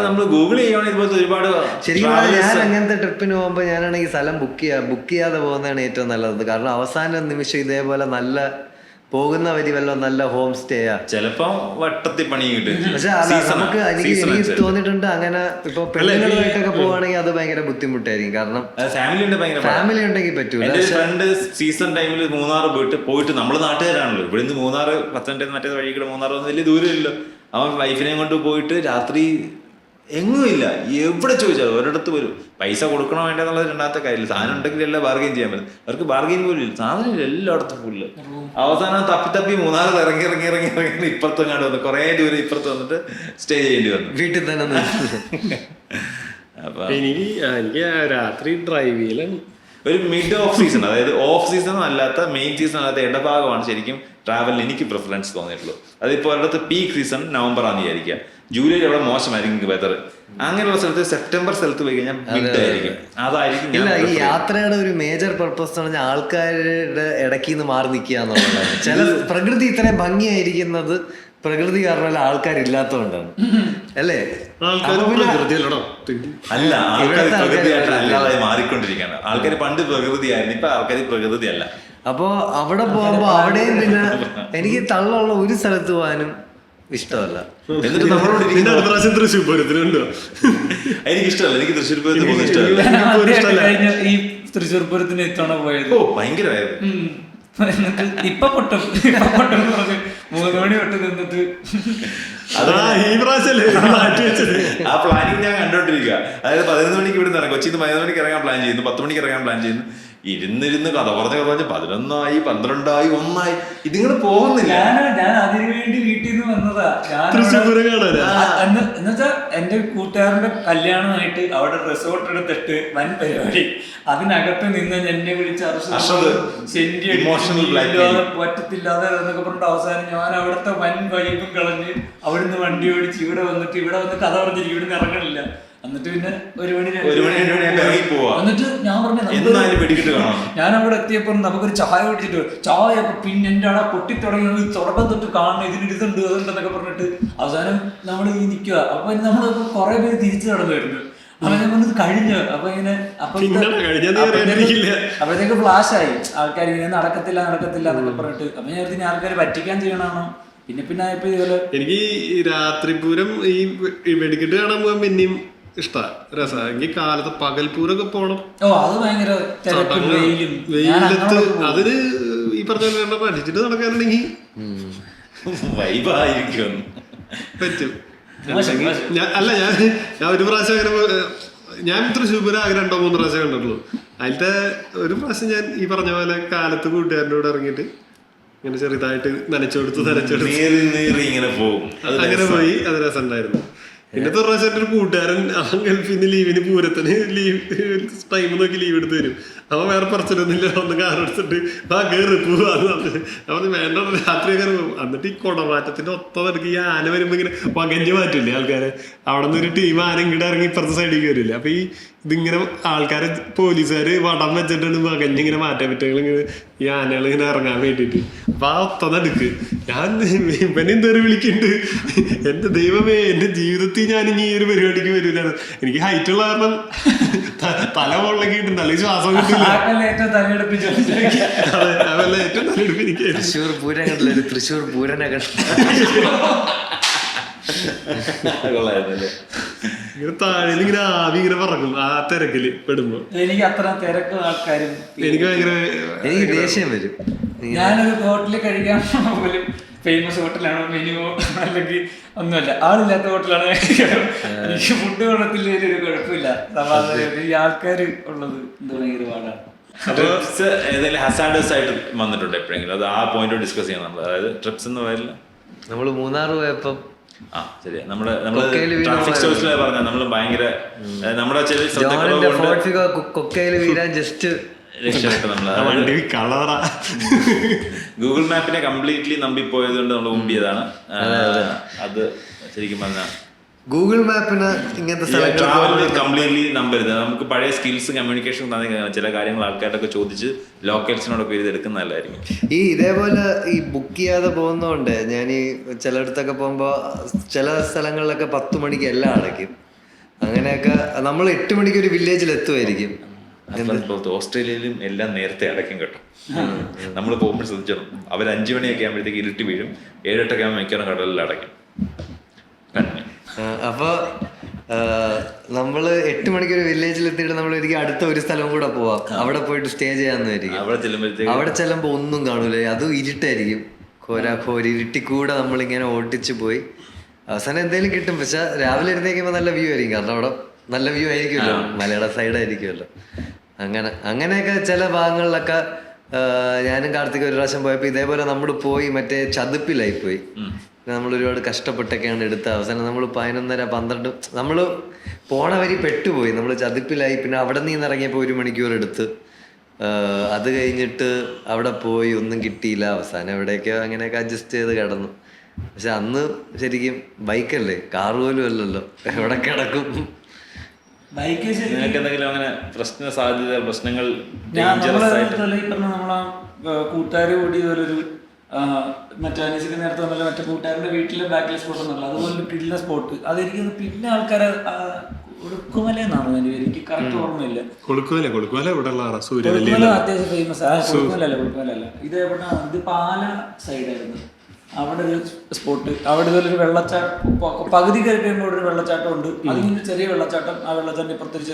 നമ്മൾ ഗൂഗിൾ ചെയ്യുവാണെങ്കിൽ ഇതുപോലത്തെ ഒരുപാട് ശരിക്കും ഞാൻ അങ്ങനത്തെ ട്രിപ്പിന് പോകുമ്പോൾ ഞാനാണെങ്കിൽ സ്ഥലം ബുക്ക് ചെയ്യാതെ പോകുന്നതാണ് ഏറ്റവും നല്ലത്. കാരണം അവസാന നിമിഷം ഇതേപോലെ നല്ല പോകുന്ന വരി വല്ല നല്ല ഹോം സ്റ്റേയാ, ചിലപ്പോ വട്ടത്തി പണി കിട്ടും. പക്ഷെ നമുക്ക് എനിക്ക് തോന്നിയിട്ടുണ്ട് അങ്ങനെ ഇപ്പൊ പെണ്ണുങ്ങളുമായിട്ടൊക്കെ പോവാണെങ്കിൽ അത് ഭയങ്കര ബുദ്ധിമുട്ടായിരിക്കും. കാരണം ഫാമിലി ഉണ്ടെങ്കിൽ പറ്റൂല. എന്റെ ഫ്രണ്ട് സീസൺ ടൈമിൽ മൂന്നാർ പോയിട്ട് നമ്മള് നാട്ടുകാരാണല്ലോ, ഇവിടുന്ന് മൂന്നാർ 10 മറ്റേ വഴി കൂടെ മൂന്നാർ വന്ന് വലിയ ദൂരമില്ലല്ലോ. അവൻ വൈഫിനെയും കൊണ്ട് പോയിട്ട് രാത്രി എങ്ങുമില്ല, എവിടെ ചോദിച്ചാലും ഒരിടത്ത് വരും. പൈസ കൊടുക്കണോ വേണ്ടെന്നുള്ളത് രണ്ടാമത്തെ കാര്യമില്ല. സാധനം ഉണ്ടെങ്കിൽ എല്ലാം ബാർഗെയിൻ ചെയ്യാൻ പറ്റും. അവർക്ക് ബാർഗെയിൻ പോലും ഇല്ല, സാധനം എല്ലായിടത്തും ഫുള്ള്. അവസാനം തപ്പി മൂന്നാർ ഇറങ്ങി ഇപ്പുറത്തെങ്ങാണ്ട് വന്നു, കുറെ ദൂരം ഇപ്പുറത്ത് വന്നിട്ട് സ്റ്റേ ചെയ്യേണ്ടി വന്നു വീട്ടിൽ തന്നെ. അപ്പൊ എനിക്ക് രാത്രി ഡ്രൈവ് ചെയ്യലാണ് ഒരു മിഡ് ഓഫ് സീസൺ, അതായത് ഓഫ് സീസൺ അല്ലാത്ത മെയിൻ സീസൺ അല്ലാത്ത ഇടഭാഗമാണ് ശരിക്കും ട്രാവലിന് എനിക്ക് പ്രിഫറൻസ് തോന്നിയിട്ടുള്ളൂ. അതിപ്പോൾ ഒരിടത്ത് പീക്ക് സീസൺ നവംബർ ആണെന്ന് വിചാരിക്കുക, ജൂലൈയിൽ അവിടെ മോശമായിരിക്കും വെതർ. അങ്ങനെയുള്ള സ്ഥലത്ത് സെപ്റ്റംബർ സ്ഥലത്ത് പോയി കഴിഞ്ഞാൽ മിഡ് ആയിരിക്കും. അതായിരിക്കും ഇല്ല, ഈ യാത്രയുടെ ഒരു മേജർ പർപ്പസ് എന്ന് പറഞ്ഞാൽ ആൾക്കാരുടെ ഇടയ്ക്ക് നിന്ന് മാറി നിൽക്കുക എന്നുള്ളതാണ്. ചില പ്രകൃതി ഇത്രയും ഭംഗിയായിരിക്കുന്നത് പ്രകൃതി കാരണം ആൾക്കാരില്ലാത്തതുകൊണ്ടാണ് അല്ലേ? അല്ല, ആൾക്കാർ പ്രകൃതിയായിട്ട് അല്ലാതെ മാറിക്കൊണ്ടിരിക്കുകയാണ്. ആൾക്കാർ പണ്ട് പ്രകൃതിയായിരുന്നു, ഇപ്പൊ ആൾക്കാർ പ്രകൃതി അല്ല. അപ്പൊ അവിടെ പോകുമ്പോ അവിടെയും പിന്നെ എനിക്ക് തള്ളുള്ള ഒരു സ്ഥലത്ത് പോകാനും ഇഷ്ടമല്ല. എന്നിട്ട് നമ്മളോട് തൃശ്ശൂർ പൂരത്തിനുണ്ടോ? എനിക്ക് ഇഷ്ടമല്ല, എനിക്ക് തൃശ്ശൂർ പൂരത്തിന് പോകുന്നത് ഇഷ്ടമല്ല. ഈ തൃശ്ശൂർ പൂരത്തിന് ഇത്തവണ പോയത് ഭയങ്കരമായിരുന്നു. ഇപ്പൊ പൊട്ടും 3 മണി തൊട്ട് നിന്നിട്ട് ആ പ്ലാനിങ് ഞാൻ കണ്ടോണ്ടിരിക്കുക. അതായത് 11 മണിക്ക് ഇവിടെ ഇറങ്ങും, കൊച്ചിന്ന് 11 മണിക്ക് ഇറങ്ങാൻ പ്ലാൻ ചെയ്യുന്നു, 10 മണിക്ക് ഇറങ്ങാൻ പ്ലാൻ ചെയ്യുന്നു. ഇരുന്നിരുന്ന് കഥ പറഞ്ഞ് 11 ആയി 12 ആയി 1 ആയി, ഇതിങ്ങനെ പോകുന്നില്ല. ഞാൻ അതിനു വേണ്ടി വീട്ടിൽ നിന്ന് വന്നതാ. എന്നുവെച്ചാ എന്റെ കൂട്ടുകാരന്റെ കല്യാണമായിട്ട് അവിടെ റിസോർട്ട് എടുത്തിട്ട് വൻ പരിപാടി, അതിനകത്ത് നിന്ന് എന്നെ വിളിച്ച് പറ്റത്തില്ലാതെ എന്നൊക്കെ പറഞ്ഞിട്ട് അവസാനം ഞാൻ അവിടുത്തെ വൻ വൈബും കളഞ്ഞ് അവിടുന്ന് വണ്ടി ഓടിച്ച് ഇവിടെ വന്നിട്ട് കഥ പറഞ്ഞിരിക്കും, ഇവിടുന്ന് ഇറങ്ങണില്ല. എന്നിട്ട് പിന്നെ 1 മണി എന്നിട്ട് ഞാൻ പറഞ്ഞു, ഞാൻ അവിടെ എത്തിയപ്പോ നമുക്കൊരു ചായ കുടിച്ചിട്ട് ചായയൊക്കെ പിന്നെ എന്റെ അവിടെ പൊട്ടിത്തുടങ്ങി തുടക്കം തൊട്ട് കാണണം, ഇതുണ്ട് അതുണ്ടെന്നൊക്കെ പറഞ്ഞിട്ട് അവസാനം നമ്മൾ ഈ നിൽക്കുക. അപ്പൊ നമ്മൾ കുറെ പേര് തിരിച്ചു നടന്നു വരുന്നു. അപ്പൊ ഞാൻ പറഞ്ഞത് കഴിഞ്ഞു. അപ്പൊ ഇങ്ങനെ അപ്പോഴത്തേക്ക് ഫ്ലാഷായി ആൾക്കാർ ഇങ്ങനെ നടക്കത്തില്ല എന്നൊക്കെ പറഞ്ഞിട്ട്. അപ്പൊ ഞാൻ ഇനി ആൾക്കാർ പറ്റിക്കാൻ ചെയ്യണമാണോ? പിന്നെ ആയപ്പോ ഇതുപോലെ എനിക്ക് രാത്രിപൂരം ഈ വെടിക്കെട്ട് കാണാൻ പോകാൻ പിന്നെയും ഇഷ്ടമാണ്, രസമാണ്. എനിക്ക് കാലത്ത് പകൽപൂരൊക്കെ പോണം. അത് ഭയങ്കര വെയിലത്ത് അതിന് ഈ പറഞ്ഞ പഠിച്ചിട്ട് നടക്കാനുണ്ടെങ്കിൽ പറ്റും. ഞാൻ ഒരു പ്രാവശ്യം അങ്ങനെ ഞാൻ തൃശ്ശൂർ പൂരം ആകെ 2-3 പ്രാവശ്യം കണ്ടിട്ടുള്ളൂ. അതിലത്തെ ഒരു പ്രാവശ്യം ഞാൻ ഈ പറഞ്ഞ പോലെ കാലത്ത് കൂട്ടുകാരനോട് ഇറങ്ങിയിട്ട് ഇങ്ങനെ ചെറുതായിട്ട് നനച്ചെടുത്ത് അങ്ങനെ പോയി. അത് രസം ഉണ്ടായിരുന്നു. പിന്നത്തെ പ്രാവശ്യം എൻ്റെ ഒരു കൂട്ടുകാരൻ അവൻ ഗൾഫിന്ന് ലീവിന് പൂരത്തിന് ടൈം നോക്കി ലീവ് എടുത്ത് വരും. അവൻ വേറെ പറച്ചിലൊന്നുമില്ല, ഒന്ന് കാറെടുത്തിട്ട് കയറി പോവാന്ന് പറഞ്ഞു. അവന് വേണ്ട രാത്രി കയറി പോകും. എന്നിട്ട് ഈ കുടമാറ്റത്തിന്റെ ഒത്തവർക്ക് ഈ ആന വരുമ്പോ ഇങ്ങനെ പകഞ്ഞ് മാറ്റില്ലേ ആൾക്കാരെ. അവിടെ നിന്ന് ഒരു ടീം ആന ഇങ്ങോട്ട് ഇറങ്ങി ഇപ്പുറത്തെ സൈഡിലേക്ക് വരില്ല. അപ്പൊ ഇതിങ്ങനെ ആൾക്കാരെ പോലീസുകാര് വടം വെച്ചിട്ടാണ് പകഞ്ഞിങ്ങനെ മാറ്റാൻ പറ്റുക ഇങ്ങനെ ഈ ആനകൾ ഇങ്ങനെ ഇറങ്ങാൻ വേണ്ടിയിട്ട്. അപ്പൊ ആ ഒത്തതെടുക്ക് ഞാൻ ഇവനെന്തേറി വിളിക്കുന്നുണ്ട്. എന്റെ ദൈവമേ, എന്റെ ജീവിതത്തിൽ ഞാൻ ഇനി ഈ ഒരു പരിപാടിക്ക് വരില്ലാണ്. എനിക്ക് ഹൈറ്റ് ഉള്ള കാരണം തല മുകളിലേക്ക് കിട്ടുന്നുണ്ട്, അല്ലെങ്കിൽ ശ്വാസം കിട്ടില്ല. അതല്ല ഏറ്റവും തലയെടുപ്പ് എനിക്ക്. തൃശ്ശൂർ പൂരം കണ്ടില്ല, തൃശ്ശൂർ പൂരനെ ഇങ്ങനെ താഴെ ഇങ്ങനെ ആവി ഇങ്ങനെ പറക്കും ആ തിരക്കില് പെടുമ്പോ. എനിക്ക് അത്ര തിരക്കും ആൾക്കാരും എനിക്ക് ഭയങ്കര ദേഷ്യം വരും. ഞാനൊരു ഹോട്ടലിൽ കഴിക്കാൻ പോലും ഫേമസ് ഹോട്ടലാണോ മെനുവോ അല്ലെങ്കിൽ ഒന്നുമല്ല, ആളില്ലാത്ത ഹോട്ടലാണ്. എനിക്ക് ഫുഡ് കൊള്ളത്തില്ല, ഒരു കുഴപ്പമില്ല, സമാധാനം. ഈ ആൾക്കാർ ഉള്ളത് എന്താ ഭയങ്കര പാടാണ്. ട്രിപ്സ് ഏതെങ്കിലും ഹസാർഡസ് ആയിട്ട് വന്നിട്ടുണ്ട് എപ്പോഴെങ്കിലും? അത് ആ പോയിന്റ് ഡിസ്കസ് ചെയ്യണം നമ്മൾ. അതായത് ട്രിപ്സ് എന്ന് പറയില്ല, നമ്മള് മൂന്നാർ പോയപ്പം ശരിയാ നമ്മള് ട്രാഫിക് സ്റ്റോഴ്സിലെ പറഞ്ഞ നമ്മള് ഭയങ്കര നമ്മുടെ കൊക്കയില് വീരാൻ ജസ്റ്റ് രക്ഷപ്പെട്ടു ആ നമ്മൾ. വണ്ടി കളറാ. ഗൂഗിൾ മാപ്പിനെ കംപ്ലീറ്റ്ലി നമ്പിപ്പോയത് കൊണ്ട് നമ്മൾ മുമ്പിയതാണ്. അത് ശരിക്കും പറഞ്ഞാൽ ഗൂഗിൾ മാപ്പിന് ഇങ്ങനത്തെ സ്ഥലങ്ങൾ ട്രാവൽ കംപ്ലീറ്റ്ലി നമ്പരുത്. നമുക്ക് പഴയ സ്കിൽസ് കമ്മ്യൂണിക്കേഷൻ ചില കാര്യങ്ങൾ ആൾക്കാരൊക്കെ ചോദിച്ച് ലോക്കൽസിനോടൊക്കെ ഇത് എടുക്കുന്ന നല്ലതായിരിക്കും. ഈ ഇതേപോലെ ഈ ബുക്ക് ചെയ്യാതെ പോകുന്നതുകൊണ്ട് ഞാൻ ഈ ചിലയിടത്തൊക്കെ പോകുമ്പോൾ ചില സ്ഥലങ്ങളിലൊക്കെ 10 മണിക്ക് എല്ലാം അടയ്ക്കും. അങ്ങനെയൊക്കെ നമ്മൾ 8 മണിക്ക് ഒരു വില്ലേജിൽ എത്തുമായിരിക്കും. ഓസ്ട്രേലിയയിലും എല്ലാം നേരത്തെ അടയ്ക്കും കേട്ടോ. നമ്മൾ പോകുമ്പോൾ ശ്രദ്ധിച്ചോണം. അവർ 5 മണിയൊക്കെ ആകുമ്പോഴത്തേക്ക് ഇരുട്ടി വീഴും. 7-8 ആകുമ്പോൾ മിക്കവാറും കടലിൽ അടയ്ക്കും. അപ്പൊ നമ്മള് 8 മണിക്ക് ഒരു വില്ലേജിൽ എത്തിയിട്ട് നമ്മൾ ഒരിക്കലും അടുത്ത ഒരു സ്ഥലം കൂടെ പോവാം. അവിടെ പോയിട്ട് സ്റ്റേ ചെയ്യാന്നായിരിക്കും. അവിടെ ചെല്ലുമ്പോ ഒന്നും കാണൂലേ, അതും ഇരുട്ടായിരിക്കും. ഇരുട്ടിക്കൂടെ നമ്മളിങ്ങനെ ഓട്ടിച്ചു പോയി അവസാനം എന്തെങ്കിലും കിട്ടും. പക്ഷെ രാവിലെ എഴുന്നേക്കുമ്പോൾ നല്ല വ്യൂ ആയിരിക്കും. കാരണം അവിടെ നല്ല വ്യൂ ആയിരിക്കുമല്ലോ, മലയുടെ സൈഡ് ആയിരിക്കുമല്ലോ. അങ്ങനെയൊക്കെ ചില ഭാഗങ്ങളിലൊക്കെ ഞാനും കാർത്തിക് ഒരു പ്രാവശ്യം പോയപ്പോൾ ഇതേപോലെ നമ്മൾ പോയി മറ്റേ ചതുപ്പിലായി പോയി. നമ്മൾ ഒരുപാട് കഷ്ടപ്പെട്ടൊക്കെയാണ് എടുത്തത്. അവസാനം നമ്മൾ 11:30-12 നമ്മൾ പോണ വരി പെട്ടുപോയി. നമ്മൾ ചതുപ്പിലായി. പിന്നെ അവിടെ നിന്ന് ഇറങ്ങിയപ്പോൾ 1 മണിക്കൂർ എടുത്ത്. അത് കഴിഞ്ഞിട്ട് അവിടെ പോയി ഒന്നും കിട്ടിയില്ല. അവസാനം എവിടെയൊക്കെയോ അങ്ങനെയൊക്കെ അഡ്ജസ്റ്റ് ചെയ്ത് കിടന്നു. പക്ഷെ അന്ന് ശരിക്കും ബൈക്കല്ലേ, കാറ് പോലും അല്ലല്ലോ, എവിടെ കിടക്കും. നിങ്ങൾക്ക് എന്തെങ്കിലും അങ്ങനെ പ്രശ്നങ്ങൾ നമ്മളെ കൂട്ടുകാർ കൂടി ഇതുപോലൊരു മറ്റേ അനീസിക്ക് നേരത്തെ വന്നല്ലോ, മറ്റേ കൂട്ടുകാരുടെ വീട്ടിലെ ബാക്കിലെ സ്പോട്ട് ഒന്നുമല്ല, അതുപോലെ കിട്ടുന്ന സ്പോട്ട്. അതെനിക്ക് പിന്നെ ആൾക്കാരെ കൊളുക്കുമലെന്നാണ് എൻ്റെ പേര്, എനിക്ക് കറക്റ്റ് ഓർമ്മയില്ല. കൊളുക്കുമല അത്യാവശ്യം ഫേമസ് ആ. കൊളുക്കുമലല്ല ഇത് എവിടെ, ഇത് പാല സൈഡായിരുന്നു. അവിടെ ഒരു സ്പോട്ട്, അവിടെ ഇതുപോലൊരു വെള്ളച്ചാട്ടം, പകുതി കയറി കഴിയുമ്പോൾ ഒരു വെള്ളച്ചാട്ടം ഉണ്ട്. അതിങ്ങനെ ചെറിയ വെള്ളച്ചാട്ടം. ആ വെള്ളച്ചാട്ടം ഇപ്പുറത്തൊരു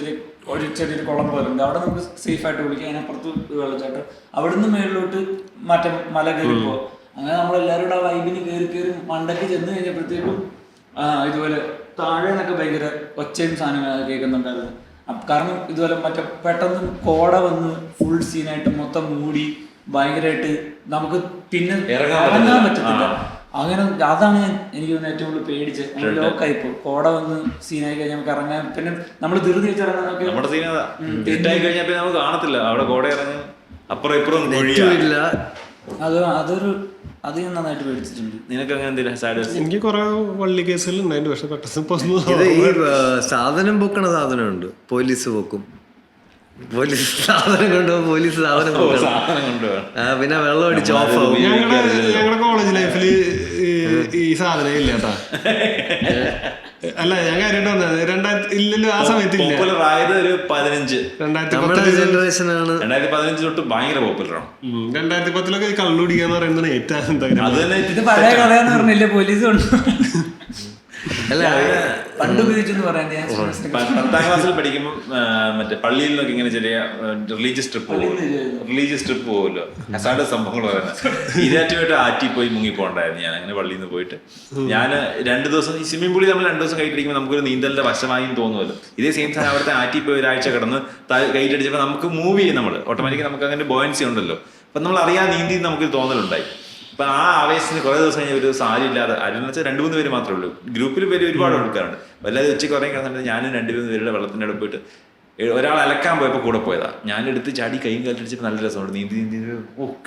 ചെറിയൊരു കുളം പോലെ ഉണ്ട്. അവിടെ നമുക്ക് സേഫ് ആയിട്ട് വിളിക്കാം. അതിനപ്പുറത്ത് ഒരു വെള്ളച്ചാട്ടം. അവിടുന്ന് മേളിലോട്ട് മറ്റേ മല കയറിപ്പോ. അങ്ങനെ നമ്മളെല്ലാവരും ആ വൈബിന് കയറി മണ്ടയ്ക്ക് ചെന്ന് കഴിഞ്ഞപ്പോഴത്തേക്കും ഇതുപോലെ താഴെ നിന്നൊക്കെ ഭയങ്കര ഒച്ചയും സാധനങ്ങൾ കേൾക്കുന്നുണ്ടായിരുന്നു. കാരണം ഇതുപോലെ മറ്റേ പെട്ടെന്ന് കോട വന്ന് ഫുൾ സീനായിട്ട് മൊത്തം മൂടി ഭയങ്കരമായിട്ട് നമുക്ക് പിന്നെ ഇറങ്ങാൻ പറ്റത്തില്ല. അങ്ങനെ അതാണ് എനിക്ക് ഏറ്റവും കൂടുതൽ പേടിച്ചത്. ലോക്കായിപ്പോ കോട വന്ന് സീനായി കഴിഞ്ഞാൽ നമുക്ക് ഇറങ്ങാൻ, പിന്നെ നമ്മൾ ധൃതി വെച്ചിറങ്ങാനൊക്കെ നമ്മുടെ സീനായി കഴിഞ്ഞാൽ പിന്നെ നമുക്ക് കാണത്തില്ല. അവിടെ കോട ഇറങ്ങി അപ്പുറം ഇപ്പുറം അത് ഞാൻ നന്നായിട്ട് പേടിച്ചിട്ടുണ്ട്. നിനക്ക് അങ്ങനെ എന്തെങ്കിലും? എനിക്ക് കുറെ വള്ളി കേസുകൾ ഉണ്ടായിരുന്നു. പക്ഷെ പെട്ടെന്ന് ഈ സാധനം പൊക്കണ സാധനമുണ്ട്, പോലീസ് പൊക്കും. പോലീസ് സാധനം കൊണ്ടുപോകും, പോലീസ് സാധനം കൊണ്ടുപോകും. പിന്നെ വെള്ളം അടിച്ച് ഓഫ് ആവും. ഞങ്ങളുടെ കോളേജ് ലൈഫില് ഈ സാധനം ഇല്ല കേട്ടാ. അല്ല, ഞാൻ കാര്യമായിട്ട് വന്നത് 2000 ഇല്ലല്ലോ, ആ സമയത്ത് ഇല്ല. 2015 തൊട്ട് ഭയങ്കര പോപ്പുലറാണ്. 2010 കള്ളു കുടിക്കാന്ന് പറയുന്നത് ഏറ്റവും ഇത് പഴയ കഥയെന്ന് പറഞ്ഞില്ലേ പോലീസ് കൊണ്ട്. അല്ല, പണ്ട് ഉപയോഗിച്ചെന്ന് പറയാൻ 10ാം ക്ലാസ്സിൽ പഠിക്കുമ്പോൾ മറ്റേ പള്ളിയിൽ നിന്നൊക്കെ ഇങ്ങനെ ചെറിയ റിലീജിയസ് ട്രിപ്പ് പോകുമല്ലോ. അസാഡ് സംഭവങ്ങൾ പറയുന്നത് ഇതാറ്റുമായിട്ട് ആറ്റി പോയി മുങ്ങി പോകണ്ടായിരുന്നു. ഞാൻ അങ്ങനെ പള്ളിയിൽ നിന്ന് പോയിട്ട് ഞാൻ 2 ദിവസം ഈ സ്വിമ്മിംഗ് പൂളിൽ നമ്മൾ 2 ദിവസം കൈയിട്ടിരിക്കുമ്പോൾ നമുക്കൊരു നീന്തലിന്റെ വശമായും തോന്നുമല്ലോ. ഇതേ സെയിം സാധനം അവിടുത്തെ ആറ്റി പോയി ഒരാഴ്ച കിടന്ന് കൈയിട്ടടിച്ചപ്പോൾ നമുക്ക് മൂവ് ചെയ്യും. നമ്മൾ ഓട്ടോമാറ്റിക്കലി നമുക്ക് അങ്ങനെ ബോയൻസി ഉണ്ടല്ലോ. അപ്പം നമ്മൾ അറിയാൻ നീന്തി നമുക്കൊരു തോന്നലുണ്ടായി. അപ്പൊ ആ ആവേശത്തിന് കുറെ ദിവസം കഴിഞ്ഞ ഒരു സാരി ഇല്ലാതെ ആരെന്ന് വെച്ചാൽ 2-3 പേര് മാത്രമേ ഉള്ളൂ. ഗ്രൂപ്പിൽ പേര് ഒരുപാട് ആൾക്കാരുണ്ട്. വല്ലാതെ ഉച്ചയ്ക്ക് കുറേ കിടന്നിട്ട് ഞാനും 2-3 പേരുടെ വെള്ളത്തിൻ്റെ അടുത്ത് പോയിട്ട് ഒരാൾ അലക്കാൻ പോയപ്പോൾ കൂടെ പോയതാ. ഞാനെടുത്ത് ചാടി കൈയും കാലടിച്ചപ്പോൾ നല്ല രസമുണ്ട്. നീന്തി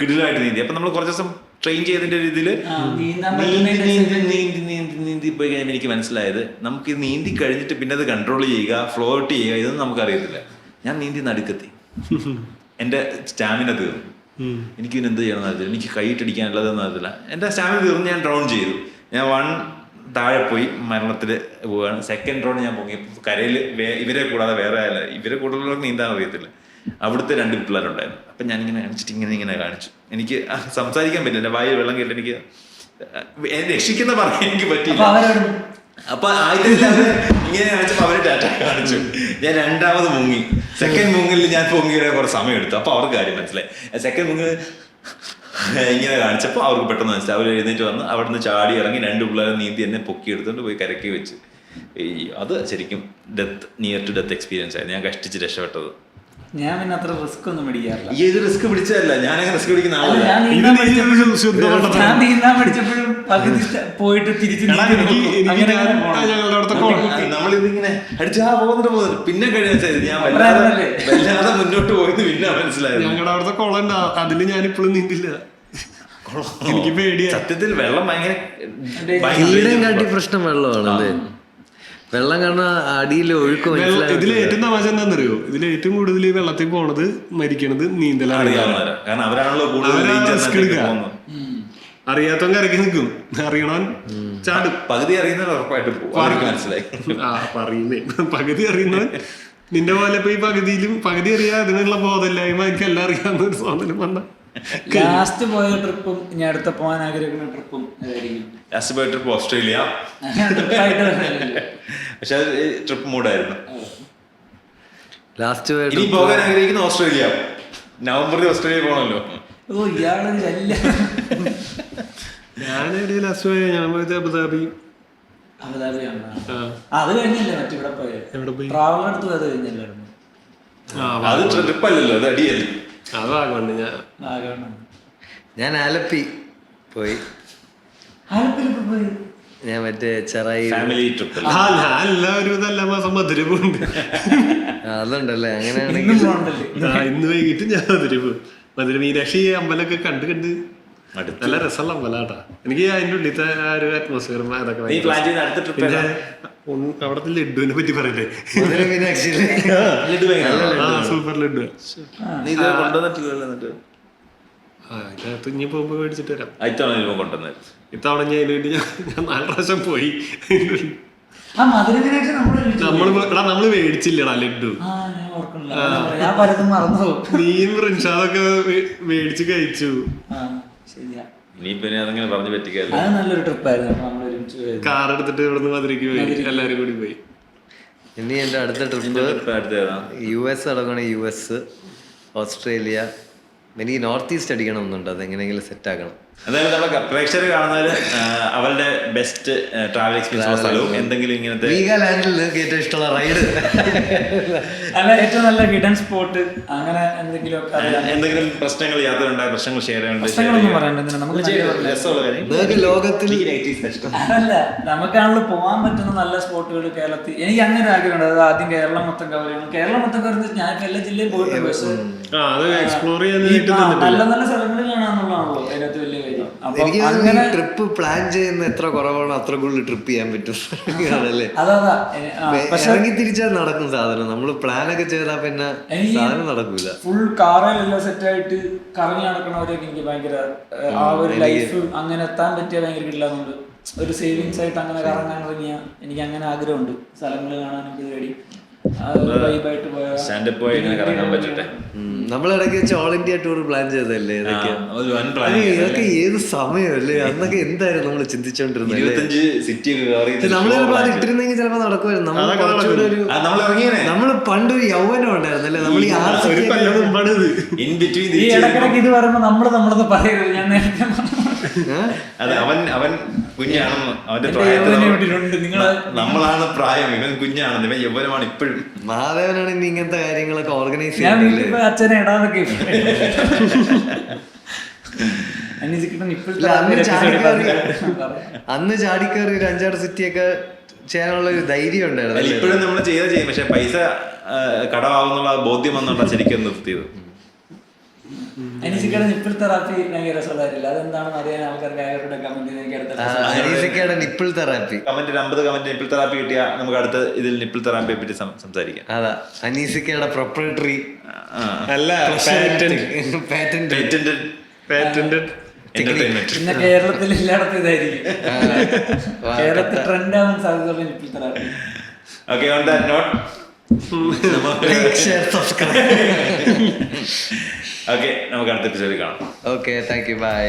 കിടിലായിട്ട് നീന്തി. അപ്പൊ നമ്മൾ കുറച്ച് ദിവസം ട്രെയിൻ ചെയ്തതിന്റെ ഒരു ഇതില് നീന്തി പോയി കഴിഞ്ഞാൽ എനിക്ക് മനസ്സിലായത് നമുക്ക് ഇത് നീന്തി കഴിഞ്ഞിട്ട് പിന്നെ അത് കൺട്രോൾ ചെയ്യുക, ഫ്ലോട്ട് ചെയ്യുക, ഇതൊന്നും നമുക്കറിയത്തില്ല. ഞാൻ നീന്തി നടുക്കെത്തി, എൻ്റെ സ്റ്റാമിന തീർന്നു. എനിക്ക് പിന്നെ എന്ത് ചെയ്യണമെന്ന് അറിയത്തില്ല. എനിക്ക് കൈയിട്ടടിക്കാനുള്ളതെന്ന് അറിയത്തില്ല. എൻ്റെ സ്റ്റാമിന തീർന്ന് ഞാൻ ഡ്രോൺ ചെയ്തു. ഞാൻ 1 താഴെ പോയി മരണത്തിൽ പോവുകയാണ്. 2nd റൗണ്ട് ഞാൻ പൊങ്ങി. കരയിൽ ഇവരെ കൂടാതെ വേറെ ഇവരെ കൂടുതലുള്ളവർക്ക് നീന്താൻ അറിയത്തില്ല. അവിടുത്തെ 2 പിള്ളേരുണ്ടായിരുന്നു. അപ്പം ഞാനിങ്ങനെ കാണിച്ചിട്ട് ഇങ്ങനെ കാണിച്ചു. എനിക്ക് സംസാരിക്കാൻ പറ്റില്ല. എൻ്റെ വായിൽ വെള്ളം കേട്ട് എനിക്ക് രക്ഷിക്കുന്ന പറയാൻ എനിക്ക് പറ്റില്ല. അപ്പൊ ആദ്യത്തെ ഇങ്ങനെ കാണിച്ചപ്പോൾ അവര് ടാറ്റ കാണിച്ചു. ഞാൻ 2ാമത് മുങ്ങി. 2nd മുങ്ങിൽ ഞാൻ പൊങ്ങിയ കുറച്ച് സമയം എടുത്തു. അപ്പൊ അവർക്ക് കാര്യം മനസ്സിലായി. 2nd മുങ്ങി ഇങ്ങനെ കാണിച്ചപ്പോൾ അവർക്ക് പെട്ടെന്ന് മനസ്സിലായി. അവർ എഴുന്നേറ്റ് വന്ന് അവിടെ നിന്ന് ചാടി ഇറങ്ങി 2 പിള്ളേരെ നീന്തി എന്നെ പൊക്കി എടുത്തുകൊണ്ട് പോയി കരക്കി വെച്ച്. അത് ശരിക്കും നിയർ ടു ഡെത്ത് എക്സ്പീരിയൻസ് ആയിരുന്നു. ഞാൻ കഷ്ടിച്ച് രക്ഷപ്പെട്ടത്. ഞാൻ പിന്നെ അത്ര റിസ്ക് ഒന്നും പിടിക്കാറില്ല. ഈ ഇത് റിസ്ക് പിടിച്ചതല്ല, ഞാനങ്ങനെ റിസ്ക് പിടിക്കുന്ന അല്ല, ആളല്ല. ഞാൻ നീന്താൻ പഠിച്ചപ്പോഴും പകുതി പോയിട്ട് തിരിച്ച് ഞങ്ങളുടെ അവിടുത്തെ നമ്മളിതിങ്ങനെ അടിച്ചാ പോകുന്നുണ്ട് പിന്നെ കഴിഞ്ഞ ഞാൻ വല്ലാതെ മുന്നോട്ട് പോയത് പിന്നെ മനസ്സിലായത്. ഞങ്ങളുടെ അവിടുത്തെ കുളം ഉണ്ട്, അതില് ഞാനിപ്പോഴും നീന്തില്ല. എനിക്ക് പേടിയാ സത്യത്തിൽ വെള്ളം ഭയങ്കര കീടം കാട്ടി പ്രശ്നം വെള്ളമാണല്ലേ. വെള്ളം കാരണം അടിയിൽ ഒഴുക്കും. ഇതിൽ ഏറ്റവും തമാശ എന്താണെന്നറിയോ, ഇതിൽ ഏറ്റവും കൂടുതൽ വെള്ളത്തിൽ പോണത് മരിക്കണത് നീന്തലാണ്. കാരണം അവരാണല്ലോ കൂടുതൽ അറിയാത്തവൻ കരക്കി നിൽക്കും, അറിയണവൻ ചാടും. പകുതി അറിയുന്നത് ഉറപ്പായിട്ട് മനസ്സിലായി. പറയുന്നേ പകുതി അറിയുന്നവൻ നിന്റെ പോലെ ഇപ്പൊ ഈ പകുതി അറിയാ അതിനുള്ള ബോധമില്ലായ്മ എനിക്ക് എല്ലാം അറിയാവുന്ന ഒരു സാധനം വന്ന. ലാസ്റ്റ് പോയ ട്രിപ്പും ഇനി അടുത്ത പോകാൻ ആഗ്രഹിക്കുന്ന ട്രിപ്പും ലാസ്റ്റ് പോയ ട്രിപ്പ് ഓസ്ട്രേലിയ. പക്ഷെ അത് ട്രിപ്പ് മൂഡായിരുന്നു. ലാസ്റ്റ് ഇനി പോകാൻ ആഗ്രഹിക്കുന്ന ഓസ്ട്രേലിയ. നവംബറിൽ ഓസ്ട്രേലിയ പോകണല്ലോ. ഓ ഇയാളൊരു ശല്യം. ലാസ്റ്റ് പോയ ഞാൻ പോയത് അബുദാബി. അത് കഴിഞ്ഞല്ലേ മറ്റിവിടെ പോയത്, ട്രാവലർ എടുത്ത് പോയത് കഴിഞ്ഞല്ലായിരുന്നു. അത് ട്രിപ്പ് അല്ലല്ലോ, അത് അടിയല്ലേ. അത് ഭാഗമുണ്ട്. ഞാൻ ആലപ്പി പോയി. ഞാൻ മറ്റേ ചെറായി ഫാമിലി ട്രിപ്പ്. ഞാൻ എല്ലാവരും ഇതെല്ലാം മാസം മധുര പോകുന്നുണ്ട്. അതുണ്ടല്ലേ. അങ്ങനെയാണെങ്കിൽ ഇന്ന് വൈകിട്ട് ഞാൻ മധുര മീനാക്ഷി അമ്പലമൊക്കെ കണ്ട് നല്ല രസമുള്ള അമ്പലാട്ടാ. എനിക്ക് അതിന്റെ ഉള്ളിലത്തെ ആ ഒരു അറ്റ്മോസ്ഫിയർ അതൊക്കെ. പിന്നെ അവിടത്തെ ലഡുവിനെ പറ്റി പറയണ്ടേ. സൂപ്പർ ലഡു. അതിനകത്ത് ഇനി പോകുമ്പോ മേടിച്ചിട്ട് വരാം. ഇത്തവണ ഞാൻ അതിന് വേണ്ടി ഞാൻ 4 പ്രാവശ്യം പോയി. നമ്മള് മേടിച്ചില്ലടാ ലഡു. നീയും റിൻഷാദൊക്കെ മേടിച്ച് കഴിച്ചു. അതങ്ങനെ പറഞ്ഞു പറ്റിക്കാല്ലോ. നല്ലൊരു ട്രിപ്പായിരുന്നു. കാർ എടുത്തിട്ട് ഇവിടുന്ന് മധുരയ്ക്ക് പോയി, എല്ലാരും കൂടി പോയി. ഇനി എന്റെ അടുത്ത ട്രിപ്പ് US അടങ്ങണ. US, Australia. എനിക്ക് നോർത്ത് ഈസ്റ്റ് അടിക്കണം എന്നുണ്ട്, അതെങ്ങനെയെങ്കിലും സെറ്റ് ആക്കണം. അതായത് നമ്മുടെ പ്രേക്ഷകർ കാണുന്നത് അവരുടെ ബെസ്റ്റ് ട്രാവൽ എക്സ്പീരിയൻസ് സ്ഥലവും എന്തെങ്കിലും ഇങ്ങനത്തെ വീഗാലാൻഡിൽ നിങ്ങൾക്ക് ഏറ്റവും ഇഷ്ടമുള്ള റൈഡ്, അല്ല ഏറ്റവും നല്ല ഹിഡൻ സ്പോട്ട്, അങ്ങനെ എന്തെങ്കിലും പ്രശ്നങ്ങൾ, യാത്ര ഉണ്ടായ പ്രശ്നങ്ങൾ ഷെയർ നിങ്ങൾക്ക് ലോകത്തിൽ അതല്ല, നമുക്കാണല്ലോ പോകാൻ പറ്റുന്ന നല്ല സ്പോട്ടുകൾ കേരളത്തിൽ. എനിക്ക് അങ്ങനെ ആഗ്രഹമുണ്ട്. അത് ആദ്യം കേരളം മൊത്തം കവർ ചെയ്യണം. കേരളം മൊത്തം കവർ ചെയ്ത് ഞാൻ എല്ലാ ജില്ലയിൽ പോയിട്ടുണ്ട്. പക്ഷേ നല്ല നല്ല സ്ഥലങ്ങളിൽ കാണാന്നുള്ളതാണല്ലോ അതിനകത്ത് വലിയ കാര്യം. എനിക്ക് ട്രിപ്പ് പ്ലാൻ ചെയ്യുന്ന എത്ര കുറവാണോ അത്ര കൂടുതൽ ട്രിപ്പ് ചെയ്യാൻ പറ്റും. ഇറങ്ങി തിരിച്ചാൽ നടക്കും സാധനം. നമ്മള് പ്ലാനൊക്കെ ചെയ്താൽ പിന്നെ സാധനം നടക്കൂല. ഫുൾ കാറിലെല്ലാം സെറ്റ് ആയിട്ട് കറങ്ങി നടക്കണവരൊക്കെ എനിക്ക് ഭയങ്കര ആ ഒരു ലൈഫ് അങ്ങനെ എത്താൻ പറ്റിയ ഭയങ്കര ഇല്ലാന്നുണ്ട്. ഒരു സേവിങ്സ് ആയിട്ട് അങ്ങനെ കറങ്ങാൻ തുടങ്ങിയ എനിക്ക് അങ്ങനെ ആഗ്രഹമുണ്ട്. സ്ഥലങ്ങൾ കാണാനൊക്കെ പേടി നമ്മളിടയ്ക്ക് വെച്ച് ഓൾ ഇന്ത്യ ടൂർ പ്ലാൻ ചെയ്തല്ലേ ഇതൊക്കെ. ഇതൊക്കെ ഏത് സമയമല്ലേ, അന്നൊക്കെ എന്തായിരുന്നു നമ്മൾ ചിന്തിച്ചോണ്ടിരുന്നത്. നമ്മളിപ്പോ അത് ഇട്ടിരുന്നെങ്കിൽ ചിലപ്പോ നടക്കുമായിരുന്നു. നമ്മൾ കുറച്ചുകൂടെ ഒരു നമ്മള് പണ്ടൊരു യൗവനം ഉണ്ടായിരുന്നല്ലേ. നമ്മൾ ഈ ഇടക്കിടക്ക് ഇത് പറയുമ്പോ നമ്മളത് പറയരുത്. ഞാൻ നേരത്തെ അവൻ കുഞ്ഞാണെന്ന്, അവന്റെ പ്രായത്തിൽ നമ്മളാണ് പ്രായം, ഇവൻ കുഞ്ഞാണെന്ന്, ഇവൻ യൗവനമാണ് ഇപ്പോഴും. മഹാദേവനാണ് ഇനി ഇങ്ങനത്തെ കാര്യങ്ങളൊക്കെ ഓർഗനൈസ് ചെയ്യാൻ. അച്ഛനെ ഇടാന്നൊക്കെ അന്ന് ചാടിക്കയറി ഒരു 5-6 സിറ്റിയൊക്കെ ചെയ്യാനുള്ള ഒരു ധൈര്യം ഉണ്ടായിരുന്നു. ഇപ്പോഴും നമ്മൾ ചെയ്യും, പക്ഷെ പൈസ കടമാവുന്നുള്ള ബോധ്യം വന്നോണ്ടാ ശരിക്കും നിർത്തിയത്. അനീസിക്കയുടെ നിപ്പിൾ തെറാപ്പി ഭയങ്കര രസമുള്ളതായിരില്ല. അതെന്താണെന്ന് അറിയാൻ ആൾക്കാർക്ക് ആയവരുടെ കമന്റ് അനീസിക്കയുടെ nipple therapy comment 50 comment nipple therapy കിട്ടിയാൽ നമുക്ക് അടുത്ത ഇതിൽ നിപ്പിൾ തെറാപ്പിയെ പറ്റി സംസാരിക്കാം. അതാ അനീസിക്കയുടെ പ്രൊപ്രൈറ്ററി അല്ല പാറ്റന്റഡ് എന്റർടൈൻമെന്റ്. പിന്നെ കേരളത്തിൽ എല്ലായിടത്തും ഇതായിരിക്കും. കേരളത്തിൽ ട്രെൻഡ് ആവാൻ സാധ്യതയുള്ള nipple therapy. Okay, on that note okay, നമുക്ക് അടുത്ത എപ്പിസോഡിൽ കാണാം. Okay, thank you, by.